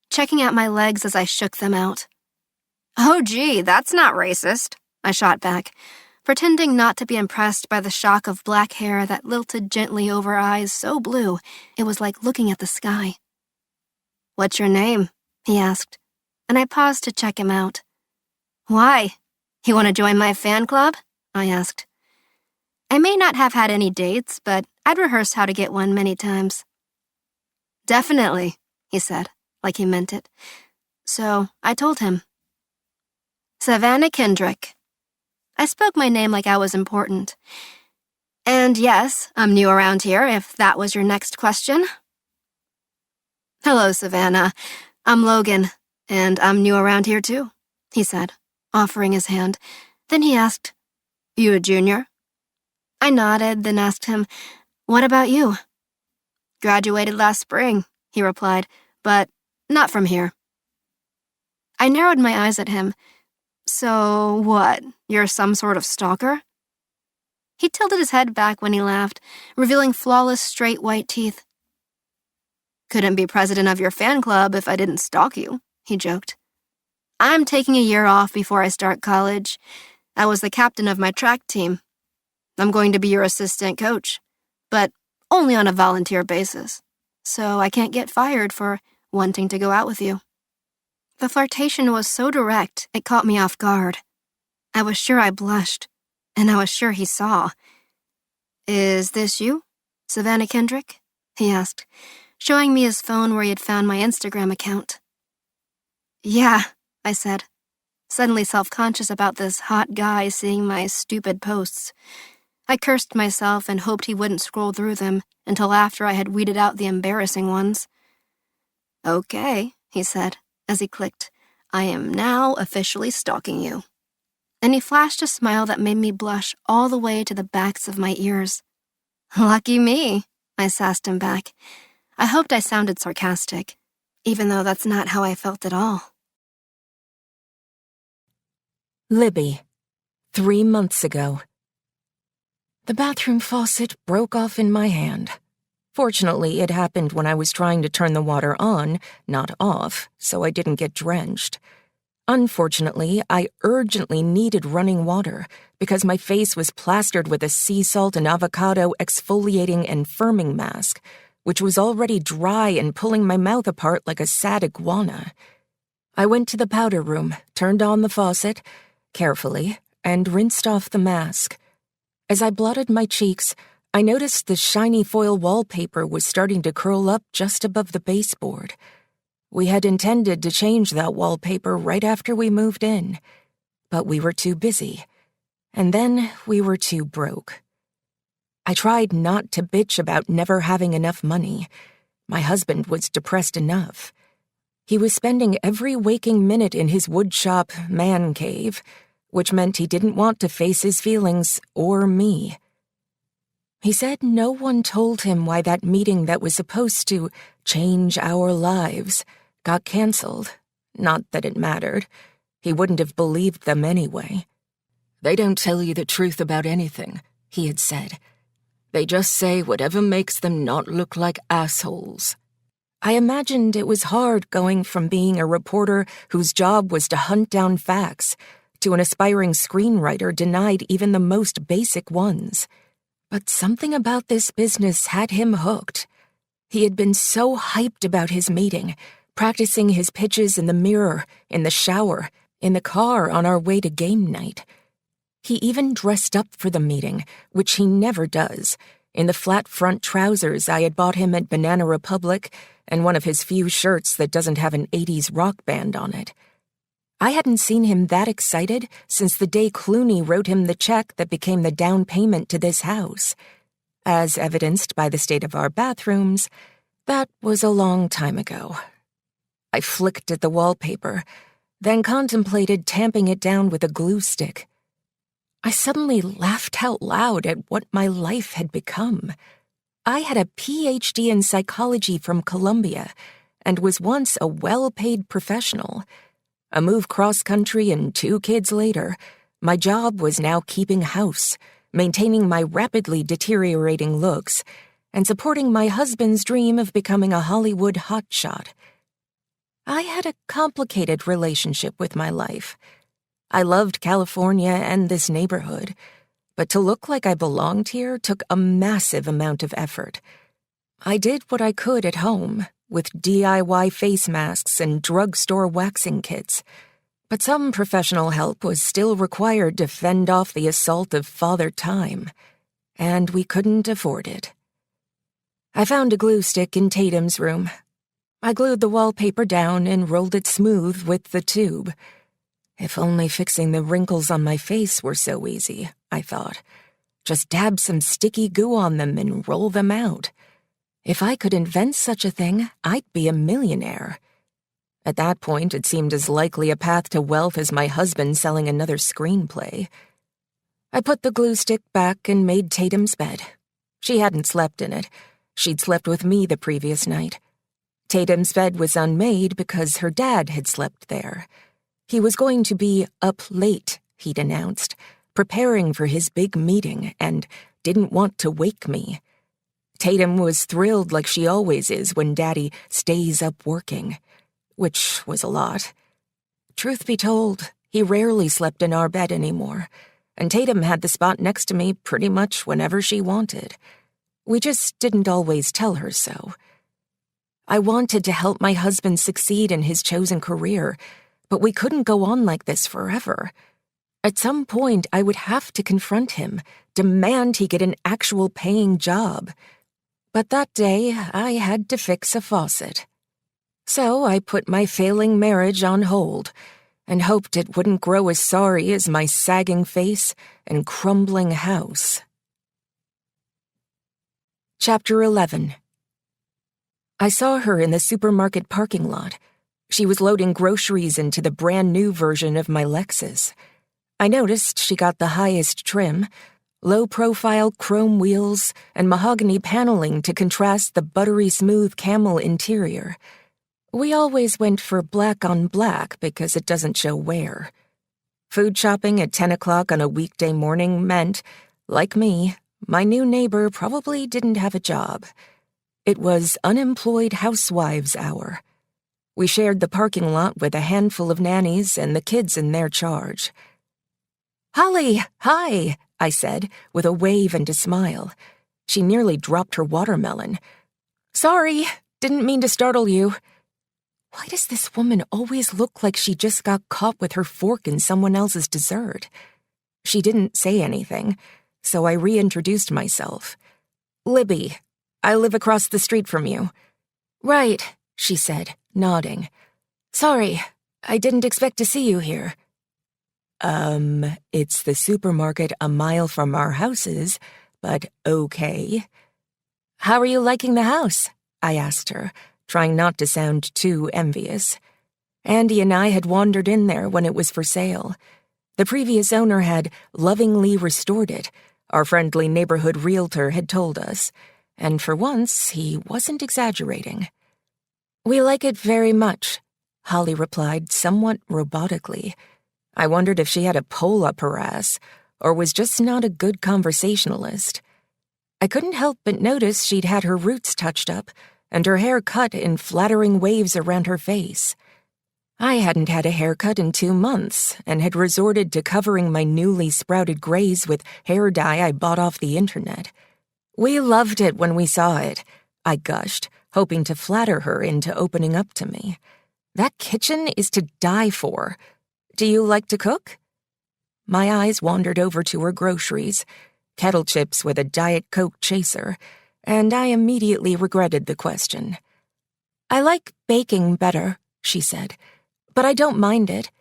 G: checking out my legs as I shook them out. "Oh, gee, that's not racist," I shot back, pretending not to be impressed by the shock of black hair that lilted gently over eyes so blue it was like looking at the sky. "What's your name?" he asked, and I paused to check him out. Why? You want to join my fan club? I asked. I may not have had any dates, but I'd rehearsed how to get one many times. Definitely, he said, like he meant it. So I told him. Savannah Kendrick. I spoke my name like I was important. And yes, I'm new around here, if that was your next question. Hello, Savannah. I'm Logan, and I'm new around here too, he said, offering his hand. Then he asked, You a junior? I nodded, then asked him, What about you? Graduated last spring, he replied, but not from here. I narrowed my eyes at him. So what, you're some sort of stalker? He tilted his head back when he laughed, revealing flawless straight white teeth. Couldn't be president of your fan club if I didn't stalk you, he joked. I'm taking a year off before I start college. I was the captain of my track team. I'm going to be your assistant coach, but only on a volunteer basis, so I can't get fired for wanting to go out with you. The flirtation was so direct, it caught me off guard. I was sure I blushed, and I was sure he saw. Is this you, Savannah Kendrick? He asked, showing me his phone where he had found my Instagram account. Yeah, I said, suddenly self-conscious about this hot guy seeing my stupid posts. I cursed myself and hoped he wouldn't scroll through them until after I had weeded out the embarrassing ones. Okay, he said, as he clicked, I am now officially stalking you. And he flashed a smile that made me blush all the way to the backs of my ears. Lucky me, I sassed him back. I hoped I sounded sarcastic, even though that's not how I felt at all.
H: Libby, 3 months ago. The bathroom faucet broke off in my hand. Fortunately, it happened when I was trying to turn the water on, not off, so I didn't get drenched. Unfortunately, I urgently needed running water because my face was plastered with a sea salt and avocado exfoliating and firming mask, which was already dry and pulling my mouth apart like a sad iguana. I went to the powder room, turned on the faucet, carefully, and rinsed off the mask. As I blotted my cheeks, I noticed the shiny foil wallpaper was starting to curl up just above the baseboard. We had intended to change that wallpaper right after we moved in, but we were too busy, and then we were too broke. I tried not to bitch about never having enough money. My husband was depressed enough. He was spending every waking minute in his woodshop man cave, which meant he didn't want to face his feelings or me. He said no one told him why that meeting that was supposed to change our lives got canceled. Not that it mattered. He wouldn't have believed them anyway. They don't tell you the truth about anything, he had said. They just say whatever makes them not look like assholes. I imagined it was hard going from being a reporter whose job was to hunt down facts to an aspiring screenwriter denied even the most basic ones. But something about this business had him hooked. He had been so hyped about his meeting, practicing his pitches in the mirror, in the shower, in the car on our way to game night. He even dressed up for the meeting, which he never does, in the flat front trousers I had bought him at Banana Republic and one of his few shirts that doesn't have an 80s rock band on it. I hadn't seen him that excited since the day Clooney wrote him the check that became the down payment to this house. As evidenced by the state of our bathrooms, that was a long time ago. I flicked at the wallpaper, then contemplated tamping it down with a glue stick. I suddenly laughed out loud at what my life had become. I had a PhD in psychology from Columbia and was once a well-paid professional. A move cross-country and 2 kids later, my job was now keeping house, maintaining my rapidly deteriorating looks, and supporting my husband's dream of becoming a Hollywood hotshot. I had a complicated relationship with my life. I loved California and this neighborhood, but to look like I belonged here took a massive amount of effort. I did what I could at home, with DIY face masks and drugstore waxing kits. But some professional help was still required to fend off the assault of Father Time, and we couldn't afford it. I found a glue stick in Tatum's room. I glued the wallpaper down and rolled it smooth with the tube. If only fixing the wrinkles on my face were so easy, I thought. Just dab some sticky goo on them and roll them out. If I could invent such a thing, I'd be a millionaire. At that point, it seemed as likely a path to wealth as my husband selling another screenplay. I put the glue stick back and made Tatum's bed. She hadn't slept in it. She'd slept with me the previous night. Tatum's bed was unmade because her dad had slept there. He was going to be up late, he'd announced, preparing for his big meeting, and didn't want to wake me. Tatum was thrilled like she always is when Daddy stays up working, which was a lot. Truth be told, he rarely slept in our bed anymore, and Tatum had the spot next to me pretty much whenever she wanted. We just didn't always tell her so. I wanted to help my husband succeed in his chosen career, but we couldn't go on like this forever. At some point, I would have to confront him, demand he get an actual paying job. But that day, I had to fix a faucet. So I put my failing marriage on hold and hoped it wouldn't grow as sorry as my sagging face and crumbling house. Chapter 11. I saw her in the supermarket parking lot. She was loading groceries into the brand-new version of my Lexus. I noticed she got the highest trim, low-profile chrome wheels, and mahogany paneling to contrast the buttery smooth camel interior. We always went for black on black because it doesn't show wear. Food shopping at 10 o'clock on a weekday morning meant, like me, my new neighbor probably didn't have a job. It was unemployed housewives' hour. We shared the parking lot with a handful of nannies and the kids in their charge. "Holly, hi," I said, with a wave and a smile. She nearly dropped her watermelon. "Sorry, didn't mean to startle you." Why does this woman always look like she just got caught with her fork in someone else's dessert? She didn't say anything, so I reintroduced myself. "Libby, I live across the street from you." "Right," she said, nodding. "Sorry, I didn't expect to see you here." It's the supermarket a mile from our houses, but okay." "How are you liking the house?" I asked her, trying not to sound too envious. Andy and I had wandered in there when it was for sale. The previous owner had lovingly restored it, our friendly neighborhood realtor had told us, and for once he wasn't exaggerating. "We like it very much," Holly replied somewhat robotically. I wondered if she had a pole up her ass, or was just not a good conversationalist. I couldn't help but notice she'd had her roots touched up, and her hair cut in flattering waves around her face. I hadn't had a haircut in 2 months, and had resorted to covering my newly sprouted grays with hair dye I bought off the internet. "We loved it when we saw it," I gushed, hoping to flatter her into opening up to me. "That kitchen is to die for. Do you like to cook?" My eyes wandered over to her groceries, kettle chips with a Diet Coke chaser, and I immediately regretted the question. "I like baking better," she said, "but I don't mind it."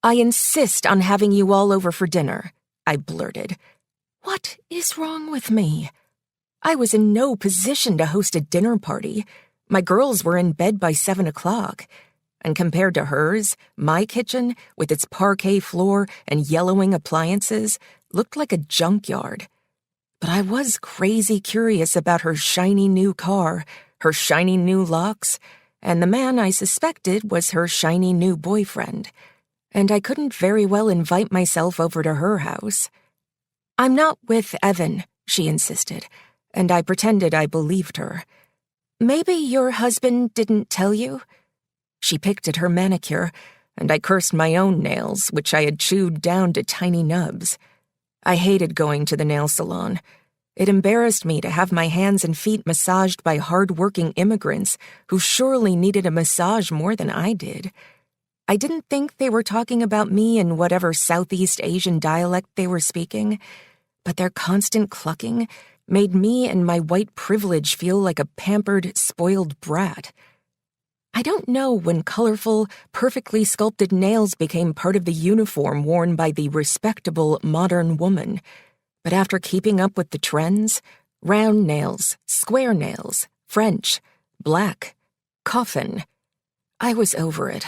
H: "I insist on having you all over for dinner," I blurted. What is wrong with me? I was in no position to host a dinner party. My girls were in bed by 7 o'clock. And compared to hers, my kitchen, with its parquet floor and yellowing appliances, looked like a junkyard. But I was crazy curious about her shiny new car, her shiny new locks, and the man I suspected was her shiny new boyfriend. And I couldn't very well invite myself over to her house. "I'm not with Evan," she insisted, and I pretended I believed her. "Maybe your husband didn't tell you?" She picked at her manicure, and I cursed my own nails, which I had chewed down to tiny nubs. I hated going to the nail salon. It embarrassed me to have my hands and feet massaged by hard-working immigrants who surely needed a massage more than I did. I didn't think they were talking about me in whatever Southeast Asian dialect they were speaking, but their constant clucking made me and my white privilege feel like a pampered, spoiled brat. I don't know when colorful, perfectly sculpted nails became part of the uniform worn by the respectable modern woman, but after keeping up with the trends, round nails, square nails, French, black, coffin, I was over it.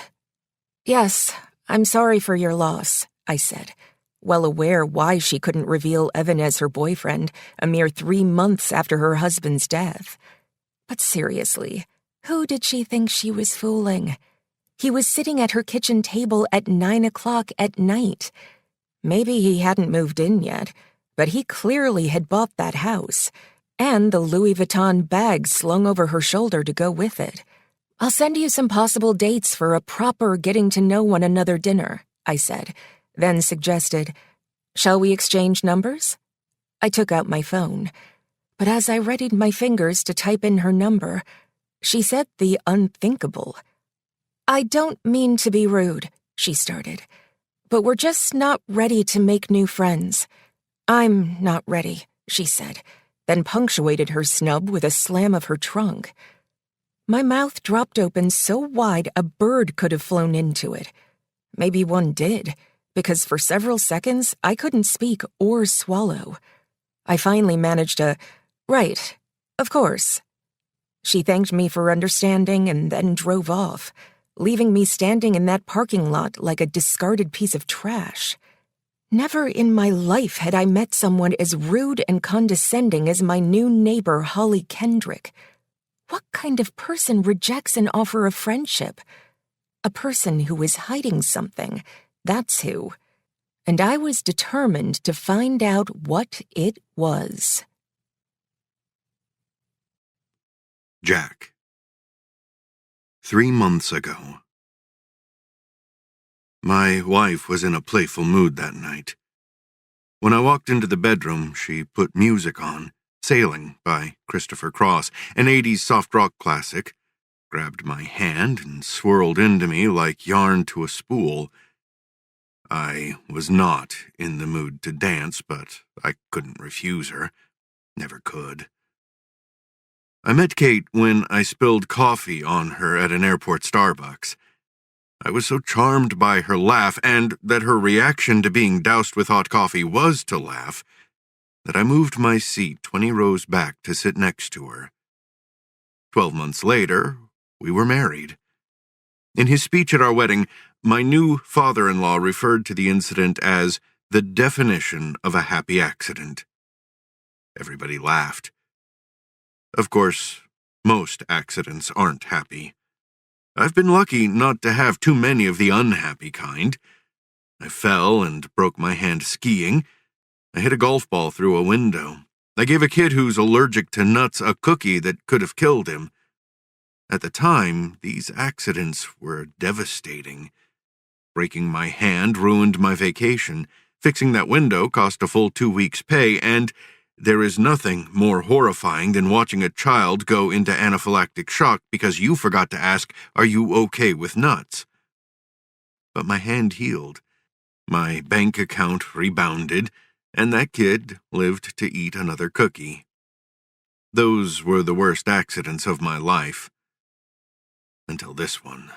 H: "Yes, I'm sorry for your loss," I said, well aware why she couldn't reveal Evan as her boyfriend a mere 3 months after her husband's death. But seriously, who did she think she was fooling? He was sitting at her kitchen table at 9 o'clock at night. Maybe he hadn't moved in yet, but he clearly had bought that house, and the Louis Vuitton bag slung over her shoulder to go with it. "I'll send you some possible dates for a proper getting-to-know-one-another dinner," I said, then suggested, "Shall we exchange numbers?" I took out my phone, but as I readied my fingers to type in her number, she said the unthinkable. "I don't mean to be rude," she started, "but we're just not ready to make new friends." "I'm not ready," she said, then punctuated her snub with a slam of her trunk. My mouth dropped open so wide a bird could have flown into it. Maybe one did, because for several seconds I couldn't speak or swallow. I finally managed a, "Right, of course." She thanked me for understanding and then drove off, leaving me standing in that parking lot like a discarded piece of trash. Never in my life had I met someone as rude and condescending as my new neighbor, Holly Kendrick. What kind of person rejects an offer of friendship? A person who is hiding something, that's who. And I was determined to find out what it was.
I: Jack. 3 months ago. My wife was in a playful mood that night. When I walked into the bedroom, she put music on, Sailing by Christopher Cross, an 80s soft rock classic, grabbed my hand and swirled into me like yarn to a spool. I was not in the mood to dance, but I couldn't refuse her. Never could. I met Kate when I spilled coffee on her at an airport Starbucks. I was so charmed by her laugh, and that her reaction to being doused with hot coffee was to laugh, that I moved my seat 20 rows back to sit next to her. 12 months later, we were married. In his speech at our wedding, my new father-in-law referred to the incident as the definition of a happy accident. Everybody laughed. Of course, most accidents aren't happy. I've been lucky not to have too many of the unhappy kind. I fell and broke my hand skiing. I hit a golf ball through a window. I gave a kid who's allergic to nuts a cookie that could have killed him. At the time, these accidents were devastating. Breaking my hand ruined my vacation. Fixing that window cost a full 2 weeks' pay, and there is nothing more horrifying than watching a child go into anaphylactic shock because you forgot to ask, "Are you okay with nuts?" But my hand healed. My bank account rebounded, and that kid lived to eat another cookie. Those were the worst accidents of my life. Until this one.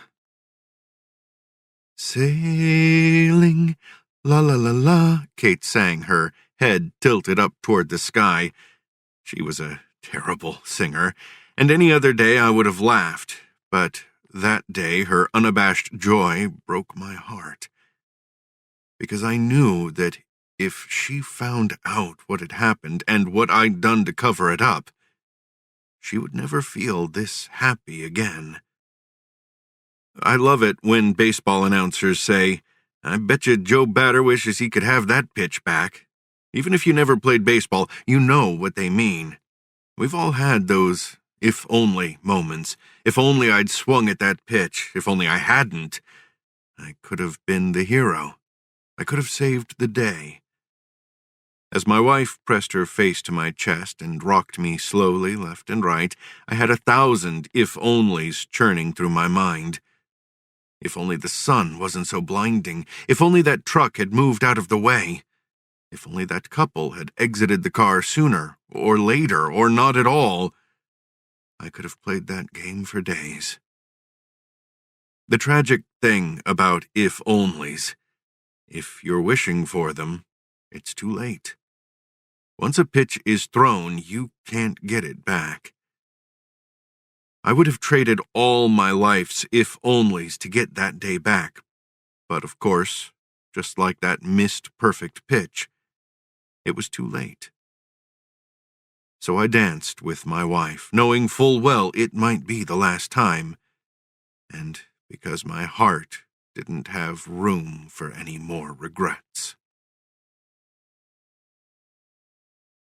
I: Sailing, la la la la, Kate sang, her head tilted up toward the sky. She was a terrible singer, and any other day I would have laughed, but that day her unabashed joy broke my heart. Because I knew that if she found out what had happened and what I'd done to cover it up, she would never feel this happy again. I love it when baseball announcers say, "I bet you Joe Batter wishes he could have that pitch back." Even if you never played baseball, you know what they mean. We've all had those if-only moments. If only I'd swung at that pitch. If only I hadn't. I could have been the hero. I could have saved the day. As my wife pressed her face to my chest and rocked me slowly left and right, I had 1,000 if-onlys churning through my mind. If only the sun wasn't so blinding. If only that truck had moved out of the way. If only that couple had exited the car sooner, or later, or not at all. I could have played that game for days. The tragic thing about if-onlys, if you're wishing for them, it's too late. Once a pitch is thrown, you can't get it back. I would have traded all my life's if-onlys to get that day back. But of course, just like that missed perfect pitch, it was too late. So I danced with my wife, knowing full well it might be the last time, and because my heart didn't have room for any more regrets.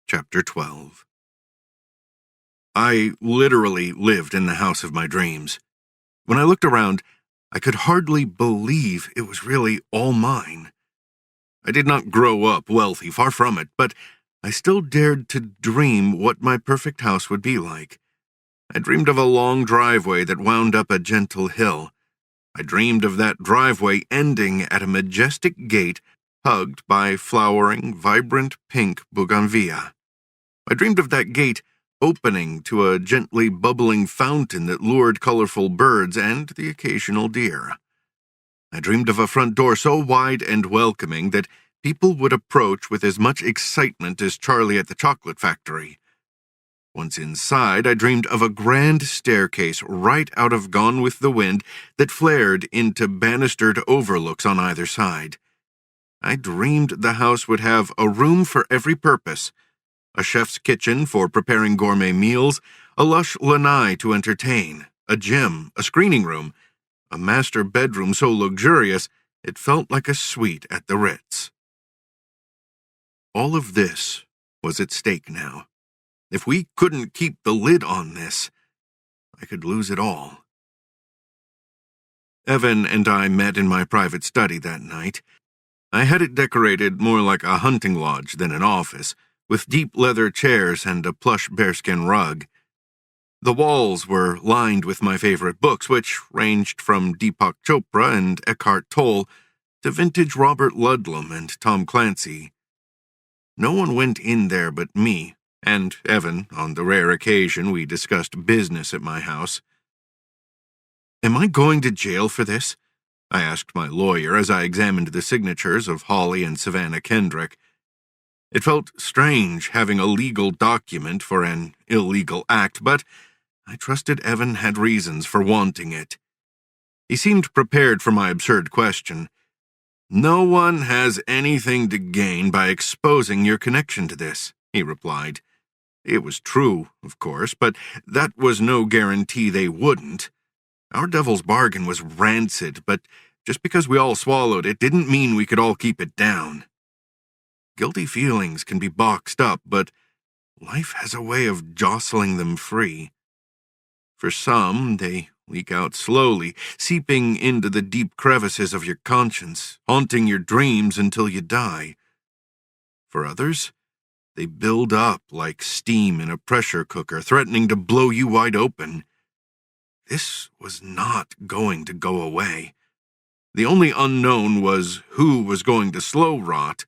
I: Chapter 12. I literally lived in the house of my dreams. When I looked around, I could hardly believe it was really all mine. I did not grow up wealthy, far from it, but I still dared to dream what my perfect house would be like. I dreamed of a long driveway that wound up a gentle hill. I dreamed of that driveway ending at a majestic gate hugged by flowering, vibrant pink bougainvillea. I dreamed of that gate opening to a gently bubbling fountain that lured colorful birds and the occasional deer. I dreamed of a front door so wide and welcoming that people would approach with as much excitement as Charlie at the chocolate factory. Once inside, I dreamed of a grand staircase right out of Gone with the Wind that flared into banistered overlooks on either side. I dreamed the house would have a room for every purpose, a chef's kitchen for preparing gourmet meals, a lush lanai to entertain, a gym, a screening room, a master bedroom so luxurious it felt like a suite at the Ritz. All of this was at stake now. If we couldn't keep the lid on this, I could lose it all. Evan and I met in my private study that night. I had it decorated more like a hunting lodge than an office, with deep leather chairs and a plush bearskin rug. The walls were lined with my favorite books, which ranged from Deepak Chopra and Eckhart Tolle to vintage Robert Ludlum and Tom Clancy. No one went in there but me, and Evan, on the rare occasion we discussed business at my house. "Am I going to jail for this?" I asked my lawyer as I examined the signatures of Holly and Savannah Kendrick. It felt strange having a legal document for an illegal act, but I trusted Evan had reasons for wanting it. He seemed prepared for my absurd question. "No one has anything to gain by exposing your connection to this," he replied. It was true, of course, but that was no guarantee they wouldn't. Our devil's bargain was rancid, but just because we all swallowed it didn't mean we could all keep it down. Guilty feelings can be boxed up, but life has a way of jostling them free. For some, they leak out slowly, seeping into the deep crevices of your conscience, haunting your dreams until you die. For others, they build up like steam in a pressure cooker, threatening to blow you wide open. This was not going to go away. The only unknown was who was going to slow rot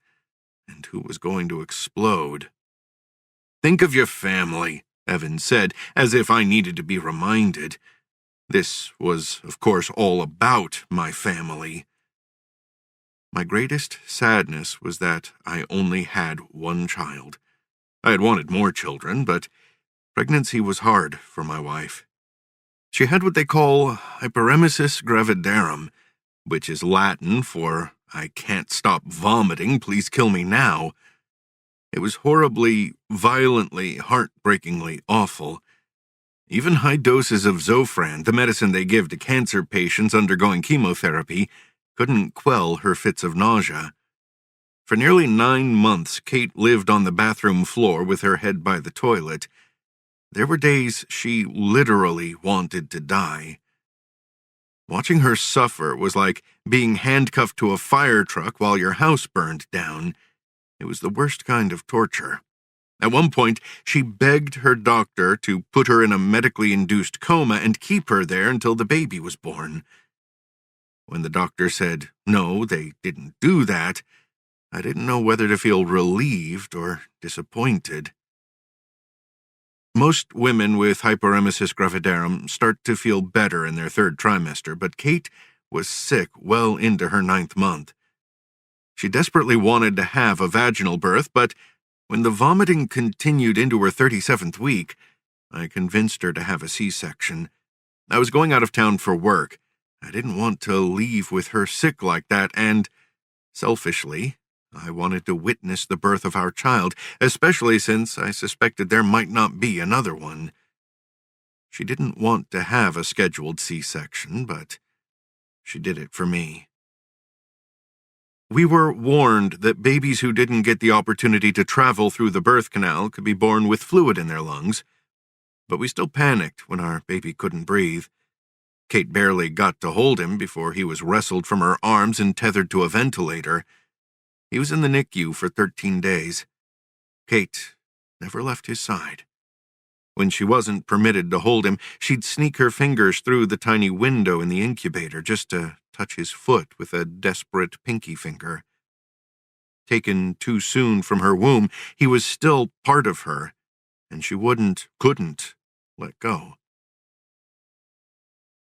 I: and who was going to explode. "Think of your family," Evan said, as if I needed to be reminded. This was, of course, all about my family. My greatest sadness was that I only had one child. I had wanted more children, but pregnancy was hard for my wife. She had what they call hyperemesis gravidarum, which is Latin for "I can't stop vomiting, please kill me now." It was horribly, violently, heartbreakingly awful. Even high doses of Zofran, the medicine they give to cancer patients undergoing chemotherapy, couldn't quell her fits of nausea. For nearly 9 months, Kate lived on the bathroom floor with her head by the toilet. There were days she literally wanted to die. Watching her suffer was like being handcuffed to a fire truck while your house burned down. It was the worst kind of torture. At one point, she begged her doctor to put her in a medically induced coma and keep her there until the baby was born. When the doctor said, no, they didn't do that, I didn't know whether to feel relieved or disappointed. Most women with hyperemesis gravidarum start to feel better in their third trimester, but Kate was sick well into her 9th month. She desperately wanted to have a vaginal birth, but when the vomiting continued into her 37th week, I convinced her to have a C-section. I was going out of town for work. I didn't want to leave with her sick like that, and, selfishly, I wanted to witness the birth of our child, especially since I suspected there might not be another one. She didn't want to have a scheduled C-section, but she did it for me. We were warned that babies who didn't get the opportunity to travel through the birth canal could be born with fluid in their lungs, but we still panicked when our baby couldn't breathe. Kate barely got to hold him before he was wrestled from her arms and tethered to a ventilator. He was in the NICU for 13 days. Kate never left his side. When she wasn't permitted to hold him, she'd sneak her fingers through the tiny window in the incubator just to touch his foot with a desperate pinky finger. Taken too soon from her womb, he was still part of her, and she couldn't let go.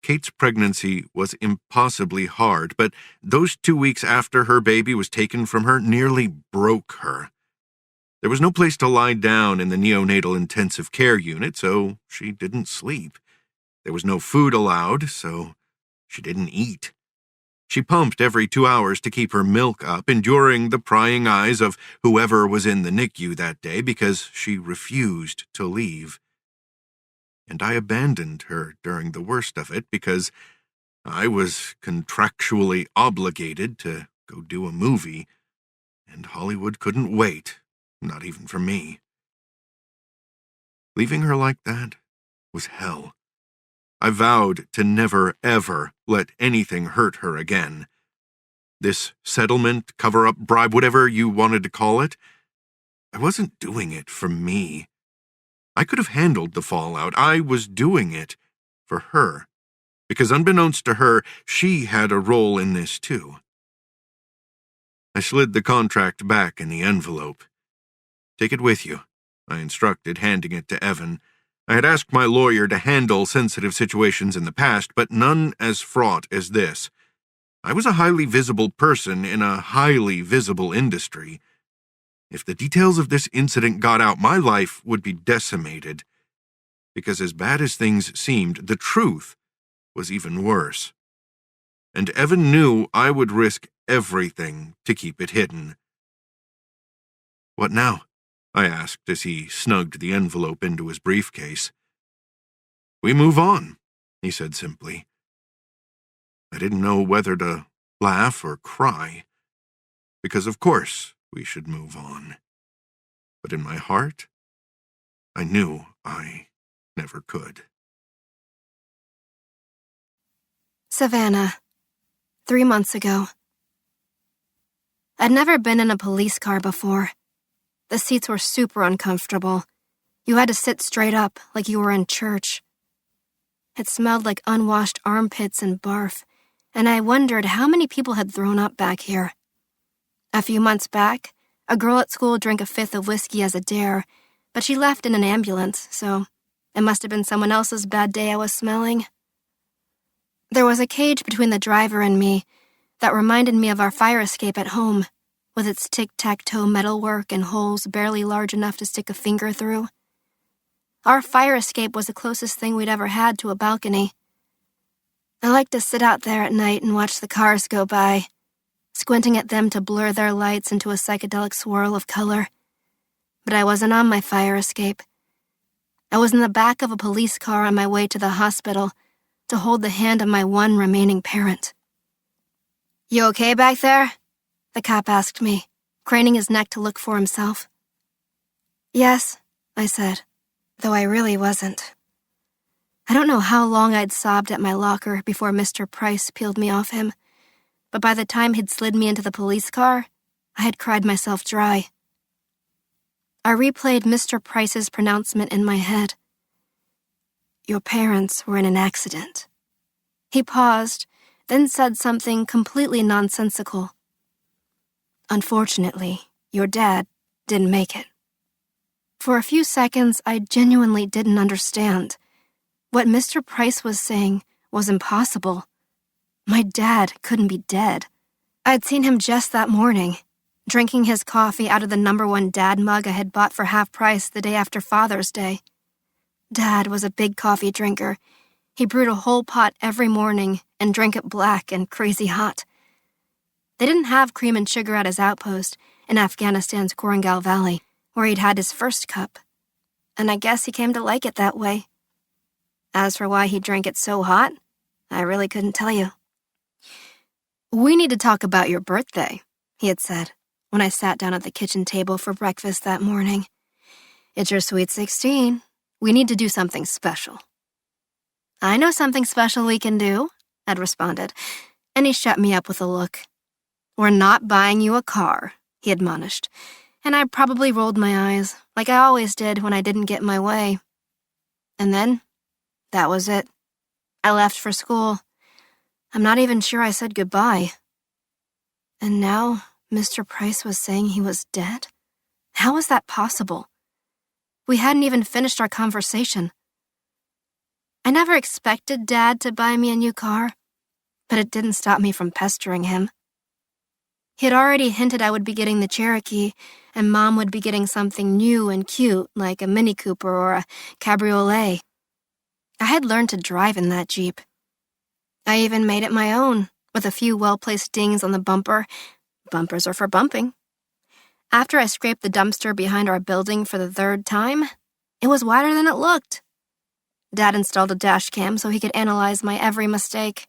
I: Kate's pregnancy was impossibly hard, but those 2 weeks after her baby was taken from her nearly broke her. There was no place to lie down in the neonatal intensive care unit, so she didn't sleep. There was no food allowed, so she didn't eat. She pumped every 2 hours to keep her milk up, enduring the prying eyes of whoever was in the NICU that day because she refused to leave. And I abandoned her during the worst of it because I was contractually obligated to go do a movie, and Hollywood couldn't wait, not even for me. Leaving her like that was hell. I vowed to never, ever let anything hurt her again. This settlement, cover-up, bribe, whatever you wanted to call it, I wasn't doing it for me. I could have handled the fallout. I was doing it for her, because unbeknownst to her, she had a role in this too. I slid the contract back in the envelope. Take it with you, I instructed, handing it to Evan. I had asked my lawyer to handle sensitive situations in the past, but none as fraught as this. I was a highly visible person in a highly visible industry. If the details of this incident got out, my life would be decimated. Because as bad as things seemed, the truth was even worse. And Evan knew I would risk everything to keep it hidden. "What now?" I asked as he snugged the envelope into his briefcase. "We move on," he said simply. I didn't know whether to laugh or cry, because of course we should move on. But in my heart, I knew I never could.
G: Savannah, 3 months ago. I'd never been in a police car before. The seats were super uncomfortable. You had to sit straight up like you were in church. It smelled like unwashed armpits and barf, and I wondered how many people had thrown up back here. A few months back, a girl at school drank a fifth of whiskey as a dare, but she left in an ambulance, so it must have been someone else's bad day I was smelling. There was a cage between the driver and me that reminded me of our fire escape at home, with its tic-tac-toe metalwork and holes barely large enough to stick a finger through. Our fire escape was the closest thing we'd ever had to a balcony. I liked to sit out there at night and watch the cars go by, squinting at them to blur their lights into a psychedelic swirl of color. But I wasn't on my fire escape. I was in the back of a police car on my way to the hospital to hold the hand of my one remaining parent. "You okay back there?" the cop asked me, craning his neck to look for himself. "Yes," I said, though I really wasn't. I don't know how long I'd sobbed at my locker before Mr. Price peeled me off him, but by the time he'd slid me into the police car, I had cried myself dry. I replayed Mr. Price's pronouncement in my head. Your parents were in an accident. He paused, then said something completely nonsensical. Unfortunately, your dad didn't make it. For a few seconds, I genuinely didn't understand. What Mr. Price was saying was impossible. My dad couldn't be dead. I'd seen him just that morning, drinking his coffee out of the #1 dad mug I had bought for half price the day after Father's Day. Dad was a big coffee drinker. He brewed a whole pot every morning and drank it black and crazy hot. They didn't have cream and sugar at his outpost in Afghanistan's Korangal Valley, where he'd had his first cup, and I guess he came to like it that way. As for why he drank it so hot, I really couldn't tell you. We need to talk about your birthday, he had said when I sat down at the kitchen table for breakfast that morning. It's your sweet 16. We need to do something special. I know something special we can do, I'd responded, and he shut me up with a look. We're not buying you a car, he admonished, and I probably rolled my eyes, like I always did when I didn't get my way. And then, that was it. I left for school. I'm not even sure I said goodbye. And now, Mr. Price was saying he was dead? How was that possible? We hadn't even finished our conversation. I never expected Dad to buy me a new car, but it didn't stop me from pestering him. He had already hinted I would be getting the Cherokee, and Mom would be getting something new and cute, like a Mini Cooper or a cabriolet. I had learned to drive in that Jeep. I even made it my own, with a few well-placed dings on the bumper. Bumpers are for bumping. After I scraped the dumpster behind our building for the 3rd time, it was wider than it looked. Dad installed a dash cam so he could analyze my every mistake.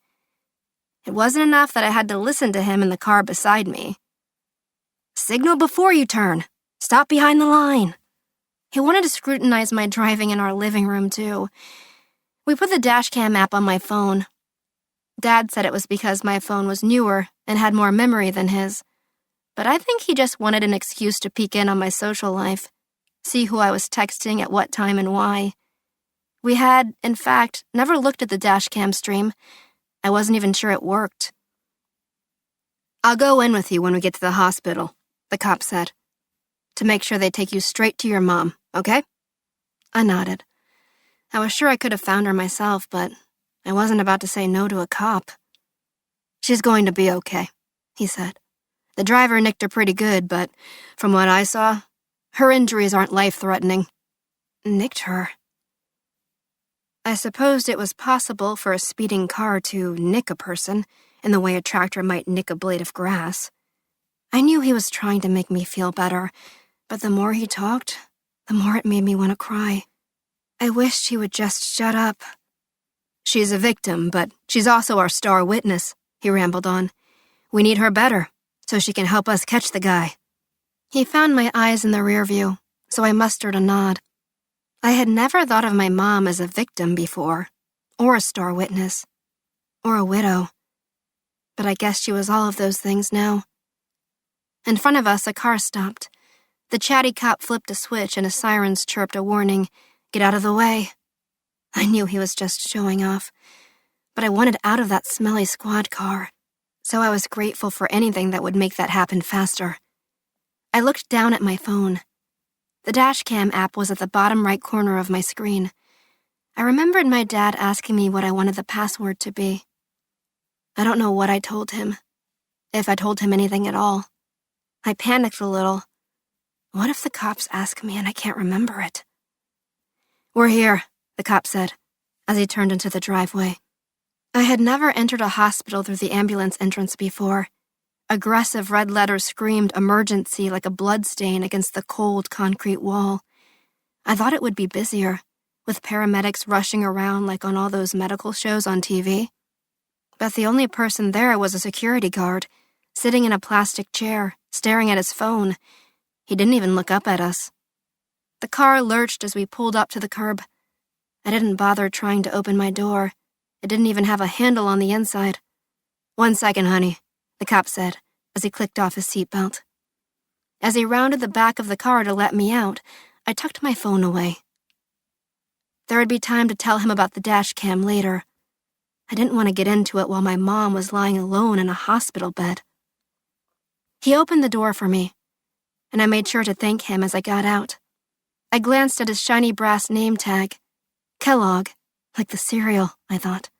G: It wasn't enough that I had to listen to him in the car beside me. Signal before you turn. Stop behind the line. He wanted to scrutinize my driving in our living room, too. We put the dashcam app on my phone. Dad said it was because my phone was newer and had more memory than his. But I think he just wanted an excuse to peek in on my social life, see who I was texting at what time and why. We had, in fact, never looked at the dashcam stream. I wasn't even sure it worked. I'll go in with you when we get to the hospital, the cop said, to make sure they take you straight to your mom, okay? I nodded. I was sure I could have found her myself, but I wasn't about to say no to a cop. She's going to be okay, he said. The driver nicked her pretty good, but from what I saw, her injuries aren't life-threatening. Nicked her? I supposed it was possible for a speeding car to nick a person in the way a tractor might nick a blade of grass. I knew he was trying to make me feel better, but the more he talked, the more it made me want to cry. I wished he would just shut up. She's a victim, but she's also our star witness, he rambled on. We need her better, so she can help us catch the guy. He found my eyes in the rear view, so I mustered a nod. I had never thought of my mom as a victim before, or a star witness, or a widow. But I guess she was all of those things now. In front of us, a car stopped. The chatty cop flipped a switch and his sirens chirped a warning, "Get out of the way." I knew he was just showing off, but I wanted out of that smelly squad car, so I was grateful for anything that would make that happen faster. I looked down at my phone. The dashcam app was at the bottom right corner of my screen. I remembered my dad asking me what I wanted the password to be. I don't know what I told him, if I told him anything at all. I panicked a little. What if the cops ask me and I can't remember it? We're here, the cop said, as he turned into the driveway. I had never entered a hospital through the ambulance entrance before. Aggressive red letters screamed emergency like a bloodstain against the cold concrete wall. I thought it would be busier, with paramedics rushing around like on all those medical shows on TV. But the only person there was a security guard, sitting in a plastic chair, staring at his phone. He didn't even look up at us. The car lurched as we pulled up to the curb. I didn't bother trying to open my door. It didn't even have a handle on the inside. "1 second, honey," the cop said, as he clicked off his seatbelt. As he rounded the back of the car to let me out, I tucked my phone away. There would be time to tell him about the dash cam later. I didn't want to get into it while my mom was lying alone in a hospital bed. He opened the door for me, and I made sure to thank him as I got out. I glanced at his shiny brass name tag. Kellogg, like the cereal, I thought.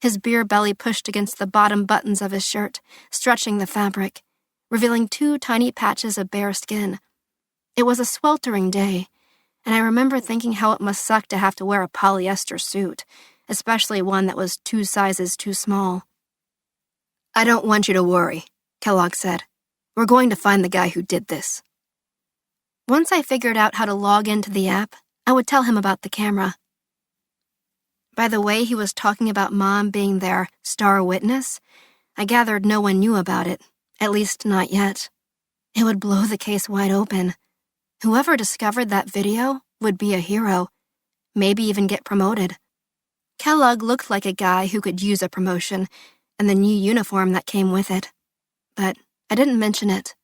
G: His beer belly pushed against the bottom buttons of his shirt, stretching the fabric, revealing 2 tiny patches of bare skin. It was a sweltering day, and I remember thinking how it must suck to have to wear a polyester suit, especially one that was 2 sizes too small. "I don't want you to worry," Kellogg said. "We're going to find the guy who did this." Once I figured out how to log into the app, I would tell him about the camera. By the way he was talking about Mom being their star witness, I gathered no one knew about it, at least not yet. It would blow the case wide open. Whoever discovered that video would be a hero, maybe even get promoted. Kellogg looked like a guy who could use a promotion and the new uniform that came with it. But I didn't mention it.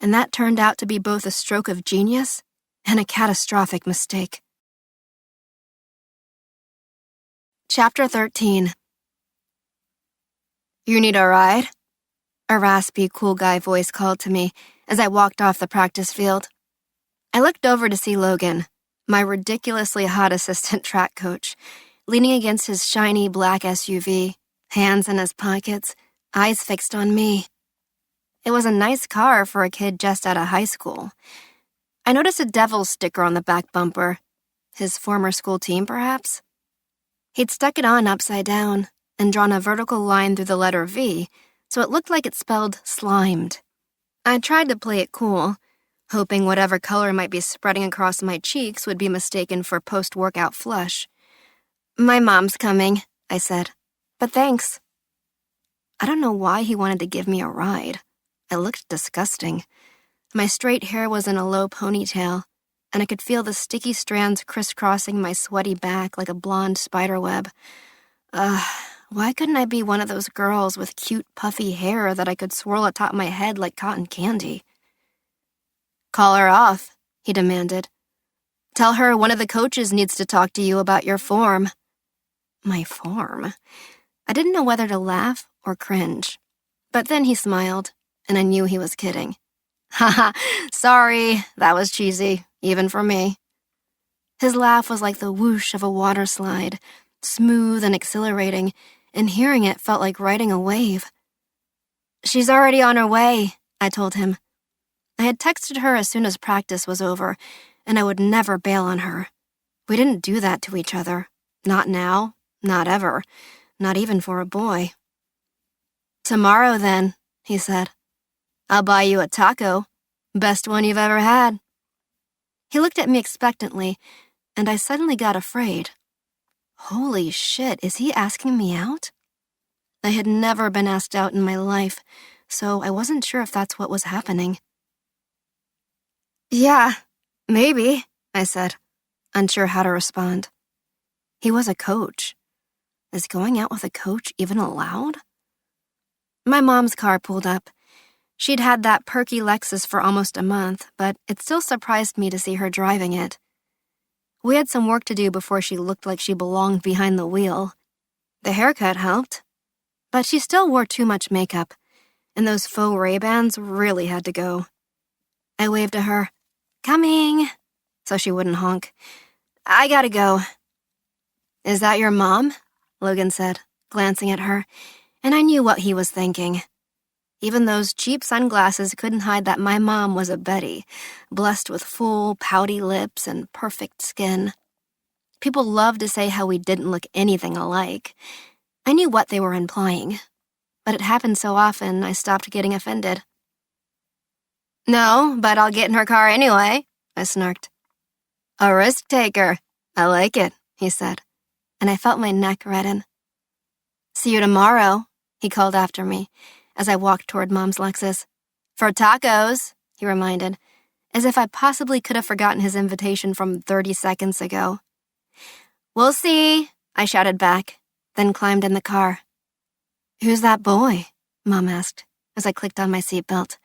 G: And that turned out to be both a stroke of genius and a catastrophic mistake. Chapter 13. "You need a ride?" A raspy, cool guy voice called to me as I walked off the practice field. I looked over to see Logan, my ridiculously hot assistant track coach, leaning against his shiny black SUV, hands in his pockets, eyes fixed on me. It was a nice car for a kid just out of high school. I noticed a Devils sticker on the back bumper. His former school team, perhaps? He'd stuck it on upside down and drawn a vertical line through the letter V, so it looked like it spelled slimed. I tried to play it cool, hoping whatever color might be spreading across my cheeks would be mistaken for post-workout flush. "My mom's coming," I said, "but thanks." I don't know why he wanted to give me a ride. I looked disgusting. My straight hair was in a low ponytail, and I could feel the sticky strands crisscrossing my sweaty back like a blonde spiderweb. Why couldn't I be one of those girls with cute, puffy hair that I could swirl atop my head like cotton candy? "Call her off," he demanded. "Tell her one of the coaches needs to talk to you about your form." My form? I didn't know whether to laugh or cringe. But then he smiled, and I knew he was kidding. "Haha, sorry, that was cheesy, even for me." His laugh was like the whoosh of a water slide, smooth and exhilarating, and hearing it felt like riding a wave. "She's already on her way," I told him. I had texted her as soon as practice was over, and I would never bail on her. We didn't do that to each other. Not now, not ever, not even for a boy. "Tomorrow, then," he said. "I'll buy you a taco. Best one you've ever had." He looked at me expectantly, and I suddenly got afraid. Holy shit, is he asking me out? I had never been asked out in my life, so I wasn't sure if that's what was happening. "Yeah, maybe," I said, unsure how to respond. He was a coach. Is going out with a coach even allowed? My mom's car pulled up. She'd had that perky Lexus for almost a month, but it still surprised me to see her driving it. We had some work to do before she looked like she belonged behind the wheel. The haircut helped, but she still wore too much makeup, and those faux Ray-Bans really had to go. I waved to her, "Coming," so she wouldn't honk. "I gotta go." "Is that your mom?" Logan said, glancing at her, and I knew what he was thinking. Even those cheap sunglasses couldn't hide that my mom was a Betty, blessed with full, pouty lips and perfect skin. People loved to say how we didn't look anything alike. I knew what they were implying, but it happened so often I stopped getting offended. "No, but I'll get in her car anyway," I snarked. "A risk taker. I like it," he said, and I felt my neck redden. "See you tomorrow," he called after me as I walked toward Mom's Lexus. "For tacos," he reminded, as if I possibly could have forgotten his invitation from 30 seconds ago. "We'll see," I shouted back, then climbed in the car. "Who's that boy?" Mom asked as I clicked on my seatbelt.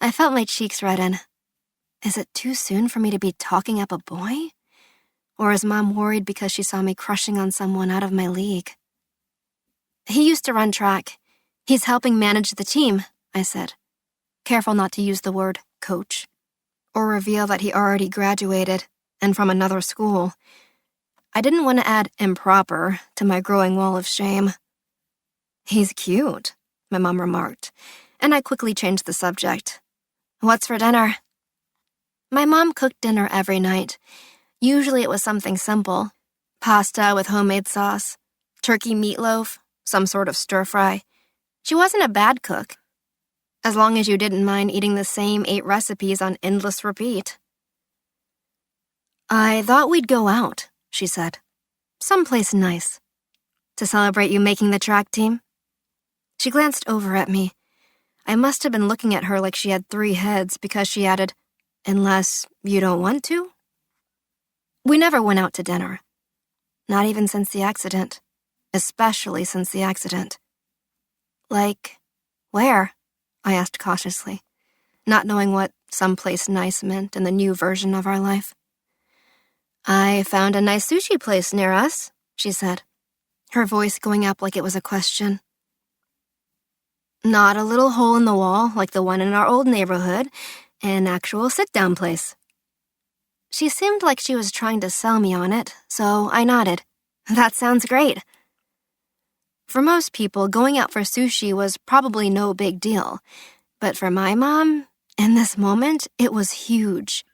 G: I felt my cheeks redden. Is it too soon for me to be talking up a boy? Or is Mom worried because she saw me crushing on someone out of my league? He used to run track. He's helping manage the team, I said, careful not to use the word coach, or reveal that he already graduated and from another school. I didn't want to add improper to my growing wall of shame. He's cute, my mom remarked, and I quickly changed the subject. What's for dinner? My mom cooked dinner every night. Usually it was something simple. Pasta with homemade sauce, turkey meatloaf, some sort of stir-fry. She wasn't a bad cook, as long as you didn't mind eating the same 8 recipes on endless repeat. I thought we'd go out, she said. Someplace nice. To celebrate you making the track team? She glanced over at me. I must have been looking at her like she had 3 heads because she added, unless you don't want to? We never went out to dinner. Not even since the accident. Especially since the accident. Like, where? I asked cautiously, not knowing what someplace nice meant in the new version of our life. I found a nice sushi place near us, she said, her voice going up like it was a question. Not a little hole in the wall like the one in our old neighborhood, an actual sit-down place. She seemed like she was trying to sell me on it, so I nodded. That sounds great. For most people, going out for sushi was probably no big deal. But for my mom, in this moment, it was huge.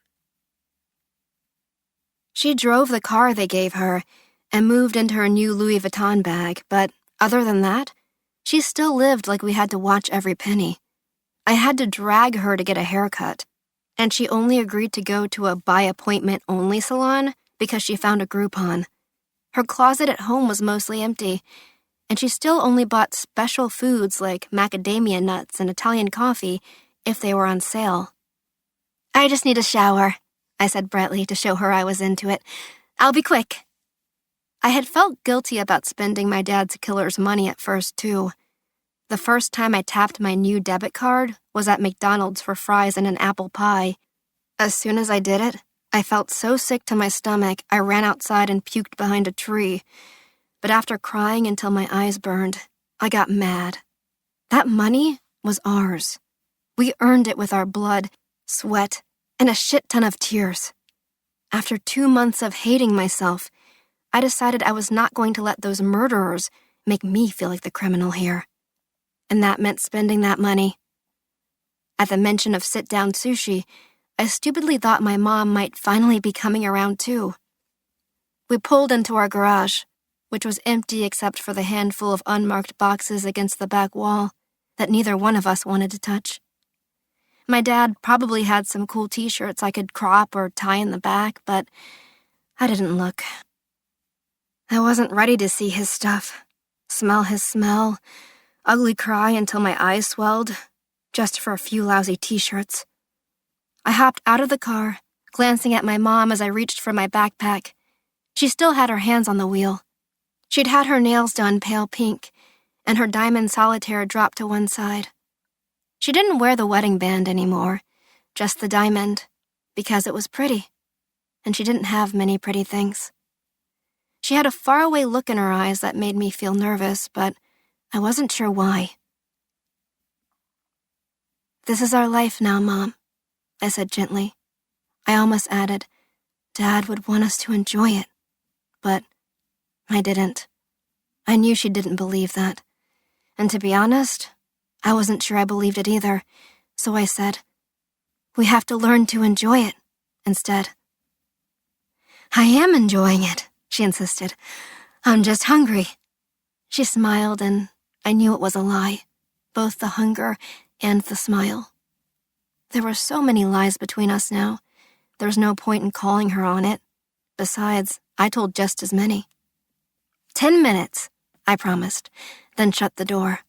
G: She drove the car they gave her and moved into her new Louis Vuitton bag, but other than that, she still lived like we had to watch every penny. I had to drag her to get a haircut, and she only agreed to go to a by-appointment-only salon because she found a Groupon. Her closet at home was mostly empty, and she still only bought special foods like macadamia nuts and Italian coffee if they were on sale. I just need a shower, I said brightly to show her I was into it. I'll be quick. I had felt guilty about spending my dad's killer's money at first, too. The first time I tapped my new debit card was at McDonald's for fries and an apple pie. As soon as I did it, I felt so sick to my stomach I ran outside and puked behind a tree. But after crying until my eyes burned, I got mad. That money was ours. We earned it with our blood, sweat, and a shit ton of tears. After 2 months of hating myself, I decided I was not going to let those murderers make me feel like the criminal here. And that meant spending that money. At the mention of sit-down sushi, I stupidly thought my mom might finally be coming around too. We pulled into our garage, which was empty except for the handful of unmarked boxes against the back wall that neither one of us wanted to touch. My dad probably had some cool t-shirts I could crop or tie in the back, but I didn't look. I wasn't ready to see his stuff, smell his smell, ugly cry until my eyes swelled, just for a few lousy t-shirts. I hopped out of the car, glancing at my mom as I reached for my backpack. She still had her hands on the wheel. She'd had her nails done pale pink, and her diamond solitaire dropped to one side. She didn't wear the wedding band anymore, just the diamond, because it was pretty, and she didn't have many pretty things. She had a faraway look in her eyes that made me feel nervous, but I wasn't sure why. This is our life now, Mom, I said gently. I almost added, Dad would want us to enjoy it, but I didn't. I knew she didn't believe that. And to be honest, I wasn't sure I believed it either, so I said, we have to learn to enjoy it instead. I am enjoying it, she insisted. I'm just hungry. She smiled, and I knew it was a lie, both the hunger and the smile. There were so many lies between us now. There was no point in calling her on it. Besides, I told just as many. 10 minutes, I promised, then shut the door.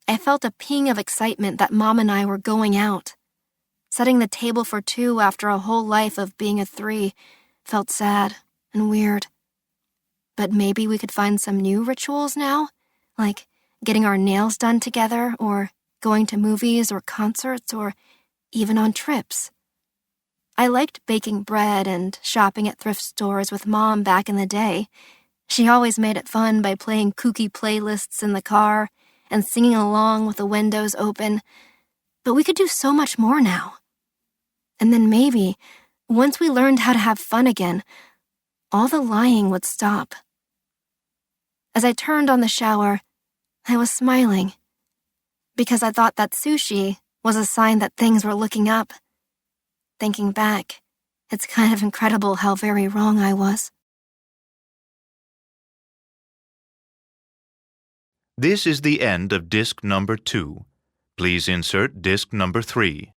G: I felt a ping of excitement that Mom and I were going out. Setting the table for 2 after a whole life of being a 3 felt sad and weird. But maybe we could find some new rituals now, like getting our nails done together or going to movies or concerts or even on trips. I liked baking bread and shopping at thrift stores with Mom back in the day. She always made it fun by playing kooky playlists in the car and singing along with the windows open. But we could do so much more now. And then maybe, once we learned how to have fun again, all the lying would stop. As I turned on the shower, I was smiling, because I thought that sushi was a sign that things were looking up. Thinking back, it's kind of incredible how very wrong I was.
F: This is the end of disc number 2. Please insert disc number 3.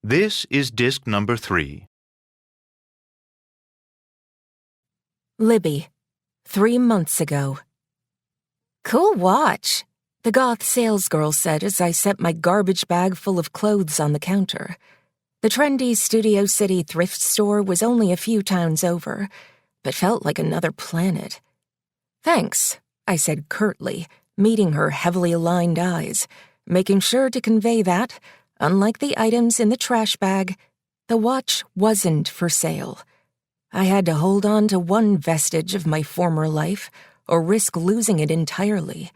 F: This is disc number 3.
H: Libby, 3 months ago. Cool watch, the goth salesgirl said as I set my garbage bag full of clothes on the counter. The trendy Studio City thrift store was only a few towns over, but felt like another planet. Thanks, I said curtly, meeting her heavily lined eyes, making sure to convey that, unlike the items in the trash bag, the watch wasn't for sale. I had to hold on to one vestige of my former life, or risk losing it entirely.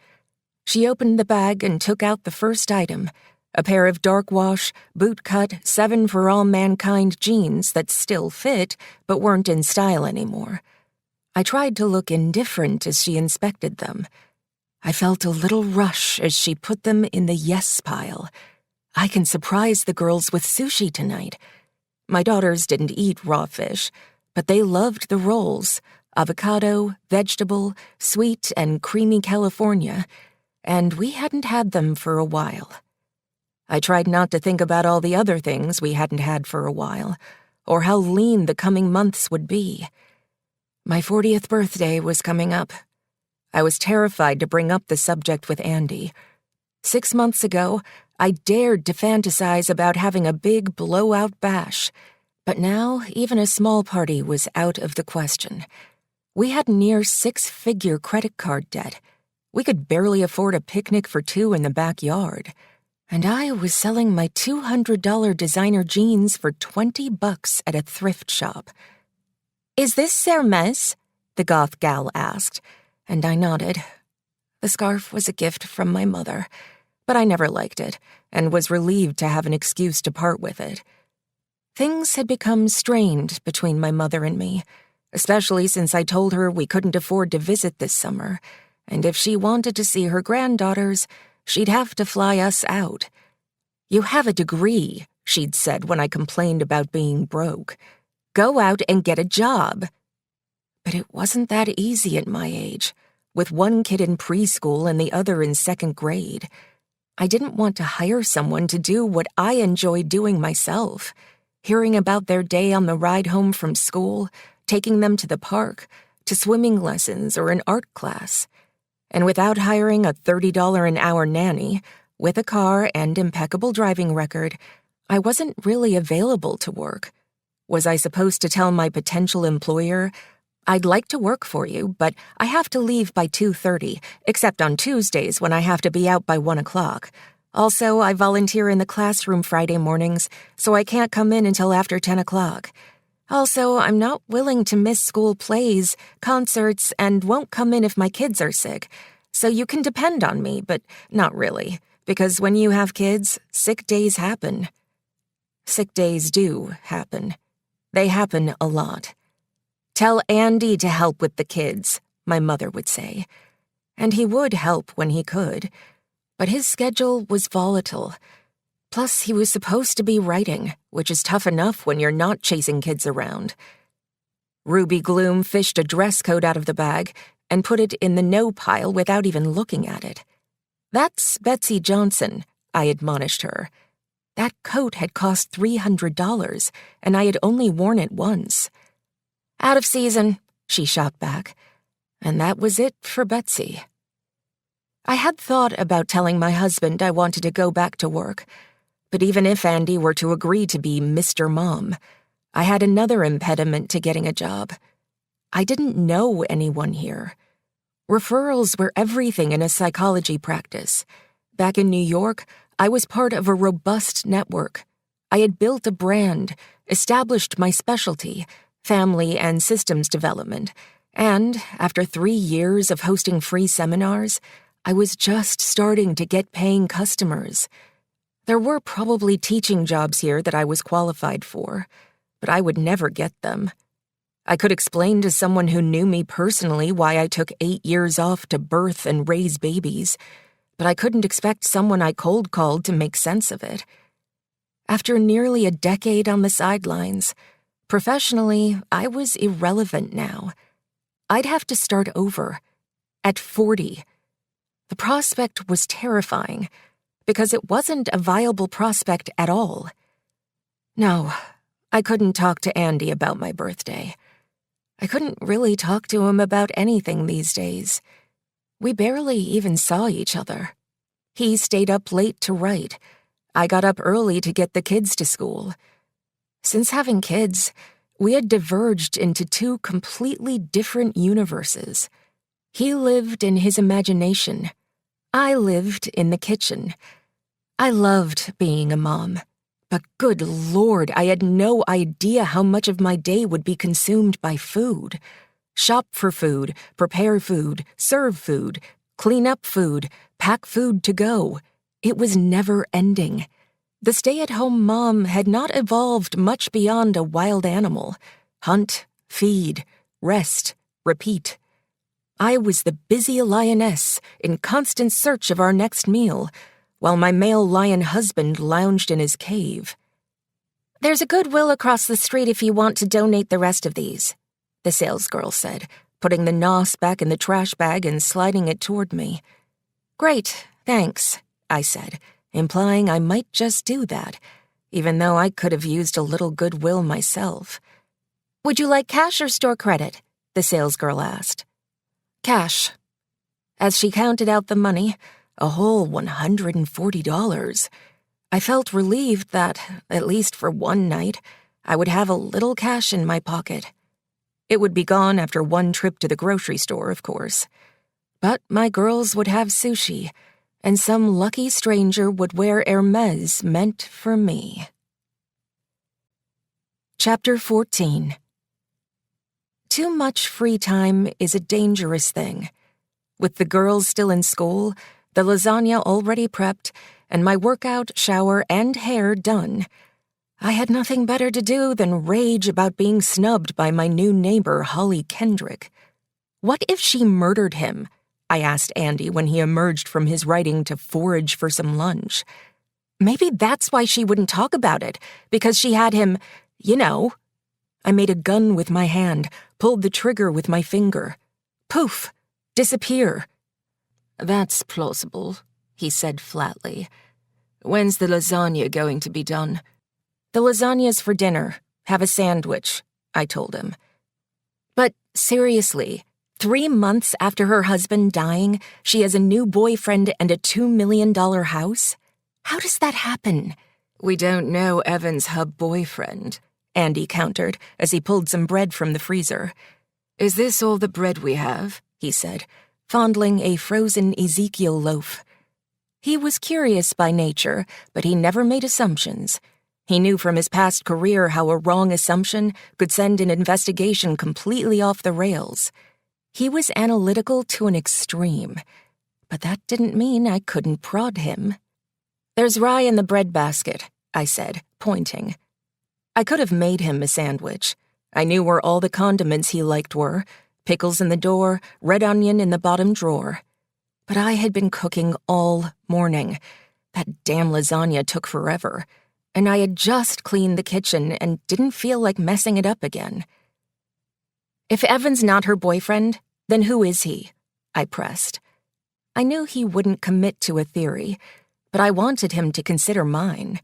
H: She opened the bag and took out the first item, a pair of dark wash, boot-cut, 7 for All Mankind jeans that still fit, but weren't in style anymore. I tried to look indifferent as she inspected them. I felt a little rush as she put them in the yes pile. I can surprise the girls with sushi tonight. My daughters didn't eat raw fish, but they loved the rolls, avocado, vegetable, sweet and creamy California, and we hadn't had them for a while. I tried not to think about all the other things we hadn't had for a while, or how lean the coming months would be. My 40th birthday was coming up. I was terrified to bring up the subject with Andy. 6 months ago, I dared to fantasize about having a big blowout bash, but now even a small party was out of the question. We had near 6-figure credit card debt. We could barely afford a picnic for 2 in the backyard. And I was selling my $200 designer jeans for $20 at a thrift shop. "Is this Hermes?" the goth gal asked, and I nodded. The scarf was a gift from my mother, but I never liked it, and was relieved to have an excuse to part with it. Things had become strained between my mother and me, especially since I told her we couldn't afford to visit this summer, and if she wanted to see her granddaughters, she'd have to fly us out. "You have a degree," she'd said when I complained about being broke. "Go out and get a job." But it wasn't that easy at my age, with one kid in preschool and the other in 2nd grade. I didn't want to hire someone to do what I enjoyed doing myself, hearing about their day on the ride home from school, taking them to the park, to swimming lessons or an art class. And without hiring a $30 an hour nanny, with a car and impeccable driving record, I wasn't really available to work. Was I supposed to tell my potential employer, "I'd like to work for you, but I have to leave by 2:30, except on Tuesdays when I have to be out by 1 o'clock. Also, I volunteer in the classroom Friday mornings, so I can't come in until after 10 o'clock. Also, I'm not willing to miss school plays, concerts, and won't come in if my kids are sick. So you can depend on me, but not really, because when you have kids, sick days happen." Sick days do happen. They happen a lot. "Tell Andy to help with the kids," my mother would say. And he would help when he could, but his schedule was volatile. Plus, he was supposed to be writing, which is tough enough when you're not chasing kids around. Ruby Gloom fished a dress coat out of the bag and put it in the no pile without even looking at it. "That's Betsy Johnson," I admonished her. That coat had cost $300, and I had only worn it once. "Out of season," she shot back. And that was it for Betsy. I had thought about telling my husband I wanted to go back to work, but even if Andy were to agree to be Mr. Mom, I had another impediment to getting a job. I didn't know anyone here. Referrals were everything in a psychology practice. Back in New York, I was part of a robust network. I had built a brand, established my specialty, family and systems development, and after 3 years of hosting free seminars, I was just starting to get paying customers. There were probably teaching jobs here that I was qualified for, but I would never get them. I could explain to someone who knew me personally why I took 8 years off to birth and raise babies, but I couldn't expect someone I cold called to make sense of it. After nearly a decade on the sidelines, professionally, I was irrelevant now. I'd have to start over, at 40. The prospect was terrifying, because it wasn't a viable prospect at all. No, I couldn't talk to Andy about my birthday. I couldn't really talk to him about anything these days. We barely even saw each other. He stayed up late to write. I got up early to get the kids to school. Since having kids, we had diverged into 2 completely different universes. He lived in his imagination. I lived in the kitchen. I loved being a mom, but good Lord, I had no idea how much of my day would be consumed by food. Shop for food, prepare food, serve food, clean up food, pack food to go. It was never ending. The stay-at-home mom had not evolved much beyond a wild animal. Hunt, feed, rest, repeat. I was the busy lioness in constant search of our next meal, while my male lion husband lounged in his cave. "There's a Goodwill across the street if you want to donate the rest of these," the salesgirl said, putting the NOS back in the trash bag and sliding it toward me. "Great, thanks," I said, implying I might just do that, even though I could have used a little goodwill myself. "Would you like cash or store credit?" the salesgirl asked. "Cash." As she counted out the money, a whole $140, I felt relieved that, at least for one night, I would have a little cash in my pocket. It would be gone after one trip to the grocery store, of course. But my girls would have sushi, and some lucky stranger would wear Hermes meant for me. Chapter 14. Too much free time is a dangerous thing. With the girls still in school, the lasagna already prepped, and my workout, shower, and hair done, I had nothing better to do than rage about being snubbed by my new neighbor, Holly Kendrick. What if she murdered him? I asked Andy when he emerged from his writing to forage for some lunch. Maybe that's why she wouldn't talk about it, because she had him, you know. I made a gun with my hand, pulled the trigger with my finger. Poof! Disappear. "That's plausible," he said flatly. "When's the lasagna going to be done?" "The lasagna's for dinner. Have a sandwich," I told him. But seriously, 3 months after her husband dying, she has a new boyfriend and a $2 million house? How does that happen? "We don't know Evan's hub boyfriend," Andy countered as he pulled some bread from the freezer. "Is this all the bread we have?" he said, fondling a frozen Ezekiel loaf. He was curious by nature, but he never made assumptions. He knew from his past career how a wrong assumption could send an investigation completely off the rails. He was analytical to an extreme, but that didn't mean I couldn't prod him. "There's rye in the bread basket," I said, pointing. I could have made him a sandwich. I knew where all the condiments he liked were, pickles in the door, red onion in the bottom drawer. But I had been cooking all morning. That damn lasagna took forever, and I had just cleaned the kitchen and didn't feel like messing it up again. "If Evan's not her boyfriend, then who is he?" I pressed. I knew he wouldn't commit to a theory, but I wanted him to consider mine.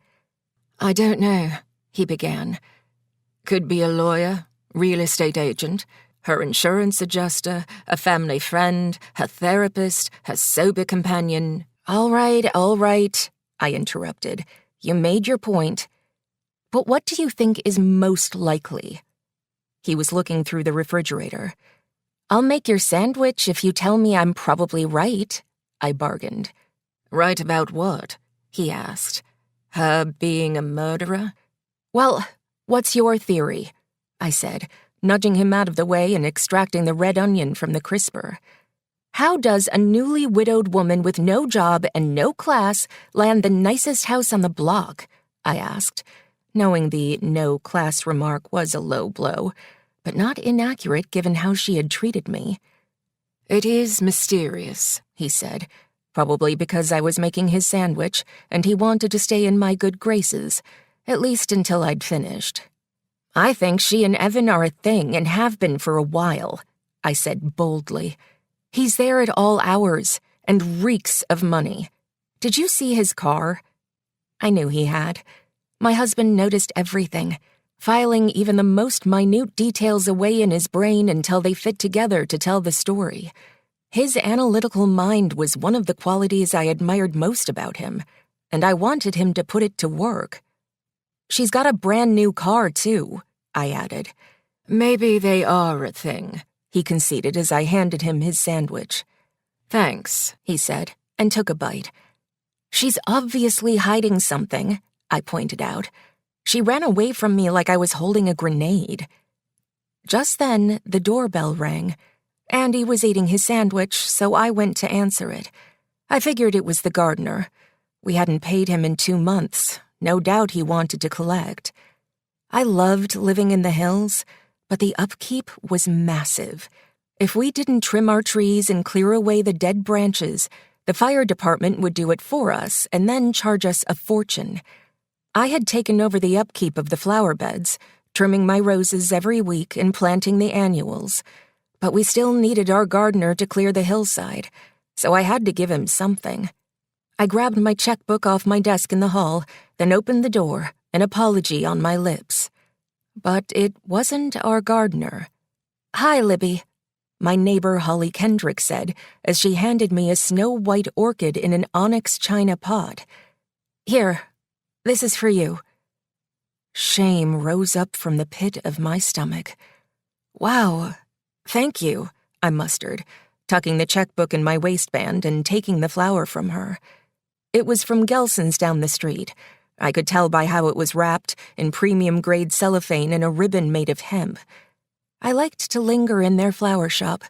H: "I don't know," he began. "Could be a lawyer, real estate agent, her insurance adjuster, a family friend, her therapist, her sober companion." All right, I interrupted. "You made your point. But what do you think is most likely?" He was looking through the refrigerator. I'll make your sandwich if you tell me I'm probably right, I bargained. Right about what? He asked. Her being a murderer? Well, what's your theory? I said, nudging him out of the way and extracting the red onion from the crisper. How does a newly widowed woman with no job and no class land the nicest house on the block? I asked, knowing the no class remark was a low blow, but not inaccurate given how she had treated me. It is mysterious, he said, probably because I was making his sandwich and he wanted to stay in my good graces, at least until I'd finished. I think she and Evan are a thing and have been for a while, I said boldly. He's there at all hours and reeks of money. Did you see his car? I knew he had. My husband noticed everything, filing even the most minute details away in his brain until they fit together to tell the story. His analytical mind was one of the qualities I admired most about him, and I wanted him to put it to work. She's got a brand new car, too, I added. Maybe they are a thing, he conceded as I handed him his sandwich. Thanks, he said, and took a bite. She's obviously hiding something, I pointed out. She ran away from me like I was holding a grenade. Just then, the doorbell rang. Andy was eating his sandwich, so I went to answer it. I figured it was the gardener. We hadn't paid him in 2 months. No doubt he wanted to collect. I loved living in the hills, but the upkeep was massive. If we didn't trim our trees and clear away the dead branches, the fire department would do it for us and then charge us a fortune. I had taken over the upkeep of the flower beds, trimming my roses every week and planting the annuals. But we still needed our gardener to clear the hillside, so I had to give him something. I grabbed my checkbook off my desk in the hall, then opened the door, an apology on my lips. But it wasn't our gardener. Hi, Libby, my neighbor Holly Kendrick said as she handed me a snow-white orchid in an onyx china pot. Here, this is for you. Shame rose up from the pit of my stomach. Wow, thank you, I mustered, tucking the checkbook in my waistband and taking the flower from her. It was from Gelson's down the street. I could tell by how it was wrapped in premium-grade cellophane and a ribbon made of hemp. I liked to linger in their flower shop,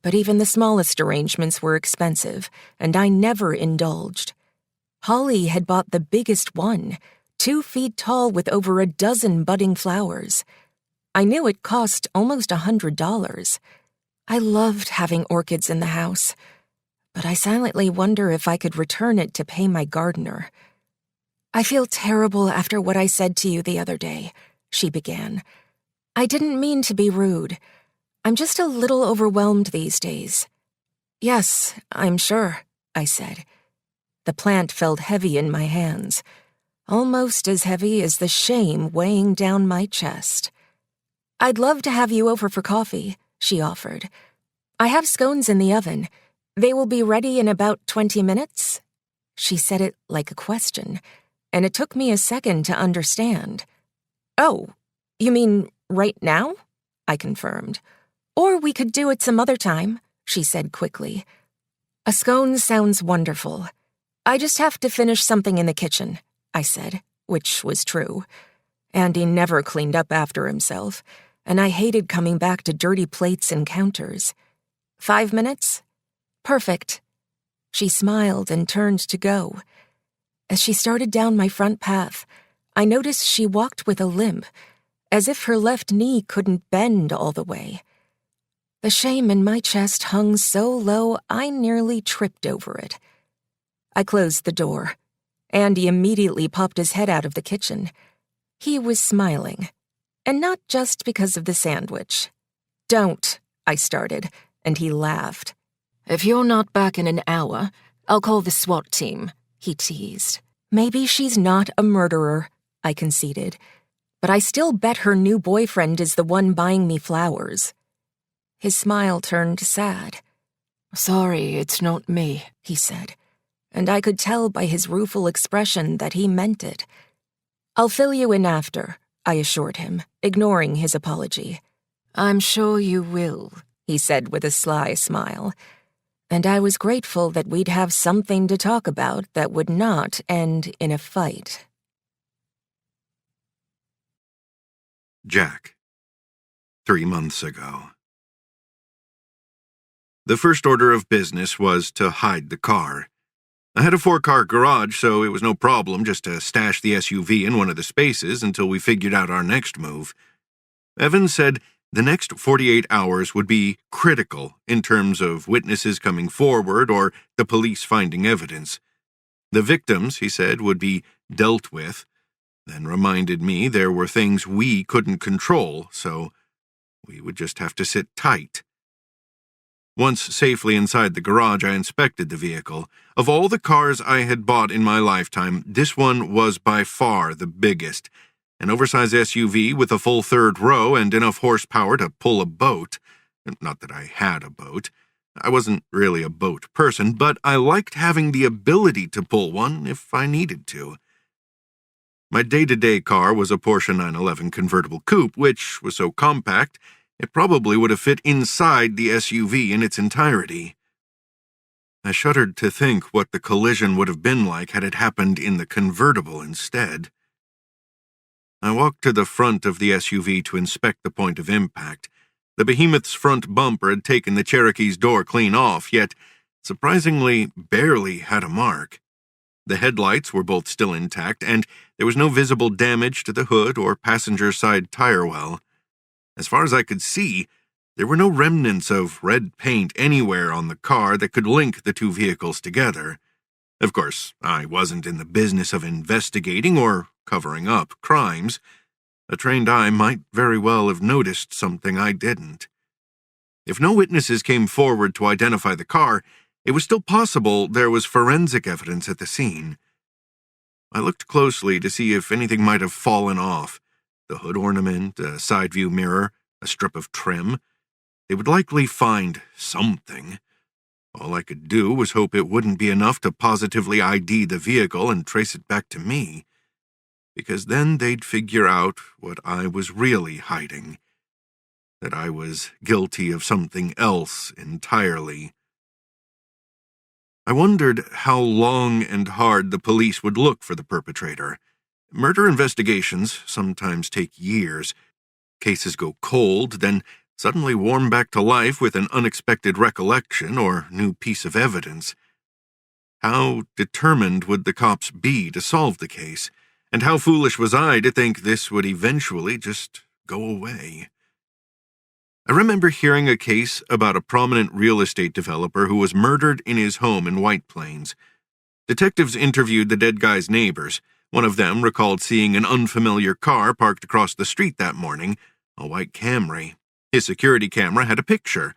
H: but even the smallest arrangements were expensive, and I never indulged. Holly had bought the biggest one, 2 feet tall with over a dozen budding flowers. I knew it cost almost $100. I loved having orchids in the house, but I silently wonder if I could return it to pay my gardener. I feel terrible after what I said to you the other day, she began. I didn't mean to be rude. I'm just a little overwhelmed these days. Yes, I'm sure, I said. The plant felt heavy in my hands, almost as heavy as the shame weighing down my chest. I'd love to have you over for coffee, she offered. I have scones in the oven. They will be ready in about 20 minutes? She said it like a question, and it took me a second to understand. Oh, you mean right now? I confirmed. Or we could do it some other time, she said quickly. A scone sounds wonderful. I just have to finish something in the kitchen, I said, which was true. Andy never cleaned up after himself, and I hated coming back to dirty plates and counters. 5 minutes? Perfect. She smiled and turned to go. As she started down my front path, I noticed she walked with a limp, as if her left knee couldn't bend all the way. The shame in my chest hung so low I nearly tripped over it. I closed the door. Andy immediately popped his head out of the kitchen. He was smiling, and not just because of the sandwich. Don't, I started, and he laughed. If you're not back in an hour, I'll call the SWAT team, he teased. Maybe she's not a murderer, I conceded, but I still bet her new boyfriend is the one buying me flowers. His smile turned sad. Sorry, it's not me, he said, and I could tell by his rueful expression that he meant it. I'll fill you in after, I assured him, ignoring his apology. I'm sure you will, he said with a sly smile, and I was grateful that we'd have something to talk about that would not end in a fight.
I: Jack. 3 months ago. The first order of business was to hide the car. I had a 4-car garage, so it was no problem just to stash the SUV in one of the spaces until we figured out our next move. Evans said the next 48 hours would be critical in terms of witnesses coming forward or the police finding evidence. The victims, he said, would be dealt with, then reminded me there were things we couldn't control, so we would just have to sit tight. Once safely inside the garage, I inspected the vehicle. Of all the cars I had bought in my lifetime, this one was by far the biggest. An oversized SUV with a full third row and enough horsepower to pull a boat. Not that I had a boat. I wasn't really a boat person, but I liked having the ability to pull one if I needed to. My day-to-day car was a Porsche 911 convertible coupe, which was so compact, it probably would have fit inside the SUV in its entirety. I shuddered to think what the collision would have been like had it happened in the convertible instead. I walked to the front of the SUV to inspect the point of impact. The behemoth's front bumper had taken the Cherokee's door clean off, yet, surprisingly, barely had a mark. The headlights were both still intact, and there was no visible damage to the hood or passenger side tire well. As far as I could see, there were no remnants of red paint anywhere on the car that could link the two vehicles together. Of course, I wasn't in the business of investigating or covering up crimes. A trained eye might very well have noticed something I didn't. If no witnesses came forward to identify the car, it was still possible there was forensic evidence at the scene. I looked closely to see if anything might have fallen off. The hood ornament, a side view mirror, a strip of trim. They would likely find something. All I could do was hope it wouldn't be enough to positively ID the vehicle and trace it back to me, because then they'd figure out what I was really hiding, that I was guilty of something else entirely. I wondered how long and hard the police would look for the perpetrator. Murder investigations sometimes take years. Cases go cold, then suddenly warm back to life with an unexpected recollection or new piece of evidence. How determined would the cops be to solve the case? And how foolish was I to think this would eventually just go away? I remember hearing a case about a prominent real estate developer who was murdered in his home in White Plains. Detectives interviewed the dead guy's neighbors. One of them recalled seeing an unfamiliar car parked across the street that morning, a white Camry. His security camera had a picture.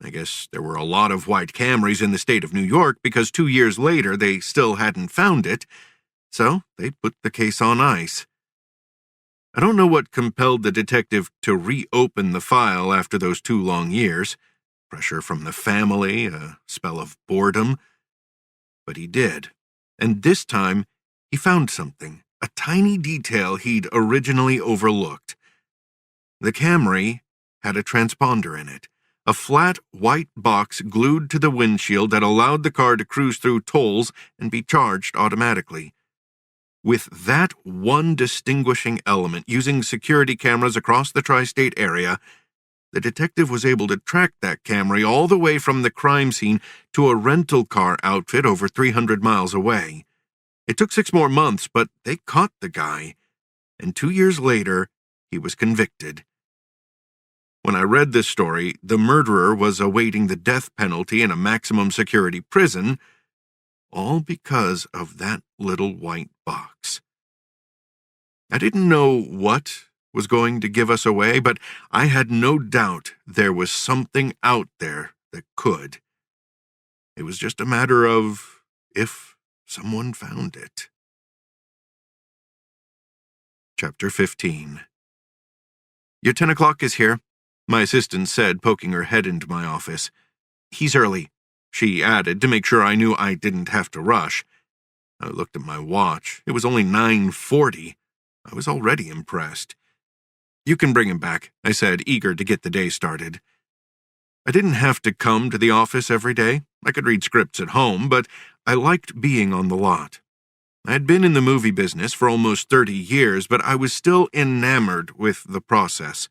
I: I guess there were a lot of white Camrys in the state of New York because 2 years later they still hadn't found it, so they put the case on ice. I don't know what compelled the detective to reopen the file after those 2 long years. Pressure from the family, a spell of boredom. But he did. And this time, he found something, a tiny detail he'd originally overlooked. The Camry had a transponder in it, a flat white box glued to the windshield that allowed the car to cruise through tolls and be charged automatically. With that one distinguishing element, using security cameras across the tri-state area, the detective was able to track that Camry all the way from the crime scene to a rental car outfit over 300 miles away. It took 6 more months, but they caught the guy, and 2 years later, he was convicted. When I read this story, the murderer was awaiting the death penalty in a maximum security prison, all because of that little white box. I didn't know what was going to give us away, but I had no doubt there was something out there that could. It was just a matter of if someone found it. Chapter 15. Your 10 o'clock is here, my assistant said, poking her head into my office. He's early, she added to make sure I knew I didn't have to rush. I looked at my watch. It was only 9:40. I was already impressed. You can bring him back, I said, eager to get the day started. I didn't have to come to the office every day. I could read scripts at home, but I liked being on the lot. I had been in the movie business for almost 30 years, but I was still enamored with the process.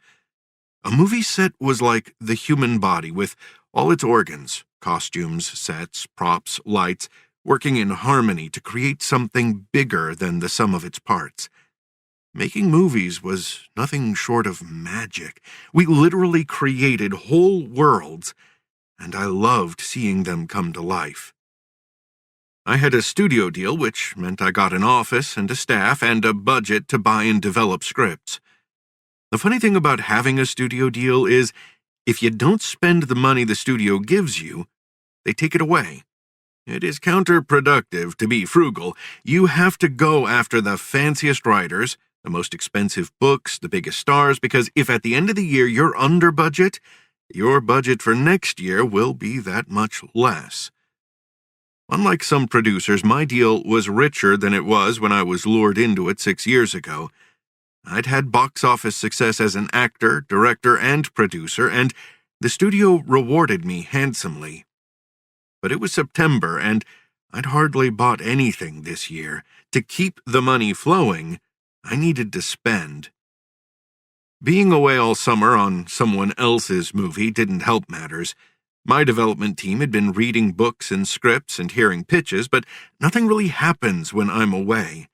I: A movie set was like the human body, with all its organs, costumes, sets, props, lights, working in harmony to create something bigger than the sum of its parts. Making movies was nothing short of magic. We literally created whole worlds, and I loved seeing them come to life. I had a studio deal, which meant I got an office and a staff and a budget to buy and develop scripts. The funny thing about having a studio deal is, if you don't spend the money the studio gives you, they take it away. It is counterproductive to be frugal. You have to go after the fanciest writers, the most expensive books, the biggest stars, because if at the end of the year you're under budget, your budget for next year will be that much less. Unlike some producers, my deal was richer than it was when I was lured into it 6 years ago. I'd had box office success as an actor, director, and producer, and the studio rewarded me handsomely. But it was September, and I'd hardly bought anything this year. To keep the money flowing, I needed to spend. Being away all summer on someone else's movie didn't help matters. My development team had been reading books and scripts and hearing pitches, but nothing really happens when I'm away.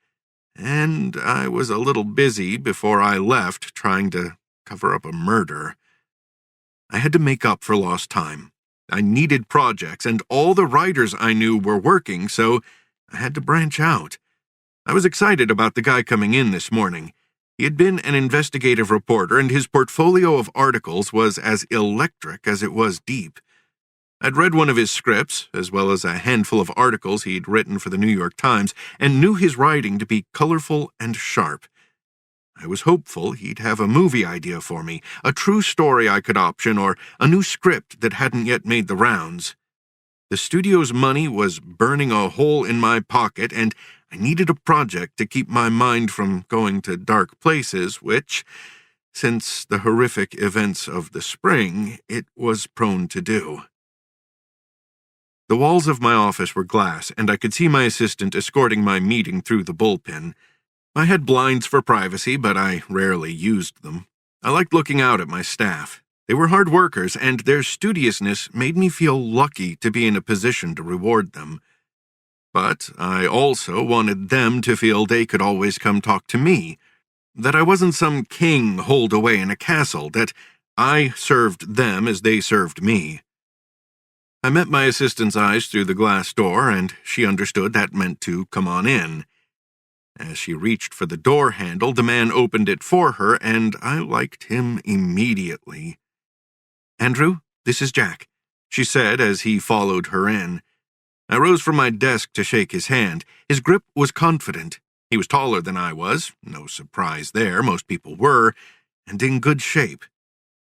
I: And I was a little busy before I left trying to cover up a murder. I had to make up for lost time. I needed projects, and all the writers I knew were working, so I had to branch out. I was excited about the guy coming in this morning. He had been an investigative reporter, and his portfolio of articles was as electric as it was deep. I'd read one of his scripts, as well as a handful of articles he'd written for the New York Times, and knew his writing to be colorful and sharp. I was hopeful he'd have a movie idea for me, a true story I could option, or a new script that hadn't yet made the rounds. The studio's money was burning a hole in my pocket, and I needed a project to keep my mind from going to dark places, which, since the horrific events of the spring, it was prone to do. The walls of my office were glass, and I could see my assistant escorting my meeting through the bullpen. I had blinds for privacy, but I rarely used them. I liked looking out at my staff. They were hard workers, and their studiousness made me feel lucky to be in a position to reward them. But I also wanted them to feel they could always come talk to me, that I wasn't some king holed away in a castle, that I served them as they served me. I met my assistant's eyes through the glass door, and she understood that meant to come on in. As she reached for the door handle, the man opened it for her, and I liked him immediately. "Andrew, this is Jack," she said as he followed her in. I rose from my desk to shake his hand. His grip was confident. He was taller than I was, no surprise there, most people were, and in good shape.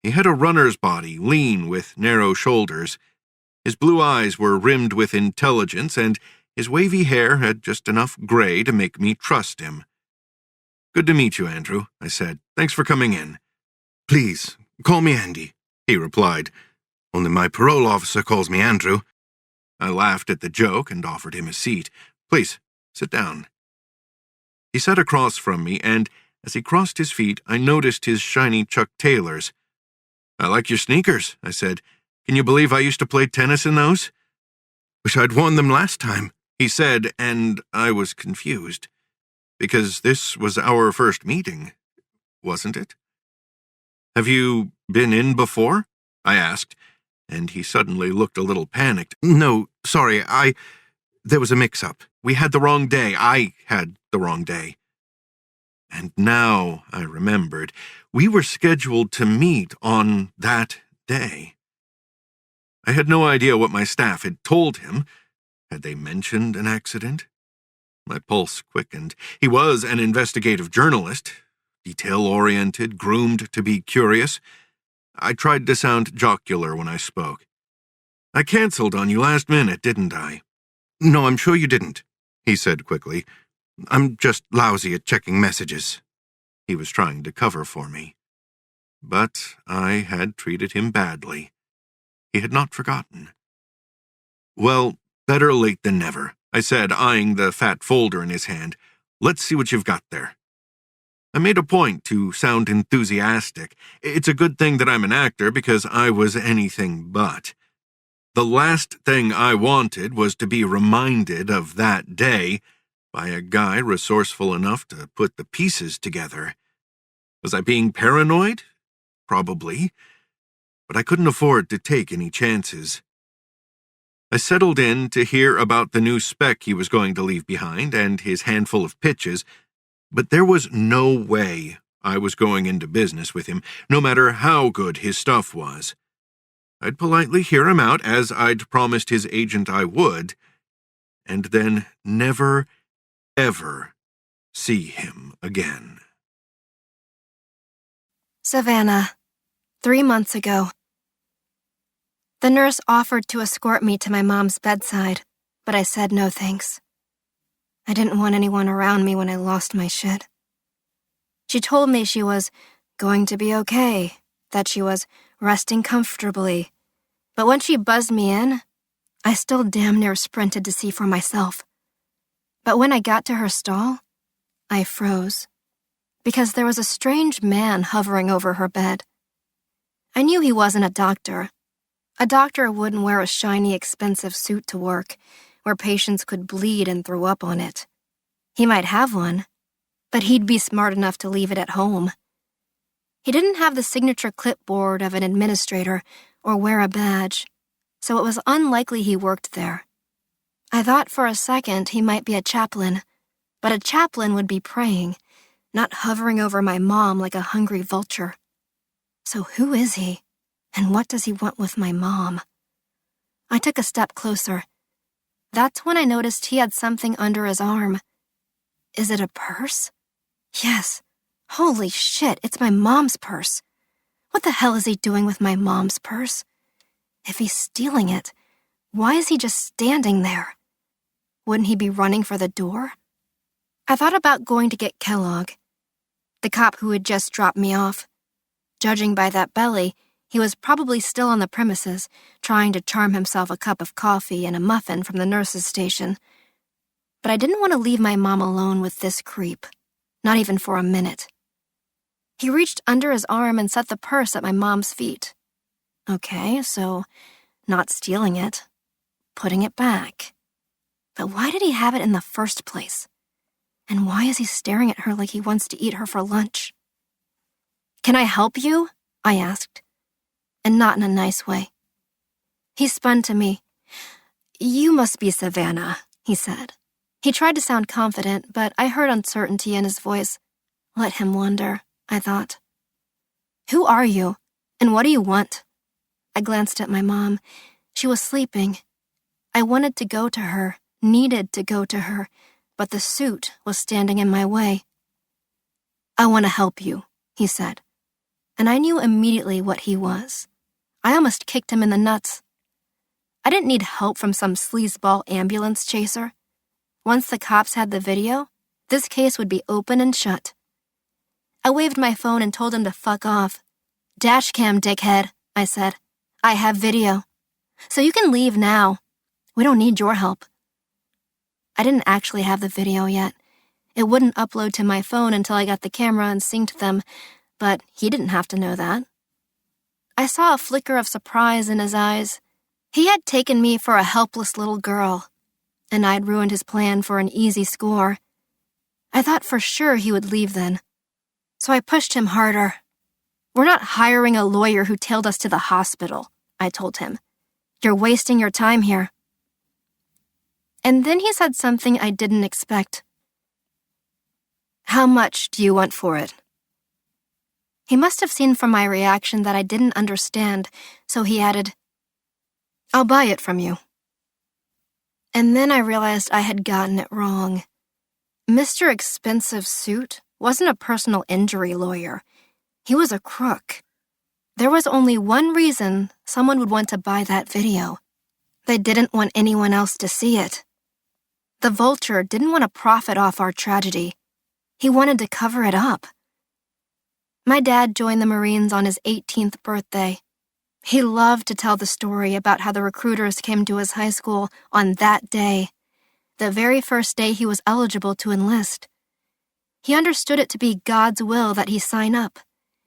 I: He had a runner's body, lean with narrow shoulders. His blue eyes were rimmed with intelligence, and his wavy hair had just enough gray to make me trust him. "Good to meet you, Andrew," I said. "Thanks for coming in." "Please, call me Andy," he replied. "Only my parole officer calls me Andrew." I laughed at the joke and offered him a seat. "Please, sit down." He sat across from me, and as he crossed his feet, I noticed his shiny Chuck Taylors. "I like your sneakers," I said. "Can you believe I used to play tennis in those?" "Wish I'd worn them last time," he said, and I was confused. Because this was our first meeting, wasn't it? "Have you been in before?" I asked, and he suddenly looked a little panicked. "No, sorry, there was a mix-up. We had the wrong day. I had the wrong day." And now I remembered. We were scheduled to meet on that day. I had no idea what my staff had told him. Had they mentioned an accident? My pulse quickened. He was an investigative journalist, detail-oriented, groomed to be curious. I tried to sound jocular when I spoke. "I canceled on you last minute, didn't I?" "No, I'm sure you didn't," he said quickly. "I'm just lousy at checking messages." He was trying to cover for me. But I had treated him badly. he had not forgotten. "Well, better late than never," I said, eyeing the fat folder in his hand. "Let's see what you've got there." I made a point to sound enthusiastic. It's a good thing that I'm an actor because I was anything but. The last thing I wanted was to be reminded of that day by a guy resourceful enough to put the pieces together. Was I being paranoid? Probably. But I couldn't afford to take any chances. I settled in to hear about the new spec he was going to leave behind and his handful of pitches, but there was no way I was going into business with him, no matter how good his stuff was. I'd politely hear him out, as I'd promised his agent I would, and then never, ever see him again.
G: Savannah, 3 months ago. The nurse offered to escort me to my mom's bedside, but I said no thanks. I didn't want anyone around me when I lost my shit. She told me she was going to be okay, that she was resting comfortably, but when she buzzed me in, I still damn near sprinted to see for myself. But when I got to her stall, I froze, because there was a strange man hovering over her bed. I knew he wasn't a doctor. A doctor wouldn't wear a shiny, expensive suit to work, where patients could bleed and throw up on it. He might have one, but he'd be smart enough to leave it at home. He didn't have the signature clipboard of an administrator or wear a badge, so it was unlikely he worked there. I thought for a second he might be a chaplain, but a chaplain would be praying, not hovering over my mom like a hungry vulture. So who is he, and what does he want with my mom? I took a step closer. That's when I noticed he had something under his arm. Is it a purse? Yes. Holy shit, it's my mom's purse. What the hell is he doing with my mom's purse? If he's stealing it, why is he just standing there? Wouldn't he be running for the door? I thought about going to get Kellogg, the cop who had just dropped me off. Judging by that belly, he was probably still on the premises, trying to charm himself a cup of coffee and a muffin from the nurse's station. But I didn't want to leave my mom alone with this creep, not even for a minute. He reached under his arm and set the purse at my mom's feet. Okay, so not stealing it, putting it back. But why did he have it in the first place? And why is he staring at her like he wants to eat her for lunch? "Can I help you?" I asked, and not in a nice way. He spun to me. "You must be Savannah," he said. He tried to sound confident, but I heard uncertainty in his voice. Let him wonder, I thought. "Who are you, and what do you want?" I glanced at my mom. She was sleeping. I wanted to go to her, needed to go to her, but the suit was standing in my way. "I want to help you," he said, and I knew immediately what he was. I almost kicked him in the nuts. I didn't need help from some sleazeball ambulance chaser. Once the cops had the video, this case would be open and shut. I waved my phone and told him to fuck off. "Dashcam, dickhead," I said. "I have video. So you can leave now. We don't need your help." I didn't actually have the video yet. It wouldn't upload to my phone until I got the camera and synced them, but he didn't have to know that. I saw a flicker of surprise in his eyes. He had taken me for a helpless little girl, and I'd ruined his plan for an easy score. I thought for sure he would leave then, so I pushed him harder. "We're not hiring a lawyer who tailed us to the hospital," I told him. "You're wasting your time here." And then he said something I didn't expect. "How much do you want for it?" He must have seen from my reaction that I didn't understand, so he added, "I'll buy it from you." And then I realized I had gotten it wrong. Mr. Expensive Suit wasn't a personal injury lawyer. He was a crook. There was only one reason someone would want to buy that video. They didn't want anyone else to see it. The vulture didn't want to profit off our tragedy. He wanted to cover it up. My dad joined the Marines on his 18th birthday. He loved to tell the story about how the recruiters came to his high school on that day, the very first day he was eligible to enlist. He understood it to be God's will that he sign up,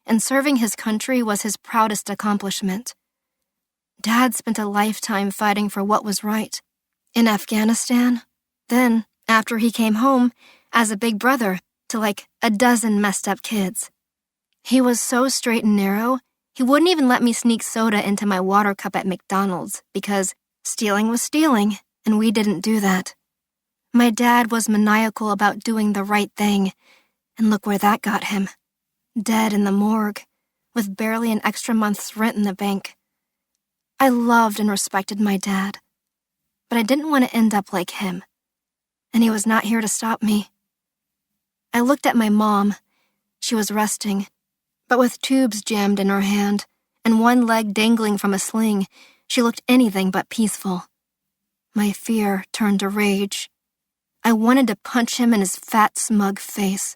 G: and serving his country was his proudest accomplishment. Dad spent a lifetime fighting for what was right. In Afghanistan, then, after he came home, as a big brother to like a dozen messed up kids. He was so straight and narrow, he wouldn't even let me sneak soda into my water cup at McDonald's because stealing was stealing, and we didn't do that. My dad was maniacal about doing the right thing, and look where that got him. Dead in the morgue, with barely an extra month's rent in the bank. I loved and respected my dad, but I didn't want to end up like him, and he was not here to stop me. I looked at my mom. She was resting, but with tubes jammed in her hand and one leg dangling from a sling, she looked anything but peaceful. My fear turned to rage. I wanted to punch him in his fat, smug face.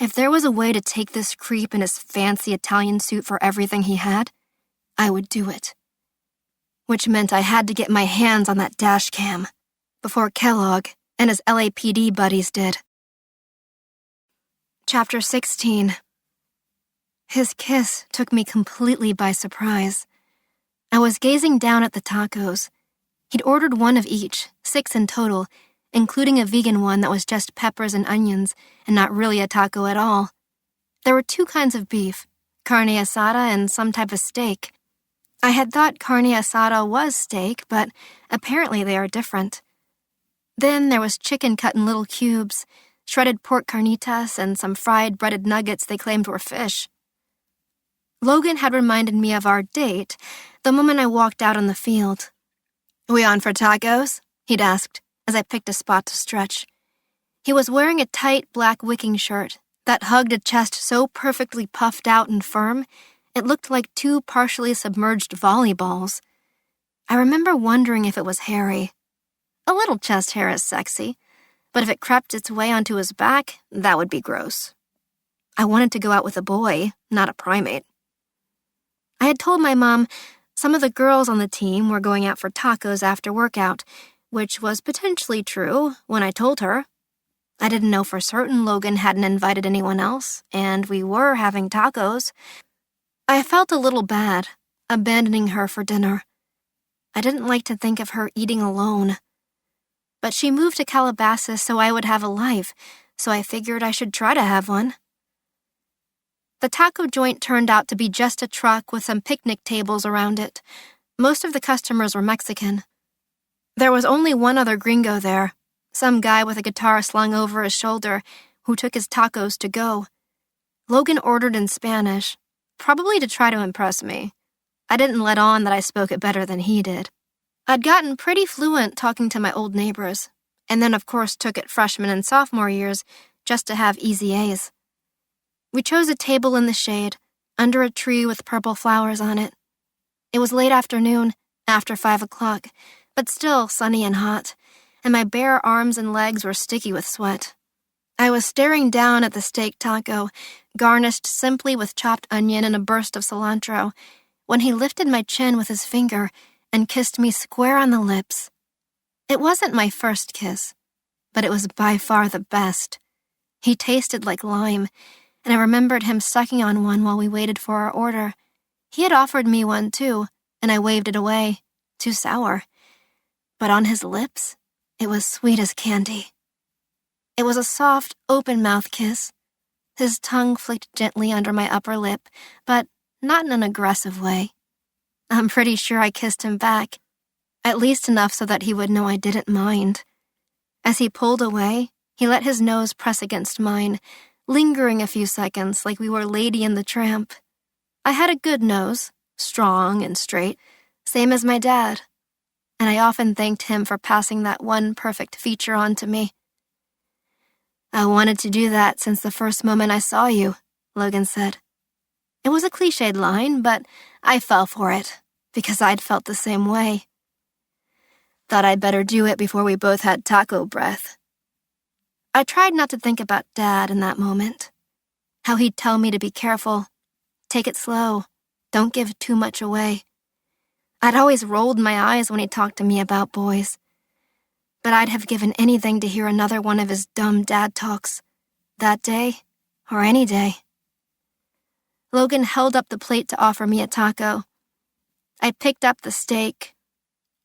G: If there was a way to take this creep in his fancy Italian suit for everything he had, I would do it. Which meant I had to get my hands on that dash cam before Kellogg and his LAPD buddies did. Chapter 16. His kiss took me completely by surprise. I was gazing down at the tacos. He'd ordered one of each, 6 in total, including a vegan one that was just peppers and onions and not really a taco at all. There were 2 kinds of beef, carne asada and some type of steak. I had thought carne asada was steak, but apparently they are different. Then there was chicken cut in little cubes, shredded pork carnitas, and some fried breaded nuggets they claimed were fish. Logan had reminded me of our date the moment I walked out on the field. "We on for tacos?" he'd asked, as I picked a spot to stretch. He was wearing a tight black wicking shirt that hugged a chest so perfectly puffed out and firm, it looked like 2 partially submerged volleyballs. I remember wondering if it was hairy. A little chest hair is sexy, but if it crept its way onto his back, that would be gross. I wanted to go out with a boy, not a primate. I had told my mom some of the girls on the team were going out for tacos after workout, which was potentially true when I told her. I didn't know for certain Logan hadn't invited anyone else, and we were having tacos. I felt a little bad, abandoning her for dinner. I didn't like to think of her eating alone. But she moved to Calabasas so I would have a life, so I figured I should try to have one. The taco joint turned out to be just a truck with some picnic tables around it. Most of the customers were Mexican. There was only one other gringo there, some guy with a guitar slung over his shoulder who took his tacos to go. Logan ordered in Spanish, probably to try to impress me. I didn't let on that I spoke it better than he did. I'd gotten pretty fluent talking to my old neighbors, and then of course took it freshman and sophomore years just to have easy A's. We chose a table in the shade, under a tree with purple flowers on it. It was late afternoon, after 5 o'clock, but still sunny and hot, and my bare arms and legs were sticky with sweat. I was staring down at the steak taco, garnished simply with chopped onion and a burst of cilantro, when he lifted my chin with his finger and kissed me square on the lips. It wasn't my first kiss, but it was by far the best. He tasted like lime, and I remembered him sucking on one while we waited for our order. He had offered me one too, and I waved it away, too sour. But on his lips, it was sweet as candy. It was a soft, open-mouth kiss. His tongue flicked gently under my upper lip, but not in an aggressive way. I'm pretty sure I kissed him back, at least enough so that he would know I didn't mind. As he pulled away, he let his nose press against mine, lingering a few seconds like we were Lady and the Tramp. I had a good nose, strong and straight, same as my dad, and I often thanked him for passing that one perfect feature on to me. "I wanted to do that since the first moment I saw you," Logan said. It was a cliched line, but I fell for it, because I'd felt the same way. Thought I'd better do it before we both had taco breath. I tried not to think about Dad in that moment. How he'd tell me to be careful, take it slow, don't give too much away. I'd always rolled my eyes when he talked to me about boys. But I'd have given anything to hear another one of his dumb dad talks. That day, or any day. Logan held up the plate to offer me a taco. I picked up the steak.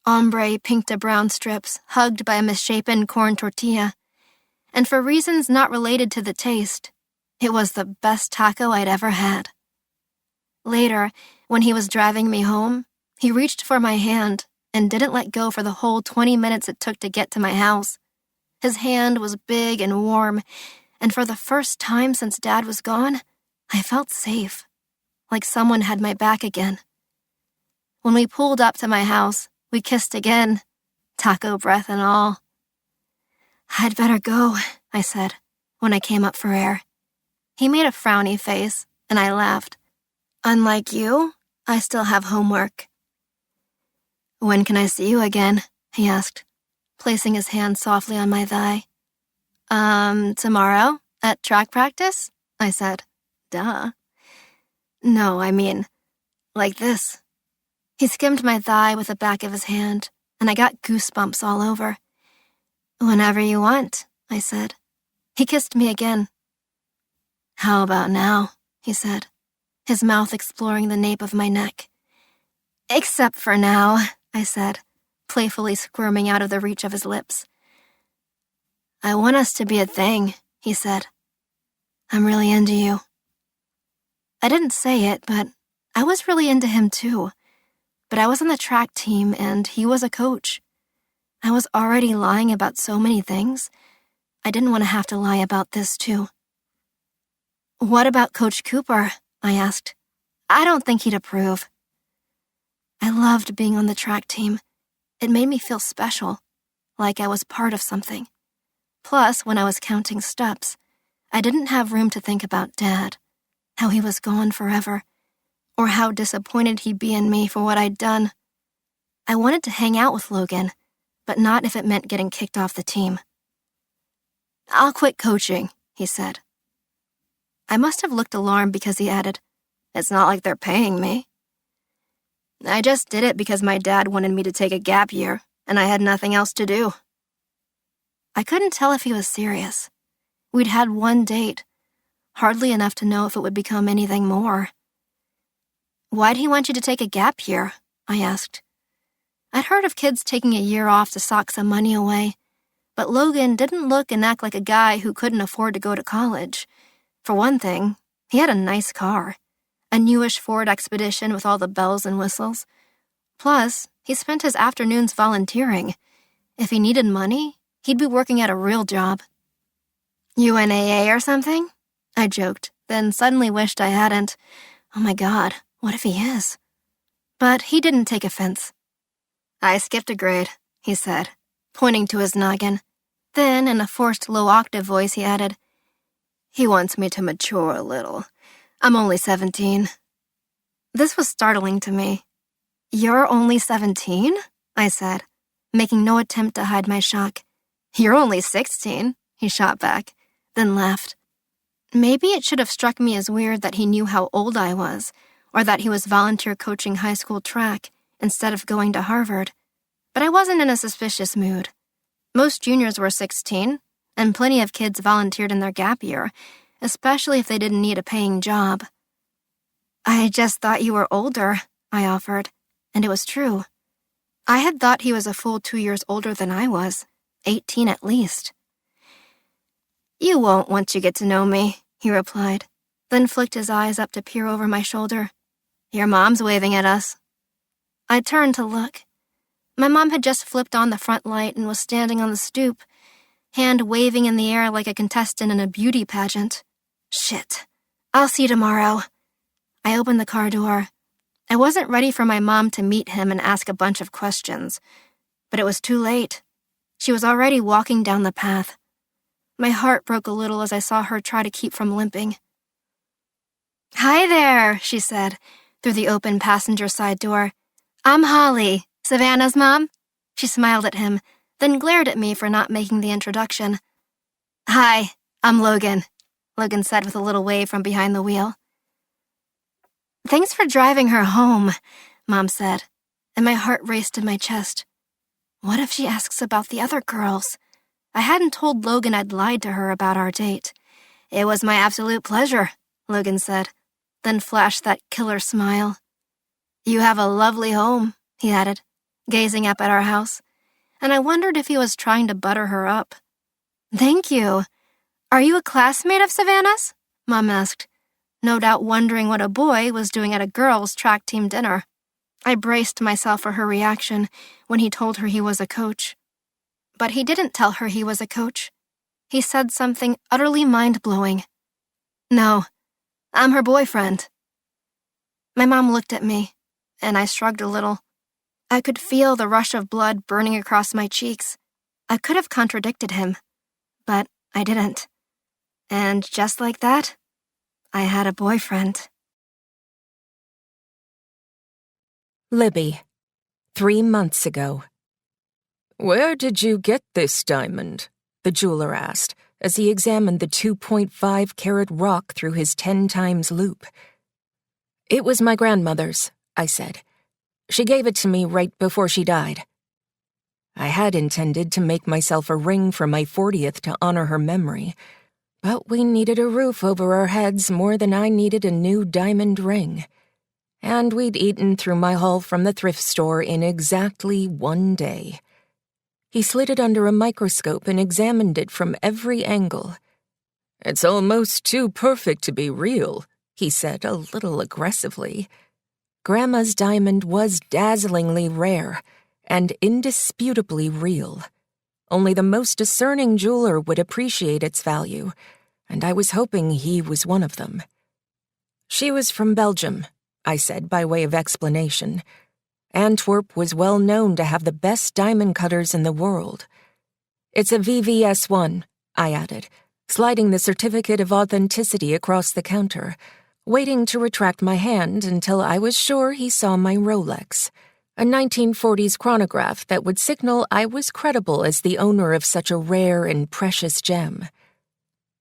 G: Ombre pink to brown strips, hugged by a misshapen corn tortilla. And for reasons not related to the taste, it was the best taco I'd ever had. Later, when he was driving me home, he reached for my hand and didn't let go for the whole 20 minutes it took to get to my house. His hand was big and warm, and for the first time since Dad was gone, I felt safe, like someone had my back again. When we pulled up to my house, we kissed again, taco breath and all. "I'd better go," I said, when I came up for air. He made a frowny face, and I laughed. "Unlike you, I still have homework." "When can I see you again?" he asked, placing his hand softly on my thigh. Tomorrow, at track practice?" I said. "Duh." "No, I mean, like this." He skimmed my thigh with the back of his hand, and I got goosebumps all over. "Whenever you want," I said. He kissed me again. "How about now?" he said, his mouth exploring the nape of my neck. "Except for now," I said, playfully squirming out of the reach of his lips. "I want us to be a thing," he said. "I'm really into you." I didn't say it, but I was really into him too. But I was on the track team and he was a coach. I was already lying about so many things. I didn't want to have to lie about this too. "What about Coach Cooper?" I asked. "I don't think he'd approve." I loved being on the track team. It made me feel special, like I was part of something. Plus, when I was counting steps, I didn't have room to think about Dad, how he was gone forever, or how disappointed he'd be in me for what I'd done. I wanted to hang out with Logan, but not if it meant getting kicked off the team. "I'll quit coaching," he said. I must have looked alarmed because he added, "It's not like they're paying me." "I just did it because my dad wanted me to take a gap year, and I had nothing else to do." I couldn't tell if he was serious. We'd had one date, hardly enough to know if it would become anything more. "Why'd he want you to take a gap year?" I asked. I'd heard of kids taking a year off to sock some money away, but Logan didn't look and act like a guy who couldn't afford to go to college. For one thing, he had a nice car, a newish Ford Expedition with all the bells and whistles. Plus, he spent his afternoons volunteering. If he needed money, he'd be working at a real job. "UNAA or something?" I joked, then suddenly wished I hadn't. Oh my God, what if he is? But he didn't take offense. "I skipped a grade," he said, pointing to his noggin. Then, in a forced low-octave voice, he added, "He wants me to mature a little. I'm only 17. This was startling to me. "You're only 17? I said, making no attempt to hide my shock. "You're only 16, he shot back, then laughed. Maybe it should have struck me as weird that he knew how old I was, or that he was volunteer coaching high school track instead of going to Harvard. But I wasn't in a suspicious mood. Most juniors were 16, and plenty of kids volunteered in their gap year, especially if they didn't need a paying job. "I just thought you were older," I offered, and it was true. I had thought he was a full 2 years older than I was, 18 at least. "You won't once you get to know me," he replied, then flicked his eyes up to peer over my shoulder. "Your mom's waving at us." I turned to look. My mom had just flipped on the front light and was standing on the stoop, hand waving in the air like a contestant in a beauty pageant. Shit. I'll see you tomorrow. I opened the car door. I wasn't ready for my mom to meet him and ask a bunch of questions, but it was too late. She was already walking down the path. My heart broke a little as I saw her try to keep from limping. "Hi there," she said, through the open passenger side door. "I'm Holly, Savannah's mom." She smiled at him, then glared at me for not making the introduction. "Hi, I'm Logan," Logan said with a little wave from behind the wheel. Thanks for driving her home, Mom said, and my heart raced in my chest. What if she asks about the other girls? I hadn't told Logan I'd lied to her about our date. It was my absolute pleasure, Logan said, then flashed that killer smile. You have a lovely home, he added, gazing up at our house, and I wondered if he was trying to butter her up. Thank you. Are you a classmate of Savannah's? Mom asked, no doubt wondering what a boy was doing at a girls' track team dinner. I braced myself for her reaction when he told her he was a coach. But he didn't tell her he was a coach. He said something utterly mind-blowing. No, I'm her boyfriend. My mom looked at me, and I shrugged a little. I could feel the rush of blood burning across my cheeks. I could have contradicted him, but I didn't. And just like that, I had a boyfriend.
H: Libby, 3 months ago. Where did you get this diamond? The jeweler asked, as he examined the 2.5-carat rock through his 10 times loop. It was my grandmother's, I said. She gave it to me right before she died. I had intended to make myself a ring for my 40th to honor her memory, but we needed a roof over our heads more than I needed a new diamond ring. And we'd eaten through my haul from the thrift store in exactly 1 day. He slid it under a microscope and examined it from every angle. It's almost too perfect to be real, he said a little aggressively. Grandma's diamond was dazzlingly rare and indisputably real. Only the most discerning jeweler would appreciate its value, and I was hoping he was one of them. She was from Belgium, I said by way of explanation. Antwerp was well known to have the best diamond cutters in the world. It's a VVS1, I added, sliding the certificate of authenticity across the counter, waiting to retract my hand until I was sure he saw my Rolex, a 1940s chronograph that would signal I was credible as the owner of such a rare and precious gem.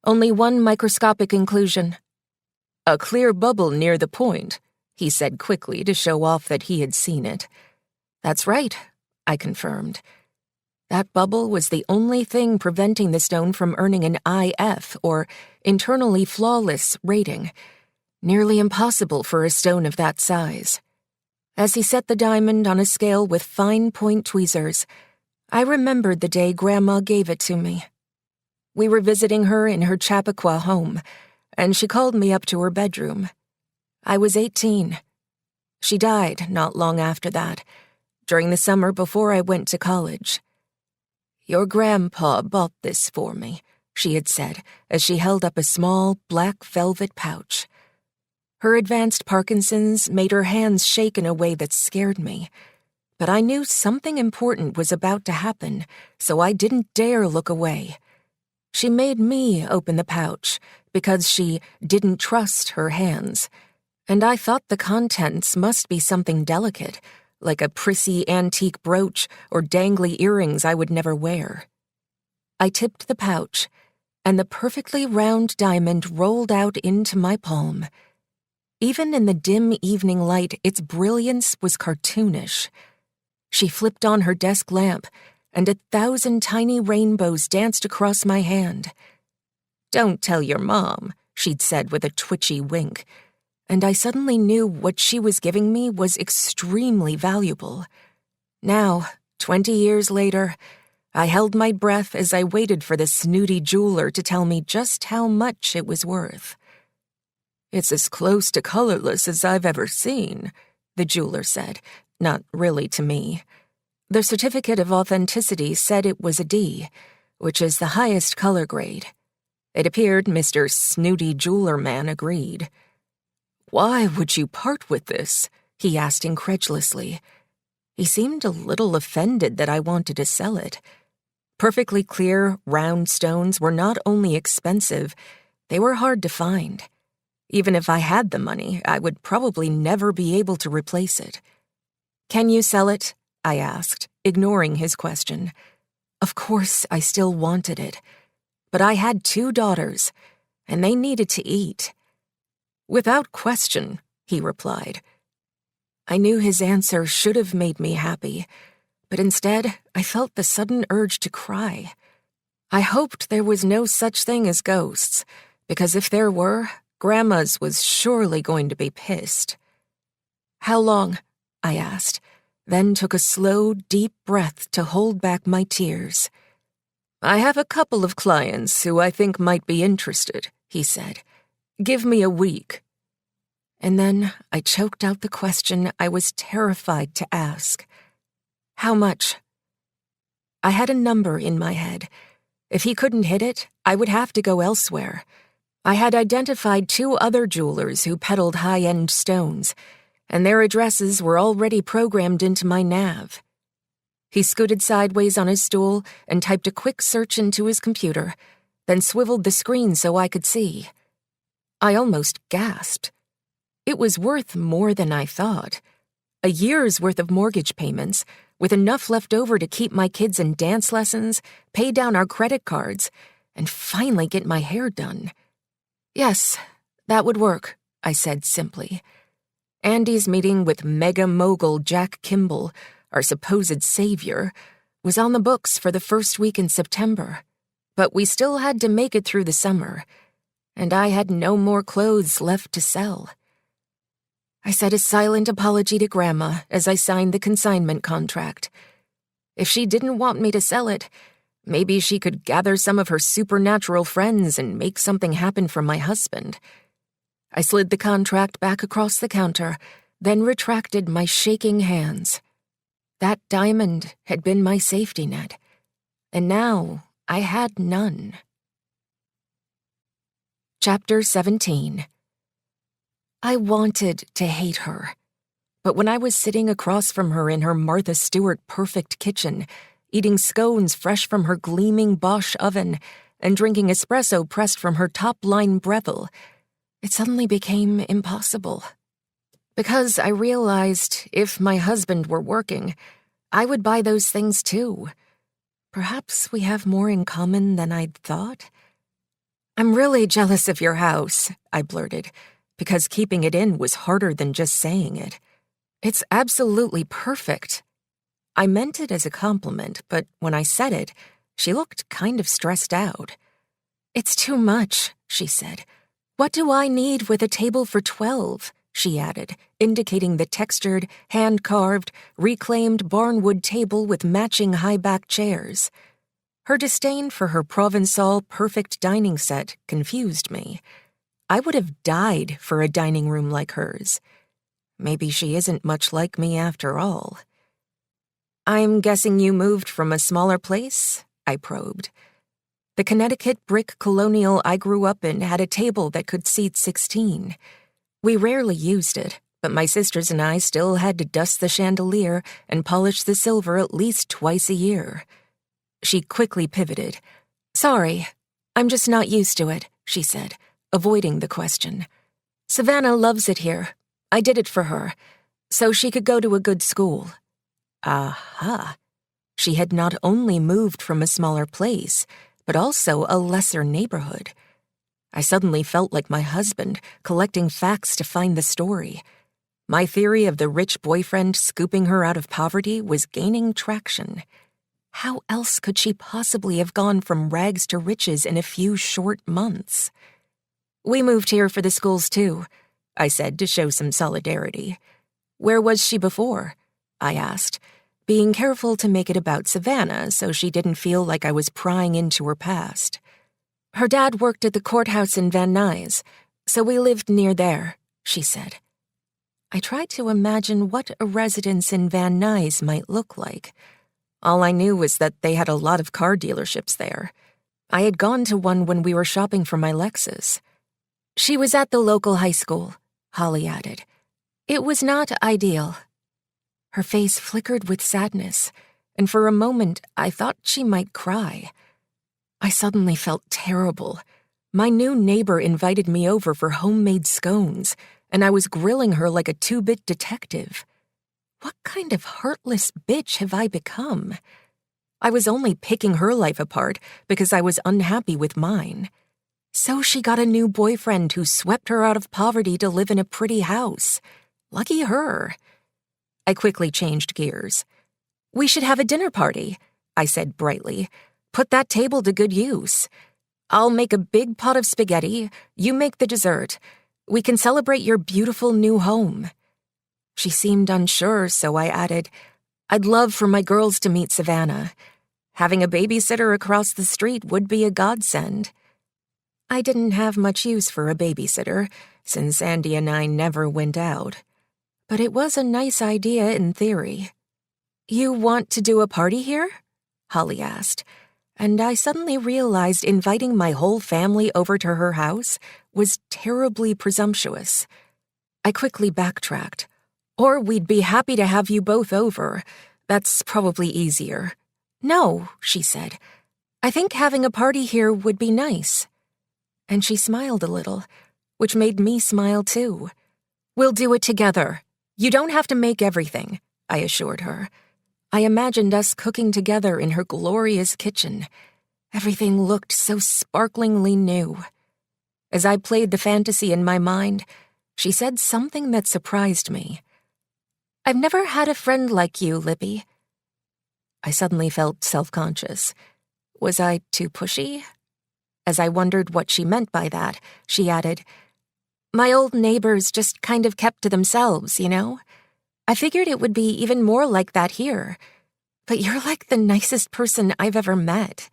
H: Only one microscopic inclusion. A clear bubble near the point, he said quickly to show off that he had seen it. That's right, I confirmed. That bubble was the only thing preventing the stone from earning an IF, or internally flawless, rating. Nearly impossible for a stone of that size. As he set the diamond on a scale with fine point tweezers, I remembered the day Grandma gave it to me. We were visiting her in her Chappaqua home, and she called me up to her bedroom. I was 18. She died not long after that, during the summer before I went to college. Your grandpa bought this for me, she had said, as she held up a small black velvet pouch. Her advanced Parkinson's made her hands shake in a way that scared me. But I knew something important was about to happen, so I didn't dare look away. She made me open the pouch because she didn't trust her hands, and I thought the contents must be something delicate, like a prissy antique brooch or dangly earrings I would never wear. I tipped the pouch, and the perfectly round diamond rolled out into my palm. Even in the dim evening light, its brilliance was cartoonish. She flipped on her desk lamp, and 1,000 tiny rainbows danced across my hand. Don't tell your mom, she'd said with a twitchy wink, and I suddenly knew what she was giving me was extremely valuable. Now, 20 years later, I held my breath as I waited for the snooty jeweler to tell me just how much it was worth. It's as close to colorless as I've ever seen, the jeweler said, not really to me. The certificate of authenticity said it was a D, which is the highest color grade. It appeared Mr. Snooty Jeweler Man agreed. Why would you part with this? He asked incredulously. He seemed a little offended that I wanted to sell it. Perfectly clear, round stones were not only expensive, they were hard to find. Even if I had the money, I would probably never be able to replace it. Can you sell it? I asked, ignoring his question. Of course, I still wanted it. But I had 2 daughters, and they needed to eat. Without question, he replied. I knew his answer should have made me happy, but instead I felt the sudden urge to cry. I hoped there was no such thing as ghosts, because if there were, Grandma's was surely going to be pissed. How long? I asked, then took a slow, deep breath to hold back my tears. I have a couple of clients who I think might be interested, he said. Give me a week. And then I choked out the question I was terrified to ask. How much? I had a number in my head. If he couldn't hit it, I would have to go elsewhere. I had identified 2 other jewelers who peddled high-end stones, and their addresses were already programmed into my nav. He scooted sideways on his stool and typed a quick search into his computer, then swiveled the screen so I could see. I almost gasped. It was worth more than I thought. A year's worth of mortgage payments, with enough left over to keep my kids in dance lessons, pay down our credit cards, and finally get my hair done. Yes, that would work, I said simply. Andy's meeting with mega mogul Jack Kimball, our supposed savior, was on the books for the first week in September, but we still had to make it through the summer, and I had no more clothes left to sell. I said a silent apology to Grandma as I signed the consignment contract. If she didn't want me to sell it, maybe she could gather some of her supernatural friends and make something happen for my husband. I slid the contract back across the counter, then retracted my shaking hands. That diamond had been my safety net, and now I had none. Chapter 17. I wanted to hate her, but when I was sitting across from her in her Martha Stewart perfect kitchen, eating scones fresh from her gleaming Bosch oven and drinking espresso pressed from her top-line Breville, it suddenly became impossible. Because I realized if my husband were working, I would buy those things too. Perhaps we have more in common than I'd thought. I'm really jealous of your house, I blurted, because keeping it in was harder than just saying it. It's absolutely perfect. I meant it as a compliment, but when I said it, she looked kind of stressed out. It's too much, she said. What do I need with a table for 12? She added, indicating the textured, hand-carved, reclaimed barnwood table with matching high-back chairs. Her disdain for her Provençal perfect dining set confused me. I would have died for a dining room like hers. Maybe she isn't much like me after all. I'm guessing you moved from a smaller place? I probed. The Connecticut brick colonial I grew up in had a table that could seat 16. We rarely used it, but my sisters and I still had to dust the chandelier and polish the silver at least twice a year. She quickly pivoted. Sorry, I'm just not used to it, she said, avoiding the question. Savannah loves it here. I did it for her, so she could go to a good school. Aha. She had not only moved from a smaller place, but also a lesser neighborhood. I suddenly felt like my husband, collecting facts to find the story. My theory of the rich boyfriend scooping her out of poverty was gaining traction. How else could she possibly have gone from rags to riches in a few short months? We moved here for the schools too, I said to show some solidarity. Where was she before? I asked, being careful to make it about Savannah so she didn't feel like I was prying into her past. Her dad worked at the courthouse in Van Nuys, so we lived near there, she said. I tried to imagine what a residence in Van Nuys might look like. All I knew was that they had a lot of car dealerships there. I had gone to one when we were shopping for my Lexus. She was at the local high school, Holly added. It was not ideal. Her face flickered with sadness, and for a moment I thought she might cry. I suddenly felt terrible. My new neighbor invited me over for homemade scones, and I was grilling her like a two-bit detective. What kind of heartless bitch have I become? I was only picking her life apart because I was unhappy with mine. So she got a new boyfriend who swept her out of poverty to live in a pretty house. Lucky her. I quickly changed gears. We should have a dinner party, I said brightly. Put that table to good use. I'll make a big pot of spaghetti. You make the dessert. We can celebrate your beautiful new home. She seemed unsure, so I added, I'd love for my girls to meet Savannah. Having a babysitter across the street would be a godsend. I didn't have much use for a babysitter, since Andy and I never went out. But it was a nice idea in theory. You want to do a party here? Holly asked, and I suddenly realized inviting my whole family over to her house was terribly presumptuous. I quickly backtracked. Or we'd be happy to have you both over. That's probably easier. No, she said. I think having a party here would be nice. And she smiled a little, which made me smile too. We'll do it together. You don't have to make everything, I assured her. I imagined us cooking together in her glorious kitchen. Everything looked so sparklingly new. As I played the fantasy in my mind, she said something that surprised me. I've never had a friend like you, Libby. I suddenly felt self-conscious. Was I too pushy? As I wondered what she meant by that, she added, My old neighbors just kind of kept to themselves, you know? I figured it would be even more like that here. But you're like the nicest person I've ever met.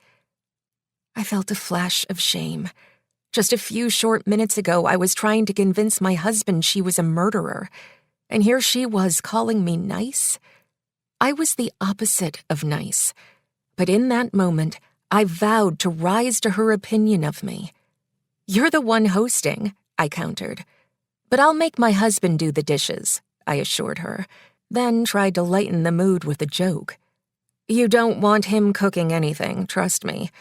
H: I felt a flash of shame. Just a few short minutes ago, I was trying to convince my husband she was a murderer. And here she was calling me nice. I was the opposite of nice. But in that moment, I vowed to rise to her opinion of me. You're the one hosting, I countered. But I'll make my husband do the dishes, I assured her, then tried to lighten the mood with a joke. You don't want him cooking anything, trust me.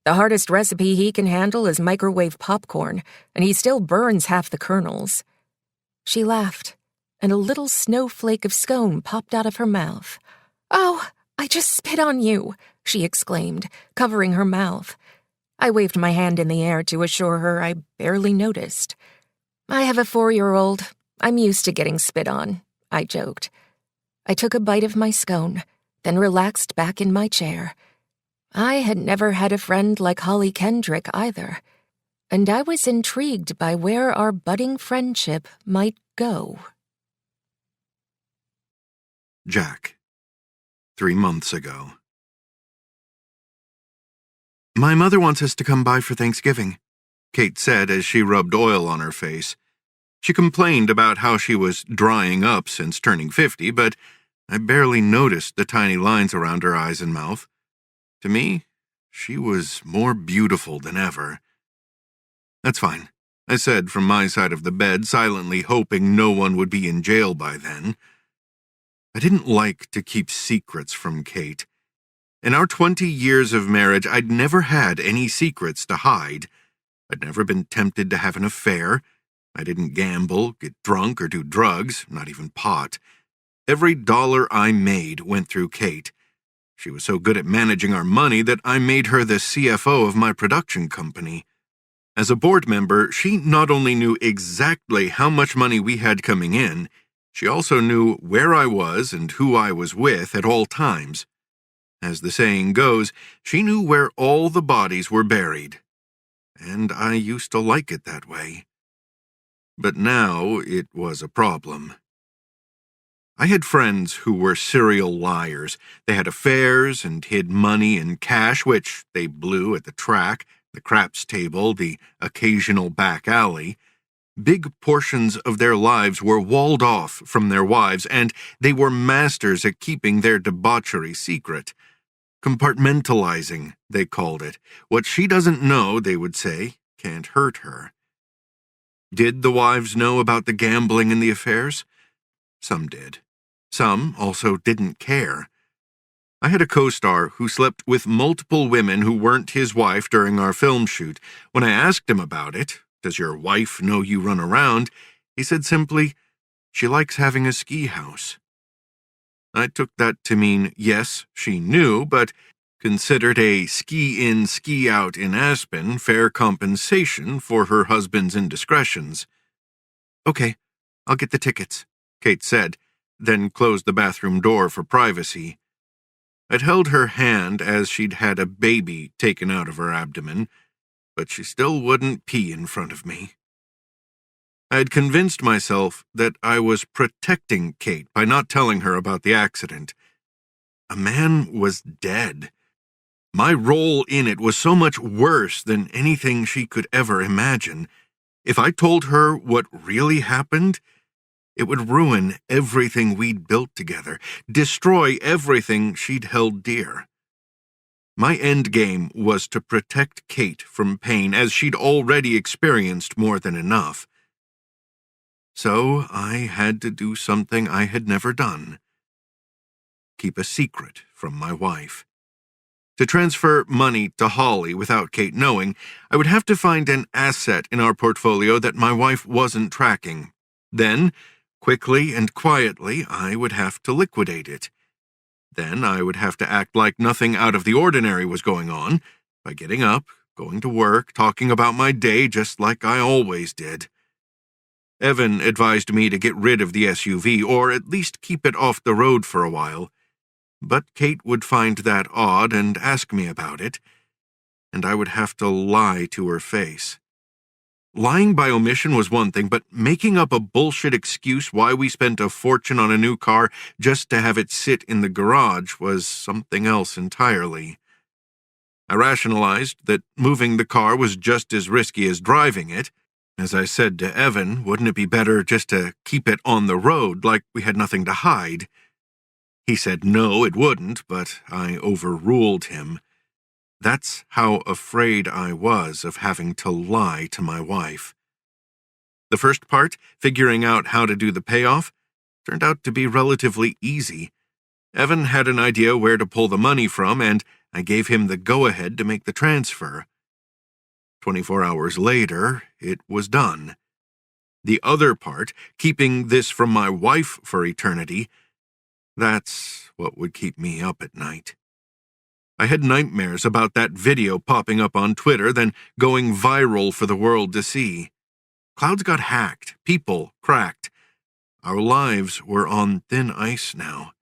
H: The hardest recipe he can handle is microwave popcorn, and he still burns half the kernels. She laughed, and a little snowflake of scone popped out of her mouth. Oh, I just spit on you, she exclaimed, covering her mouth. I waved my hand in the air to assure her I barely noticed. I have a 4-year-old. I'm used to getting spit on, I joked. I took a bite of my scone, then relaxed back in my chair. I had never had a friend like Holly Kendrick either, and I was intrigued by where our budding friendship might go.
I: Jack, 3 months ago. My mother wants us to come by for Thanksgiving, Kate said as she rubbed oil on her face. She complained about how she was drying up since turning 50, but I barely noticed the tiny lines around her eyes and mouth. To me, she was more beautiful than ever. That's fine, I said from my side of the bed, silently hoping no one would be in jail by then. I didn't like to keep secrets from Kate. In our 20 years of marriage, I'd never had any secrets to hide. I'd never been tempted to have an affair. I didn't gamble, get drunk, or do drugs, not even pot. Every dollar I made went through Kate. She was so good at managing our money that I made her the CFO of my production company. As a board member, she not only knew exactly how much money we had coming in, she also knew where I was and who I was with at all times. As the saying goes, she knew where all the bodies were buried. And I used to like it that way. But now it was a problem. I had friends who were serial liars. They had affairs and hid money and cash, which they blew at the track, the craps table, the occasional back alley. Big portions of their lives were walled off from their wives, and they were masters at keeping their debauchery secret. Compartmentalizing, they called it. What she doesn't know, they would say, can't hurt her. Did the wives know about the gambling and the affairs? Some did. Some also didn't care. I had a co-star who slept with multiple women who weren't his wife during our film shoot. When I asked him about it, does your wife know you run around? He said simply, she likes having a ski house. I took that to mean, yes, she knew, but considered a ski-in, ski-out in Aspen fair compensation for her husband's indiscretions. "Okay, I'll get the tickets," Kate said, then closed the bathroom door for privacy. I'd held her hand as she'd had a baby taken out of her abdomen, but she still wouldn't pee in front of me. I had convinced myself that I was protecting Kate by not telling her about the accident. A man was dead. My role in it was so much worse than anything she could ever imagine. If I told her what really happened, it would ruin everything we'd built together, destroy everything she'd held dear. My end game was to protect Kate from pain, as she'd already experienced more than enough. So I had to do something I had never done. Keep a secret from my wife. To transfer money to Holly without Kate knowing, I would have to find an asset in our portfolio that my wife wasn't tracking. Then, quickly and quietly, I would have to liquidate it. Then I would have to act like nothing out of the ordinary was going on, by getting up, going to work, talking about my day just like I always did. Evan advised me to get rid of the SUV, or at least keep it off the road for a while. But Kate would find that odd and ask me about it, and I would have to lie to her face. Lying by omission was one thing, but making up a bullshit excuse why we spent a fortune on a new car just to have it sit in the garage was something else entirely. I rationalized that moving the car was just as risky as driving it. As I said to Evan, wouldn't it be better just to keep it on the road like we had nothing to hide? He said no, it wouldn't, but I overruled him. That's how afraid I was of having to lie to my wife. The first part, figuring out how to do the payoff, turned out to be relatively easy. Evan had an idea where to pull the money from, and I gave him the go-ahead to make the transfer. 24 hours later, it was done. The other part, keeping this from my wife for eternity, that's what would keep me up at night. I had nightmares about that video popping up on Twitter, then going viral for the world to see. Clouds got hacked, people cracked. Our lives were on thin ice now.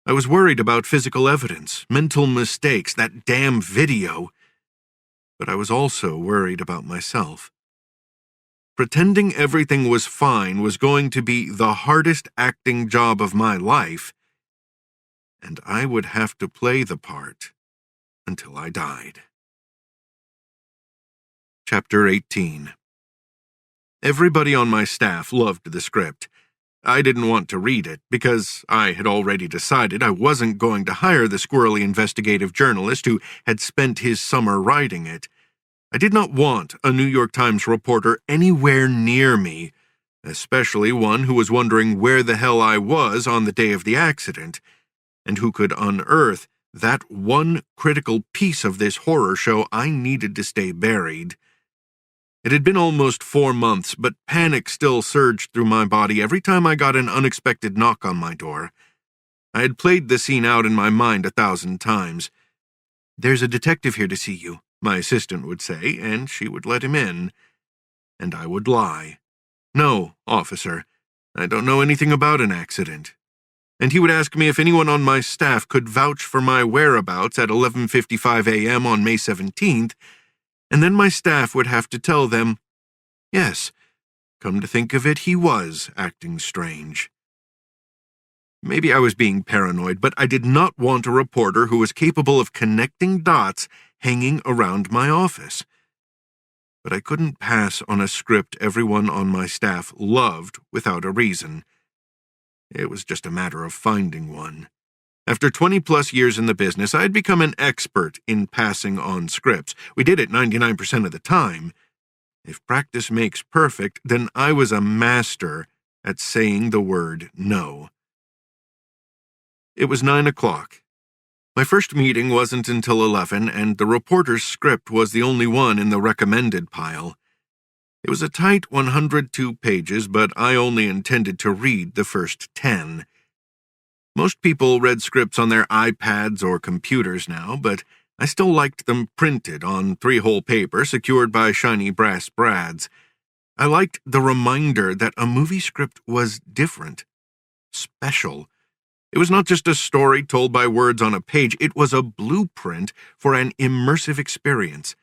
I: I was worried about physical evidence, mental mistakes, that damn video. But I was also worried about myself. Pretending everything was fine was going to be the hardest acting job of my life, and I would have to play the part until I died. Chapter 18. Everybody on my staff loved the script. I didn't want to read it because I had already decided I wasn't going to hire the squirrely investigative journalist who had spent his summer writing it. I did not want a New York Times reporter anywhere near me, especially one who was wondering where the hell I was on the day of the accident, and who could unearth that one critical piece of this horror show I needed to stay buried. It had been almost 4 months, but panic still surged through my body every time I got an unexpected knock on my door. I had played the scene out in my mind 1,000 times. "There's a detective here to see you," my assistant would say, and she would let him in. And I would lie. "No, officer, I don't know anything about an accident." And he would ask me if anyone on my staff could vouch for my whereabouts at 11:55 a.m. on May 17th, and then my staff would have to tell them, yes, come to think of it, he was acting strange. Maybe I was being paranoid, but I did not want a reporter who was capable of connecting dots hanging around my office. But I couldn't pass on a script everyone on my staff loved without a reason. It was just a matter of finding one. After 20-plus years in the business, I had become an expert in passing on scripts. We did it 99% of the time. If practice makes perfect, then I was a master at saying the word no. It was 9 o'clock. My first meeting wasn't until 11, and the reporter's script was the only one in the recommended pile. It was a tight 102 pages, but I only intended to read the first 10. Most people read scripts on their iPads or computers now, but I still liked them printed on 3-hole paper secured by shiny brass brads. I liked the reminder that a movie script was different, special. It was not just a story told by words on a page, it was a blueprint for an immersive experience.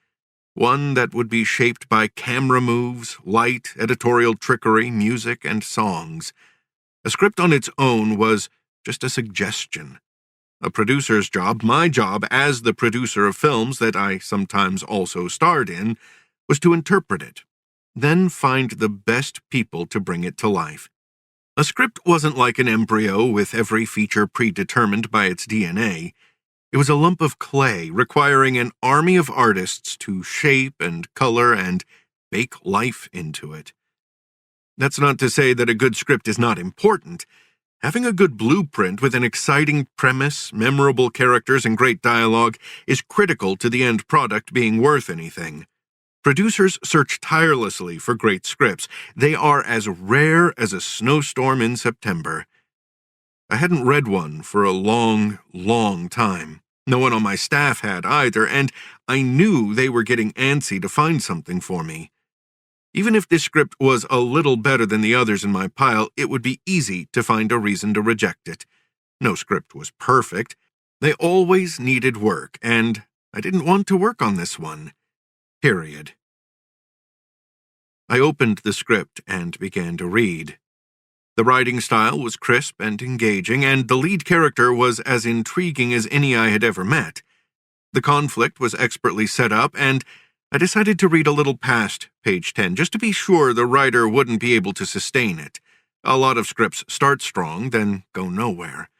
I: One that would be shaped by camera moves, light, editorial trickery, music, and songs. A script on its own was just a suggestion. A producer's job, my job as the producer of films that I sometimes also starred in, was to interpret it, then find the best people to bring it to life. A script wasn't like an embryo with every feature predetermined by its DNA. It was a lump of clay requiring an army of artists to shape and color and bake life into it. That's not to say that a good script is not important. Having a good blueprint with an exciting premise, memorable characters, and great dialogue is critical to the end product being worth anything. Producers search tirelessly for great scripts. They are as rare as a snowstorm in September. I hadn't read one for a long, long time. No one on my staff had either, and I knew they were getting antsy to find something for me. Even if this script was a little better than the others in my pile, it would be easy to find a reason to reject it. No script was perfect. They always needed work, and I didn't want to work on this one. Period. I opened the script and began to read. The writing style was crisp and engaging, and the lead character was as intriguing as any I had ever met. The conflict was expertly set up, and I decided to read a little past page 10, just to be sure the writer wouldn't be able to sustain it. A lot of scripts start strong, then go nowhere.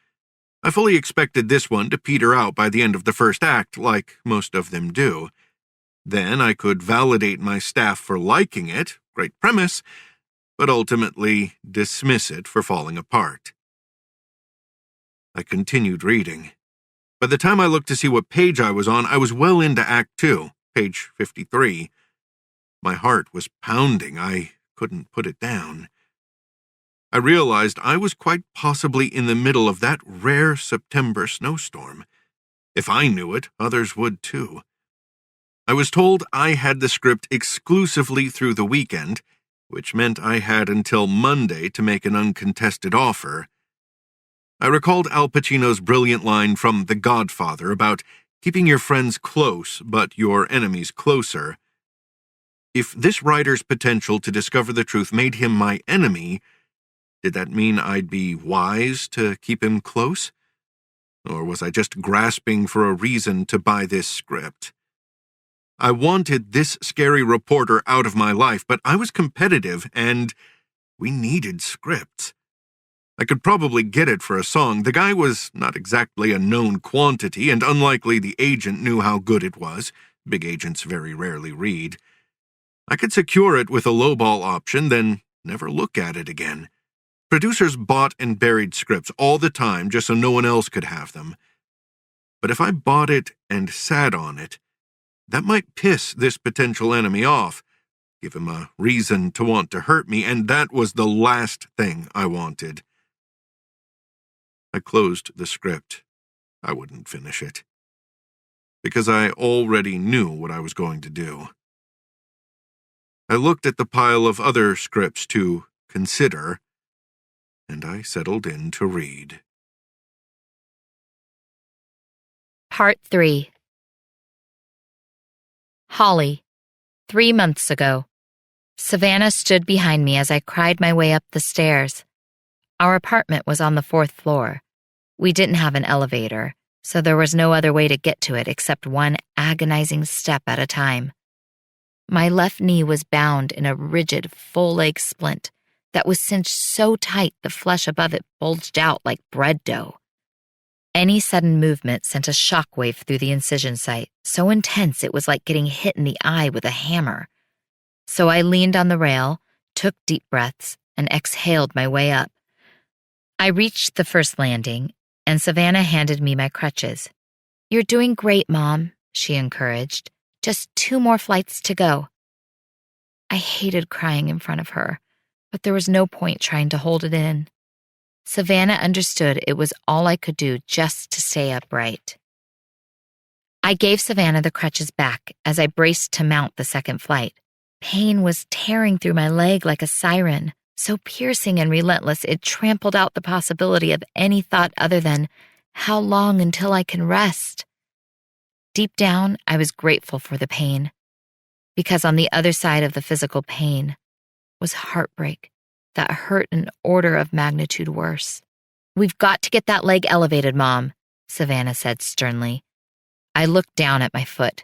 I: I fully expected this one to peter out by the end of the first act, like most of them do. Then I could validate my staff for liking it, great premise, but ultimately dismiss it for falling apart. I continued reading. By the time I looked to see what page I was on, I was well into Act 2, page 53. My heart was pounding. I couldn't put it down. I realized I was quite possibly in the middle of that rare September snowstorm. If I knew it, others would too. I was told I had the script exclusively through the weekend, which meant I had until Monday to make an uncontested offer. I recalled Al Pacino's brilliant line from The Godfather about keeping your friends close but your enemies closer. If this writer's potential to discover the truth made him my enemy, did that mean I'd be wise to keep him close? Or was I just grasping for a reason to buy this script? I wanted this scary reporter out of my life, but I was competitive, and we needed scripts. I could probably get it for a song. The guy was not exactly a known quantity, and unlikely the agent knew how good it was. Big agents very rarely read. I could secure it with a lowball option, then never look at it again. Producers bought and buried scripts all the time just so no one else could have them. But if I bought it and sat on it, that might piss this potential enemy off, give him a reason to want to hurt me, and that was the last thing I wanted. I closed the script. I wouldn't finish it, because I already knew what I was going to do. I looked at the pile of other scripts to consider, and I settled in to read.
B: Part 3. Holly. 3 months ago. Savannah stood behind me as I cried my way up the stairs. Our apartment was on the 4th floor. We didn't have an elevator, so there was no other way to get to it except one agonizing step at a time. My left knee was bound in a rigid, full-leg splint that was cinched so tight the flesh above it bulged out like bread dough. Any sudden movement sent a shockwave through the incision site, so intense it was like getting hit in the eye with a hammer. So I leaned on the rail, took deep breaths, and exhaled my way up. I reached the first landing, and Savannah handed me my crutches. "You're doing great, Mom," she encouraged. "Just 2 more flights to go." I hated crying in front of her, but there was no point trying to hold it in. Savannah understood it was all I could do just to stay upright. I gave Savannah the crutches back as I braced to mount the second flight. Pain was tearing through my leg like a siren, so piercing and relentless it trampled out the possibility of any thought other than, how long until I can rest? Deep down, I was grateful for the pain, because on the other side of the physical pain was heartbreak that hurt an order of magnitude worse. "We've got to get that leg elevated, Mom," Savannah said sternly. I looked down at my foot.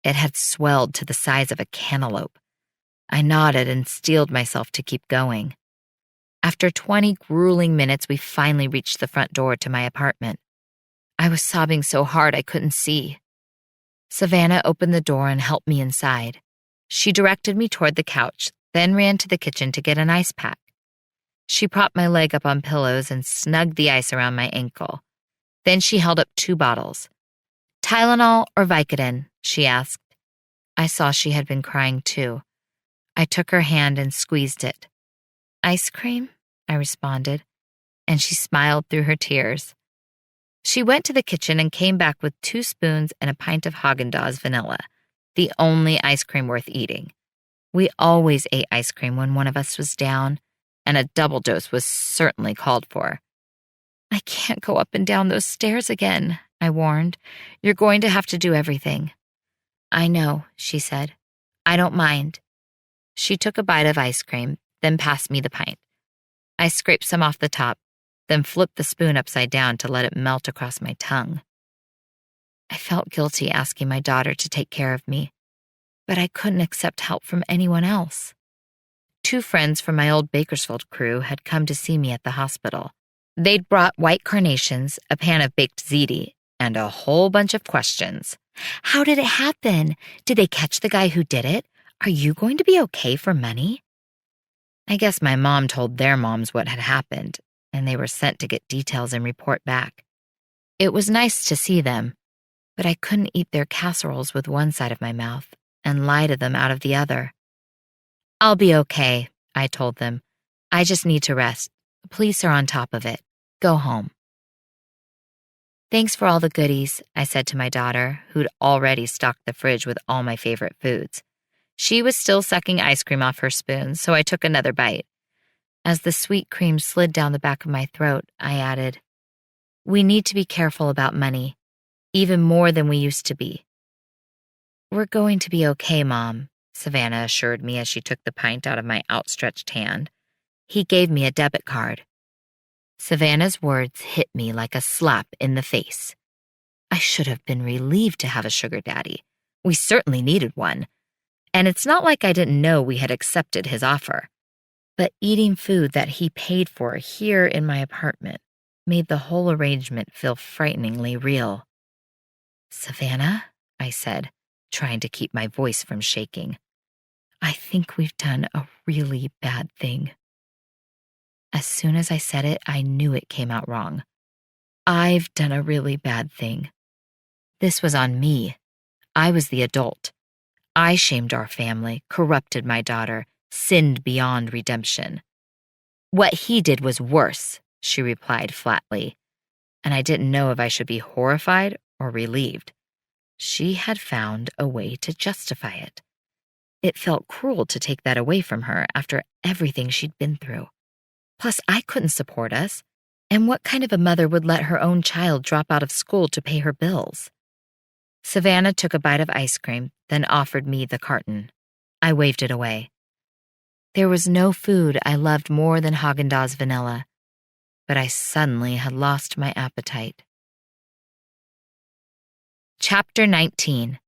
B: It had swelled to the size of a cantaloupe. I nodded and steeled myself to keep going. After 20 grueling minutes, we finally reached the front door to my apartment. I was sobbing so hard I couldn't see. Savannah opened the door and helped me inside. She directed me toward the couch, then ran to the kitchen to get an ice pack. She propped my leg up on pillows and snugged the ice around my ankle. Then she held up 2 bottles. "Tylenol or Vicodin?" she asked. I saw she had been crying too. I took her hand and squeezed it. "Ice cream?" I responded, and she smiled through her tears. She went to the kitchen and came back with 2 spoons and a pint of Haagen-Dazs vanilla, the only ice cream worth eating. We always ate ice cream when one of us was down, and a double dose was certainly called for. "I can't go up and down those stairs again," I warned. "You're going to have to do everything." "I know," she said. "I don't mind." She took a bite of ice cream, then passed me the pint. I scraped some off the top, then flipped the spoon upside down to let it melt across my tongue. I felt guilty asking my daughter to take care of me, but I couldn't accept help from anyone else. 2 friends from my old Bakersfield crew had come to see me at the hospital. They'd brought white carnations, a pan of baked ziti, and a whole bunch of questions. "How did it happen? Did they catch the guy who did it? Are you going to be okay for money?" I guess my mom told their moms what had happened, and they were sent to get details and report back. It was nice to see them, but I couldn't eat their casseroles with one side of my mouth and lie to them out of the other. "I'll be okay," I told them. "I just need to rest. The police are on top of it. Go home." "Thanks for all the goodies," I said to my daughter, who'd already stocked the fridge with all my favorite foods. She was still sucking ice cream off her spoon, so I took another bite. As the sweet cream slid down the back of my throat, I added, "We need to be careful about money, even more than we used to be." "We're going to be okay, Mom," Savannah assured me as she took the pint out of my outstretched hand. "He gave me a debit card." Savannah's words hit me like a slap in the face. I should have been relieved to have a sugar daddy. We certainly needed one. And it's not like I didn't know we had accepted his offer. But eating food that he paid for here in my apartment made the whole arrangement feel frighteningly real. "Savannah," I said, trying to keep my voice from shaking, "I think we've done a really bad thing." As soon as I said it, I knew it came out wrong. I've done a really bad thing. This was on me. I was the adult. I shamed our family, corrupted my daughter, sinned beyond redemption. "What he did was worse," she replied flatly, and I didn't know if I should be horrified or relieved. She had found a way to justify it. It felt cruel to take that away from her after everything she'd been through. Plus, I couldn't support us, and what kind of a mother would let her own child drop out of school to pay her bills? Savannah took a bite of ice cream, then offered me the carton. I waved it away. There was no food I loved more than Haagen-Dazs vanilla, but I suddenly had lost my appetite. Chapter 19.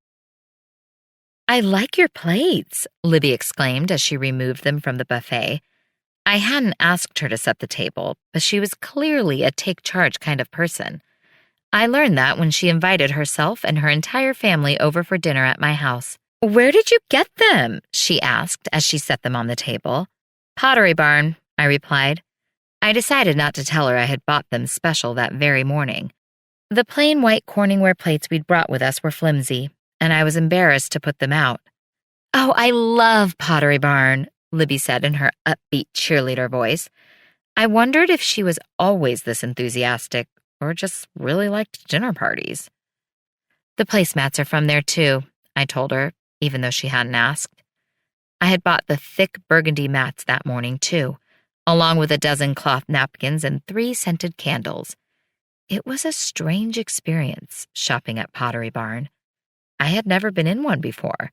B: "I like your plates," Libby exclaimed as she removed them from the buffet. I hadn't asked her to set the table, but she was clearly a take-charge kind of person. I learned that when she invited herself and her entire family over for dinner at my house. "Where did you get them?" she asked as she set them on the table. "Pottery Barn," I replied. I decided not to tell her I had bought them special that very morning. The plain white Corningware plates we'd brought with us were flimsy, and I was embarrassed to put them out. "Oh, I love Pottery Barn," Libby said in her upbeat cheerleader voice. I wondered if she was always this enthusiastic or just really liked dinner parties. The placemats are from there too, I told her, even though she hadn't asked. I had bought the thick burgundy mats that morning too, along with a dozen cloth napkins and 3 scented candles. It was a strange experience, shopping at Pottery Barn. I had never been in one before,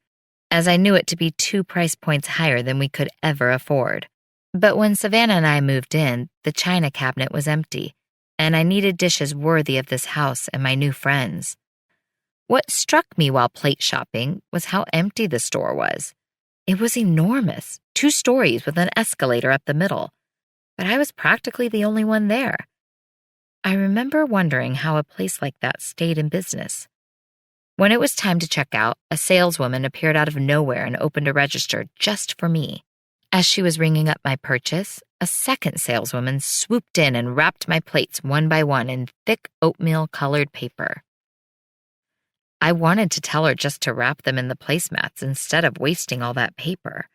B: as I knew it to be 2 price points higher than we could ever afford. But when Savannah and I moved in, the china cabinet was empty, and I needed dishes worthy of this house and my new friends. What struck me while plate shopping was how empty the store was. It was enormous, 2 stories with an escalator up the middle, but I was practically the only one there. I remember wondering how a place like that stayed in business. When it was time to check out, a saleswoman appeared out of nowhere and opened a register just for me. As she was ringing up my purchase, a second saleswoman swooped in and wrapped my plates one by one in thick oatmeal-colored paper. I wanted to tell her just to wrap them in the placemats instead of wasting all that paper,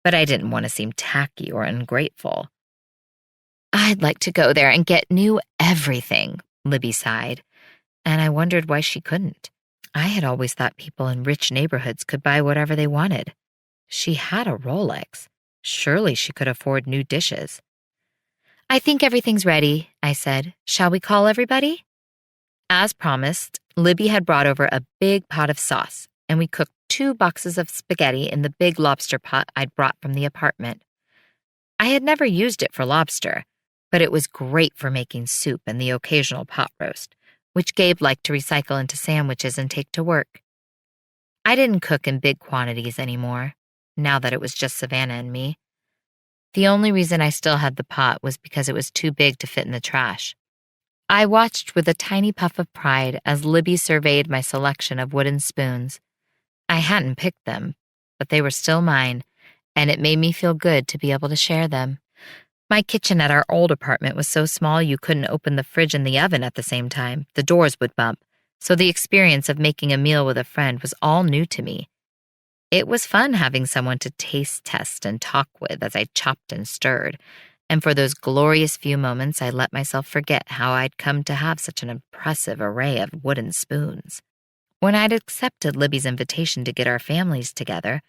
B: but I didn't want to seem tacky or ungrateful. I'd like to go there and get new everything, Libby sighed, and I wondered why she couldn't. I had always thought people in rich neighborhoods could buy whatever they wanted. She had a Rolex. Surely she could afford new dishes. I think everything's ready, I said. Shall we call everybody? As promised, Libby had brought over a big pot of sauce, and we cooked 2 boxes of spaghetti in the big lobster pot I'd brought from the apartment. I had never used it for lobster, but it was great for making soup and the occasional pot roast, which Gabe liked to recycle into sandwiches and take to work. I didn't cook in big quantities anymore, now that it was just Savannah and me. The only reason I still had the pot was because it was too big to fit in the trash. I watched with a tiny puff of pride as Libby surveyed my selection of wooden spoons. I hadn't picked them, but they were still mine, and it made me feel good to be able to share them. My kitchen at our old apartment was so small you couldn't open the fridge and the oven at the same time. The doors would bump, so the experience of making a meal with a friend was all new to me. It was fun having someone to taste test and talk with as I chopped and stirred, and for those glorious few moments I let myself forget how I'd come to have such an impressive array of wooden spoons. When I'd accepted Libby's invitation to get our families together,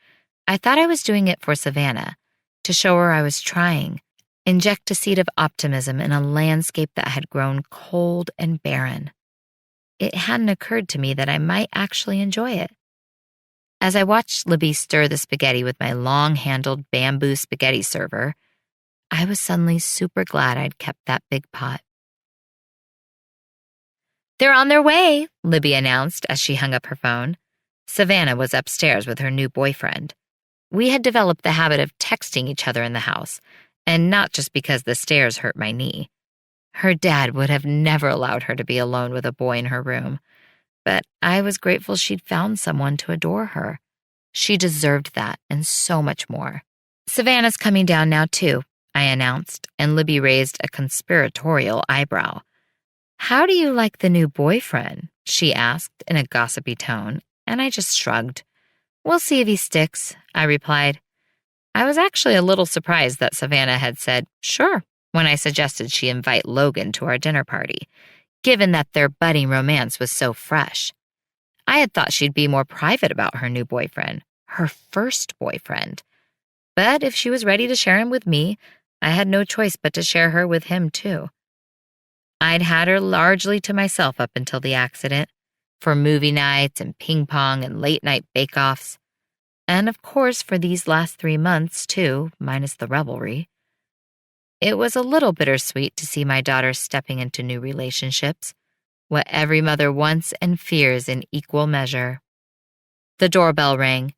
B: I thought I was doing it for Savannah, to show her I was trying, inject a seed of optimism in a landscape that had grown cold and barren. It hadn't occurred to me that I might actually enjoy it. As I watched Libby stir the spaghetti with my long-handled bamboo spaghetti server, I was suddenly super glad I'd kept that big pot. "They're on their way," Libby announced as she hung up her phone. Savannah was upstairs with her new boyfriend. We had developed the habit of texting each other in the house, and not just because the stairs hurt my knee. Her dad would have never allowed her to be alone with a boy in her room, but I was grateful she'd found someone to adore her. She deserved that and so much more. "Savannah's coming down now too," I announced, and Libby raised a conspiratorial eyebrow. "How do you like the new boyfriend?" she asked in a gossipy tone, and I just shrugged. "We'll see if he sticks," I replied. I was actually a little surprised that Savannah had said, "Sure," when I suggested she invite Logan to our dinner party, given that their budding romance was so fresh. I had thought she'd be more private about her new boyfriend, her first boyfriend. But if she was ready to share him with me, I had no choice but to share her with him too. I'd had her largely to myself up until the accident, for movie nights and ping pong and late-night bake-offs. And of course for these last 3 months too, minus the revelry. It was a little bittersweet to see my daughter stepping into new relationships, what every mother wants and fears in equal measure. The doorbell rang.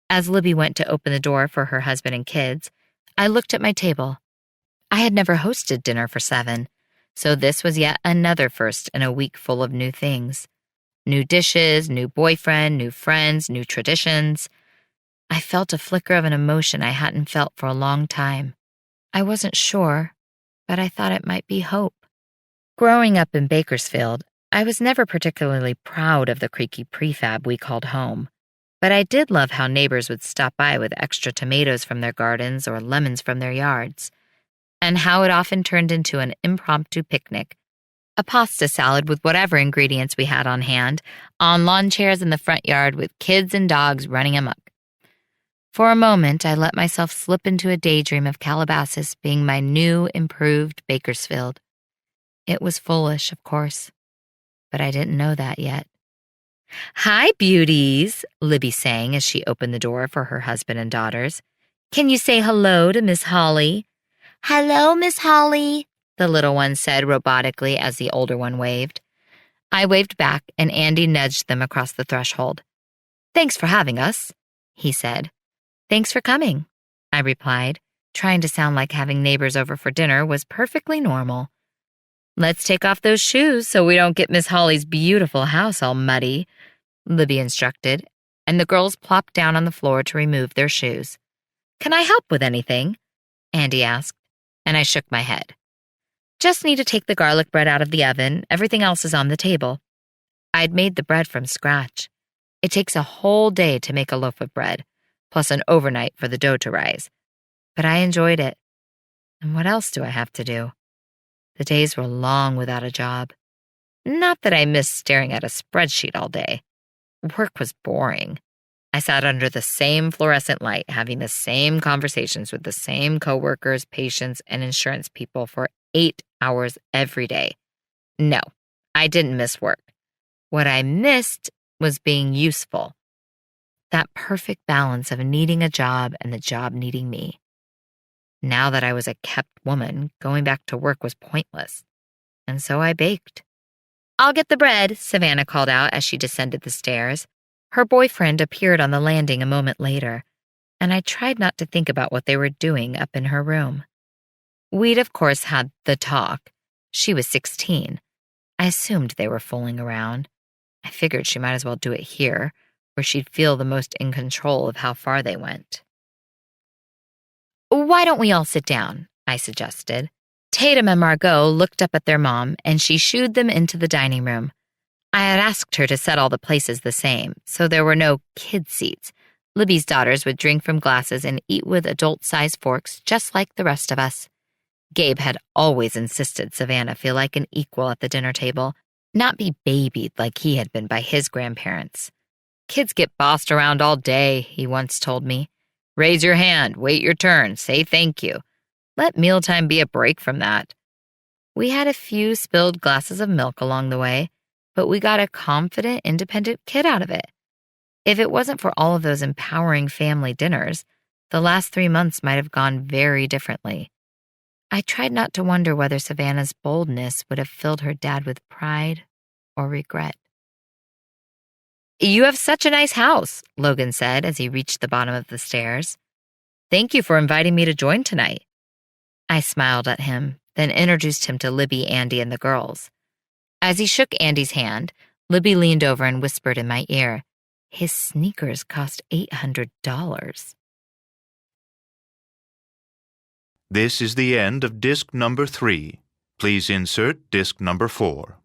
B: As Libby went to open the door for her husband and kids, I looked at my table. I had never hosted dinner for 7, so this was yet another first in a week full of new things. New dishes, new boyfriend, new friends, new traditions. I felt a flicker of an emotion I hadn't felt for a long time. I wasn't sure, but I thought it might be hope. Growing up in Bakersfield, I was never particularly proud of the creaky prefab we called home, but I did love how neighbors would stop by with extra tomatoes from their gardens or lemons from their yards. and how it often turned into an impromptu picnic. A pasta salad with whatever ingredients we had on hand, on lawn chairs in the front yard with kids and dogs running amok. For a moment, I let myself slip into a daydream of Calabasas being my new, improved Bakersfield. It was foolish, of course, but I didn't know that yet. "Hi, beauties," Libby sang as she opened the door for her husband and daughters. "Can you say hello to Miss Holly?" "Hello, Miss Holly," the little one said robotically as the older one waved. I waved back, and Andy nudged them across the threshold. "Thanks for having us," he said. "Thanks for coming," I replied, trying to sound like having neighbors over for dinner was perfectly normal. "Let's take off those shoes so we don't get Miss Holly's beautiful house all muddy," Libby instructed, and the girls plopped down on the floor to remove their shoes. "Can I help with anything?" Andy asked, and I shook my head. "Just need to take the garlic bread out of the oven. Everything else is on the table." I'd made the bread from scratch. It takes a whole day to make a loaf of bread, plus an overnight for the dough to rise. But I enjoyed it. And what else do I have to do? The days were long without a job. Not that I missed staring at a spreadsheet all day. Work was boring. I sat under the same fluorescent light, having the same conversations with the same coworkers, patients, and insurance people for 8 hours every day. No, I didn't miss work. What I missed was being useful. That perfect balance of needing a job and the job needing me. Now that I was a kept woman, going back to work was pointless. And so I baked. "I'll get the bread," Savannah called out as she descended the stairs. Her boyfriend appeared on the landing a moment later, and I tried not to think about what they were doing up in her room. We'd, of course, had the talk. She was 16. I assumed they were fooling around. I figured she might as well do it here, where she'd feel the most in control of how far they went. "Why don't we all sit down?" I suggested. Tatum and Margot looked up at their mom, and she shooed them into the dining room. I had asked her to set all the places the same, so there were no kid seats. Libby's daughters would drink from glasses and eat with adult-sized forks, just like the rest of us. Gabe had always insisted Savannah feel like an equal at the dinner table, not be babied like he had been by his grandparents. "Kids get bossed around all day," he once told me. "Raise your hand, wait your turn, say thank you. Let mealtime be a break from that." We had a few spilled glasses of milk along the way, but we got a confident, independent kid out of it. If it wasn't for all of those empowering family dinners, the last 3 months might have gone very differently. I tried not to wonder whether Savannah's boldness would have filled her dad with pride or regret. "You have such a nice house," Logan said as he reached the bottom of the stairs. "Thank you for inviting me to join tonight." I smiled at him, then introduced him to Libby, Andy, and the girls. As he shook Andy's hand, Libby leaned over and whispered in my ear, "His sneakers cost $800.
F: This is the end of disc number 3. Please insert disc number 4.